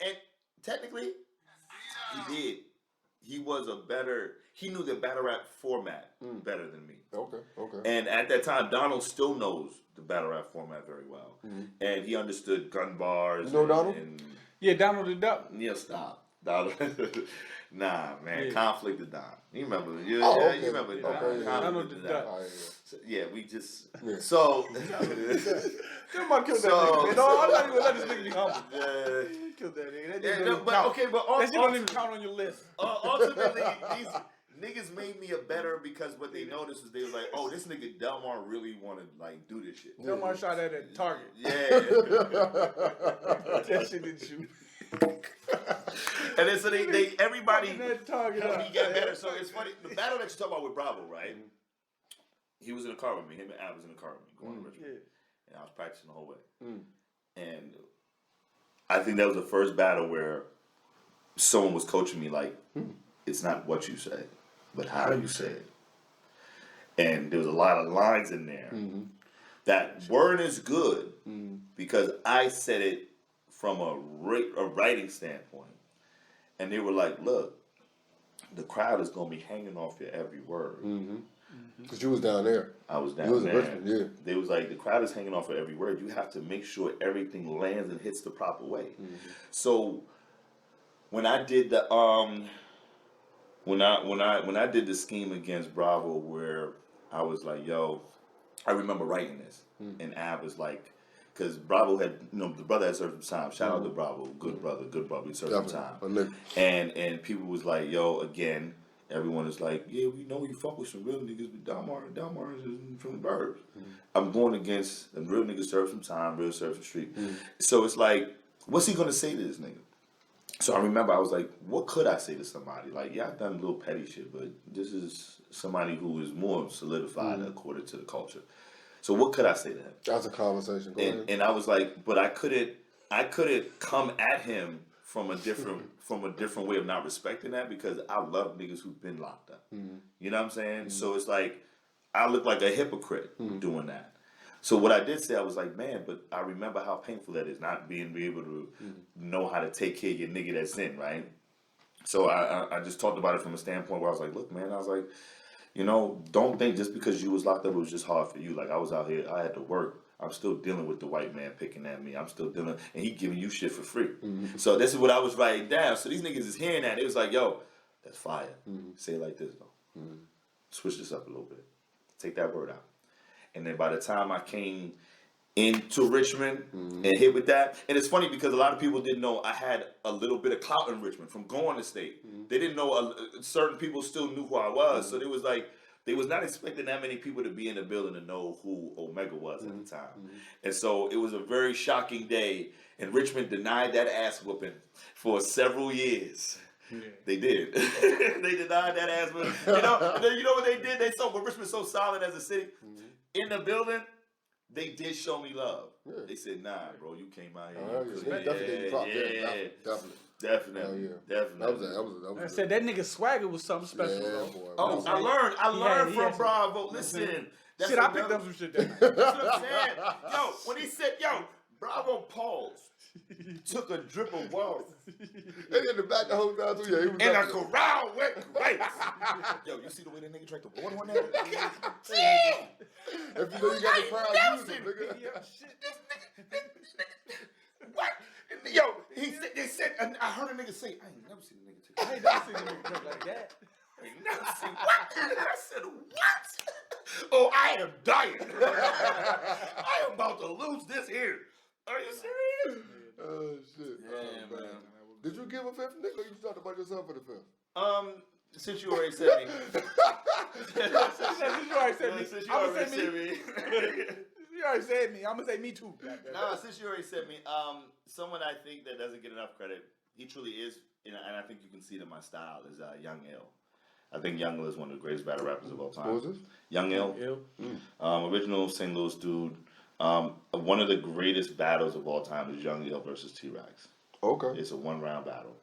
And technically, he did. He was he knew the battle rap format better than me. Okay. And at that time, Donald still knows the battle rap format very well. And he understood gun bars. You know Donald? Yeah, Donald the Duck. Yeah, stop. Donald. Nah, man. Yeah. Conflict of Don. You remember. You remember Donald the Duck. So, yeah, we just... Yeah. So... Somebody killed that nigga. No, I'm not even letting this nigga be humble. He killed that nigga. That shit don't even count on your list. Ultimately, these niggas made me a better because what they noticed was they was like, oh, this nigga Delmar really want to like do this shit. Delmar shot at Target. Yeah. That shit didn't shoot. And then so everybody helped me get better. So it's funny, the battle that you talk about with Bravo, right? He was in the car with me. Him and Ab was in the car with me going to Richmond. And I was practicing the whole way. And I think that was the first battle where someone was coaching me like, it's not what you say, but how you say it. And there was a lot of lines in there that weren't as good because I said it from a writing standpoint. And they were like, look, the crowd is going to be hanging off your every word. Because you was down there. I was down there. Richmond, yeah. They was like, the crowd is hanging off of every word. You have to make sure everything lands and hits the proper way. So when I did the when I did the scheme against Bravo, where I was like, yo, I remember writing this, and Ab was like, because Bravo had, the brother had served some time. Shout out to Bravo, good brother, he served some time. And people was like, yo, again. Everyone is like, yeah, we know you fuck with some real niggas, but Delmar is from the burbs. I'm going against the real niggas serve some time, real serve some street. So it's like, what's he gonna say to this nigga? So I remember I was like, what could I say to somebody? Like, yeah, I've done a little petty shit, but this is somebody who is more solidified according to the culture. So what could I say to him? That's a conversation. And I was like, but I couldn't come at him from a different way of not respecting that because I love niggas who've been locked up. You know what I'm saying? So it's like I look like a hypocrite doing that. So what I did say, I was like, man, but I remember how painful that is, not being able to know how to take care of your nigga that's in, right? So I just talked about it from a standpoint where I was like, look, man, I was like, don't think just because you was locked up, it was just hard for you. Like I was out here, I had to work. I'm still dealing with the white man picking at me. I'm still dealing, and he giving you shit for free. So this is what I was writing down. So these niggas is hearing that. It was like, yo, that's fire. Say it like this, though. Switch this up a little bit. Take that word out. And then by the time I came into Richmond and hit with that, and it's funny because a lot of people didn't know I had a little bit of clout in Richmond from going to state. They didn't know, certain people still knew who I was. So it was like, they was not expecting that many people to be in the building to know who Omega was at the time. And so it was a very shocking day, and Richmond denied that ass whooping for several years. They did. They denied that ass whooping. You know what they did? But Richmond's so solid as a city. In the building, they did show me love. They said, nah, bro, you came out here. Definitely. That was I said that nigga swagger was something special. Boy. I learned from Bravo. Listen, I picked up some shit there. That's what I'm saying. Yo, when he said, Bravo paused. took a drip of water. And in the back of the hotel too, yeah, he was And a up there. corral with grapes. Yo, you see the way that nigga drank the water on that? If you know you got the crowd, use it, nigga. This nigga, what? Yo, they said, I heard a nigga say, I ain't never seen a nigga take. I ain't never seen a nigga drink like that. I ain't never seen what? I said, what? Oh, I am dying. I am about to lose this here. Are you serious? Oh shit. Yeah, man. Did you give a fifth nigga or you talked about yourself for the fifth? Since you already said me. Since you already said me. Since you I'm already gonna say said me. me. You already said me. I'm gonna say me too. Nah, since you already said me, someone I think that doesn't get enough credit, he truly is, and I think you can see it in my style, is Young Ill. I think Young Ill is one of the greatest battle rappers of all time. What was this? Young Ill. Original St. Louis dude. One of the greatest battles of all time is Young Ill versus T-Rex. Okay. It's a 1-round battle.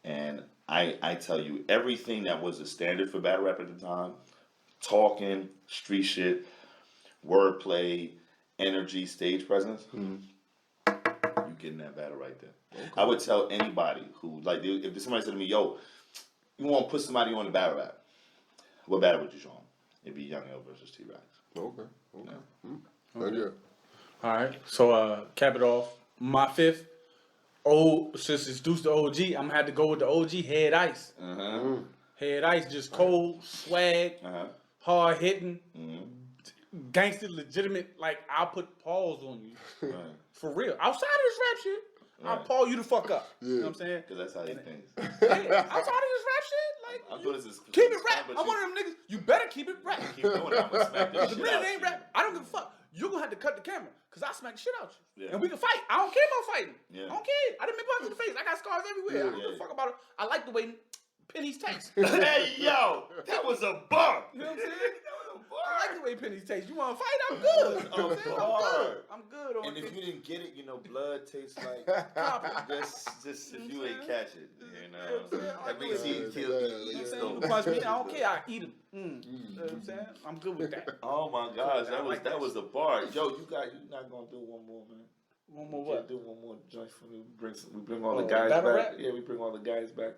And I tell you, everything that was the standard for battle rap at the time, talking, street shit, wordplay, energy, stage presence, you getting that battle right there. Okay. I would tell anybody who, like, if somebody said to me, yo, you want to put somebody on the battle rap, what battle would you show them? It'd be Young Ill versus T-Rex. Okay. Yeah. Yeah. All right. So cap it off. My fifth. Since it's Deuce the OG, I'm gonna have to go with the OG Head Ice. Head Ice, just cold, swag, hard hitting, gangster, legitimate. Like, I'll put paws on you. For real. Outside of this rap shit, I'll paw you the fuck up. You know what I'm saying? Because that's how he thinks. Yeah, outside of this rap shit, like, I thought this is keep it rap. I'm one of them niggas. You better keep it rap. Keep doing it. I'm gonna smack this The shit minute out it ain't you. rap, I don't give a fuck. You're gonna have to cut the camera, cause I smack the shit out you. Yeah. And we can fight. I don't care about fighting. Yeah. I don't care. I didn't make bullets to the face. I got scars everywhere. I don't give a fuck about it. I like the way pennies taste. Hey, yo, that was a bar. You know what I'm saying? That was a bar. I like the way pennies taste. You want to fight? I'm good. You know what I'm saying? I'm good. I'm good on And if it. you didn't get it, you know, blood tastes like just if you ain't catch it, you know. That means he killed You know what I'm saying? You punch me, I don't care. I eat him. You know what I'm saying? I'm good with that. Oh my gosh, that was a bar. Yo, you not gonna do one more, man. One more what? Do one more joint for me. We bring all the guys battle back. rap? Yeah, we bring all the guys back.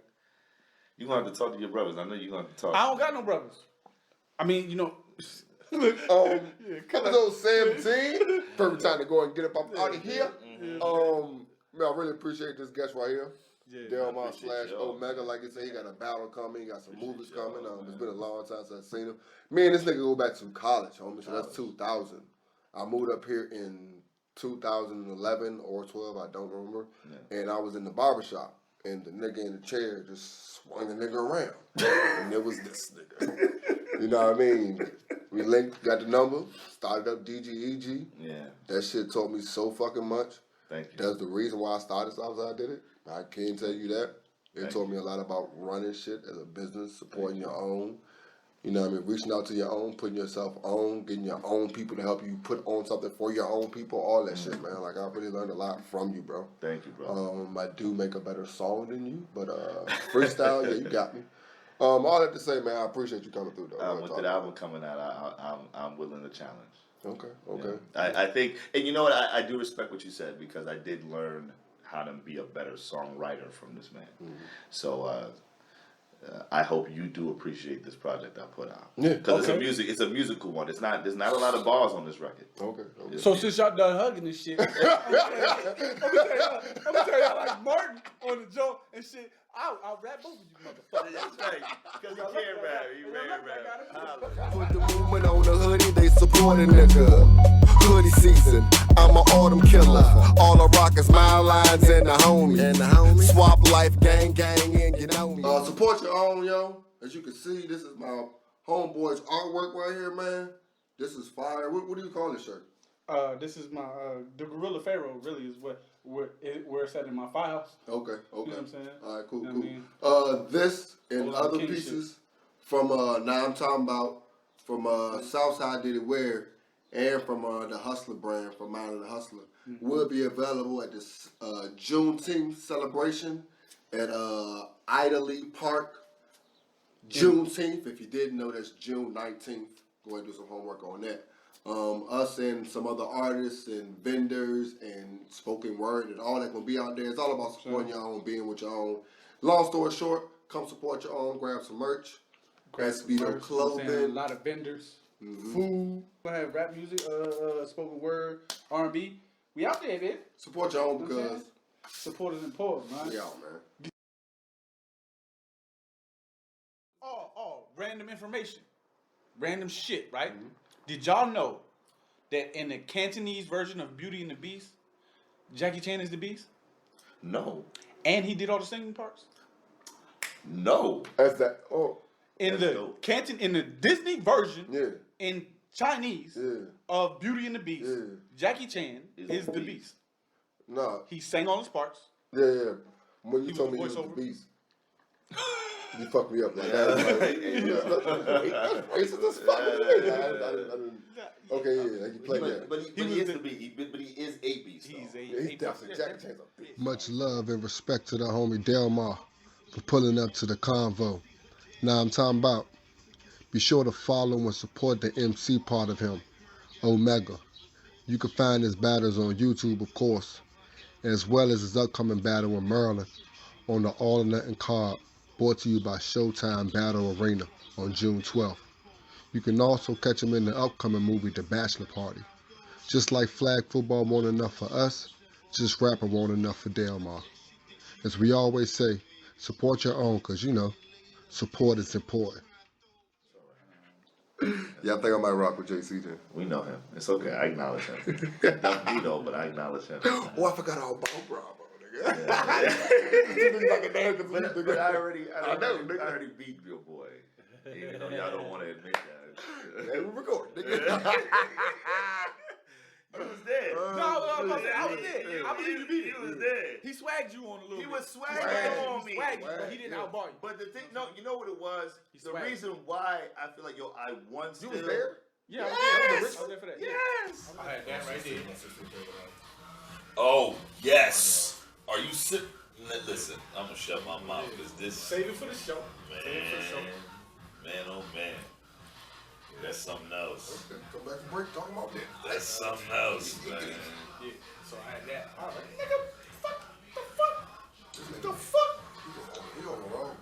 You gonna have to talk to your brothers. I know you're gonna have to talk. I don't got no brothers. I mean, you know. Episode 17. Perfect time to go and get up out of here. Man, I really appreciate this guest right here. Delmar / Omega. Like you said, he got a battle coming. He got some movies coming. It's been a long time since I've seen him. Me and this nigga go back to college, homie. So that's 2000. I moved up here in 2011 or 12. I don't remember. And I was in the barbershop. And the nigga in the chair just swung the nigga around. And it was this nigga. You know what I mean? We linked, got the number, started up DGEG. Yeah. That shit taught me so fucking much. Thank you. That's the reason why I started as I did it. I can't tell you that. It taught me a lot about running shit as a business, supporting your own. You know what I mean? Reaching out to your own, putting yourself on, getting your own people to help you put on something for your own people, all that shit, man. Like, I really learned a lot from you, bro. Thank you, bro. I do make a better song than you, but freestyle, yeah, you got me. All that to say, man, I appreciate you coming through, though. With the album coming out, I'm willing to challenge. Okay. Yeah. I think, and you know what, I do respect what you said, because I did learn how to be a better songwriter from this man. So I hope you do appreciate this project I put out. Yeah, because it's a musical one. There's not a lot of bars on this record. Okay. So since y'all done hugging this shit, I'm gonna tell y'all like Martin on the joke and shit. I'll rap both of you motherfuckers. That's right. Because he can't rap. He rap. Put the movement on the hoodie, they support a nigga. Hoodie season, I'm an autumn killer. All I rock is my lines and the homies. Swap life, gang, and you know me. Support your own, yo. As you can see, this is my homeboy's artwork right here, man. This is fire. What do you call this shirt? This is my the Gorilla Pharaoh. Really is where it's at in my files. Okay. You know what I'm saying? All right, cool. You know what I mean? This and other pieces from NahmTalmBout, from Southside DWade, and from the Hustler brand, from Mind of the Hustler, will be available at this Juneteenth celebration at Idly Park. Juneteenth, if you didn't know, that's June 19th. Go ahead and do some homework on that. Us and some other artists and vendors and spoken word and all that gonna be out there. It's all about supporting your own, being with your own. Long story short, come support your own, grab some merch. SBthoClothing. A lot of vendors, food. We have rap music, spoken word, R&B. We out there, man. Support your own because support is important, man. We out, man. Random information. Random shit, right? Did y'all know that in the Cantonese version of Beauty and the Beast, Jackie Chan is the Beast? No. And he did all the singing parts? No. As that, in the Disney version, in Chinese, of Beauty and the Beast, Jackie Chan is the Beast. Nah. He sang all his parts. Yeah. When you told me he was the Beast, you fucked me up like that. Okay, yeah, you played that. But he is the Beast. But he is a Beast. He's definitely Jackie Chan's a Beast. Much love and respect to the homie Delmar for pulling up to the convo. NahmTalmBout. Be sure to follow and support the MC part of him, Omega. You can find his battles on YouTube, of course, as well as his upcoming battle with Maryland on the All or Nothing card, brought to you by Showtime Battle Arena on June 12th. You can also catch him in the upcoming movie, The Bachelor Party. Just like flag football won't enough for us, just rapping won't enough for Delmar. As we always say, support your own, because you know, support is important. Yeah, I think I might rock with JC then. We know him. It's okay. I acknowledge him. We know, but I acknowledge him. Oh, I forgot all about Bravo, nigga. But I already beat your boy. Even though y'all don't want to admit that. Hey, we record, nigga. He was there. I was there. I believe you beat it. He was there. He swagged you on a little bit. He was swagging on me. But he didn't outbar you. But the thing, no, you know what it was? The reason why I feel like, I won still. You was there? Yeah, yes. I was there for that. Yes. I had that right there. Oh, yes. Are you sick? Listen, I'm going to shut my mouth because this. Save it for the show. Man, oh man. That's something else. Come back from break, talking about that. That's something else, man. Yeah, so I had that. I was like, nigga, the fuck? He on the road.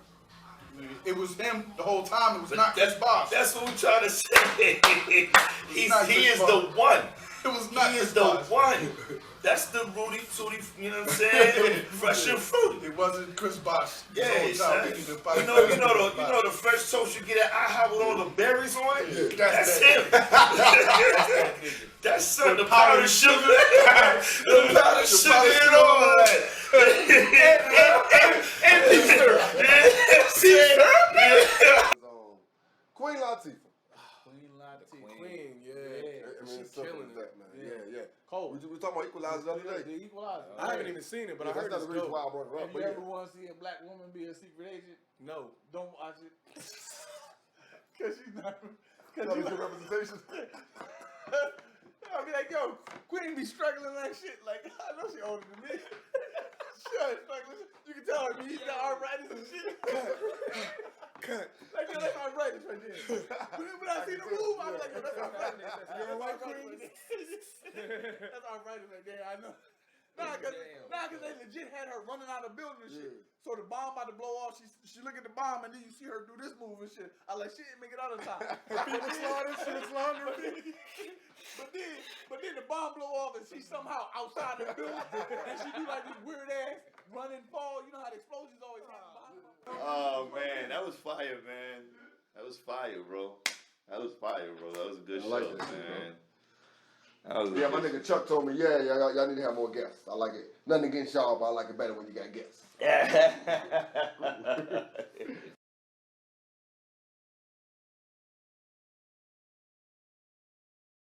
It was him the whole time. It was not his boss. That's what we're trying to say. He is the one. It was not he his is the boss. one. That's the Rudy Tooty, you know what I'm saying? Fresh and fruity. It wasn't Chris Bosh. Yeah, son. You know the fresh toast you get at IHOP with all the berries on it? Yeah, that's him. That's some, the powdered sugar. The powdered sugar and all that. And beef syrup. Queen Latifah. Queen, yeah. I mean, it's simple as that, man. Yeah. Cold. We talking about Equalizer the other day. The Equalizer. I haven't even seen it, but I heard that's it's the reason dope. why I brought it up. Have you ever want to see a black woman be a secret agent? No. Don't watch it. Because she's not. That's a good representation. I'll be like, yo, Queen be struggling like shit. Like, I know she older than me. You can tell her he's got arthritis and shit. Like, yo, that's arthritis right there. When I see the move, I'm like, yo, that's arthritis. You don't like Queen? That's arthritis right there, I know. Nah, cause they legit had her running out of the building and shit. So the bomb about to blow off. She look at the bomb and then you see her do this move and shit. I like, she didn't make it out of time. But then the bomb blow off and she's somehow outside the building and she do like this weird ass run and fall. You know how the explosions always happen. Oh man, that was fire, man. That was fire, bro. That was a good show, like that shit, man. Yeah, my nigga Chuck told me, y'all need to have more guests. I like it. Nothing against y'all, but I like it better when you got guests.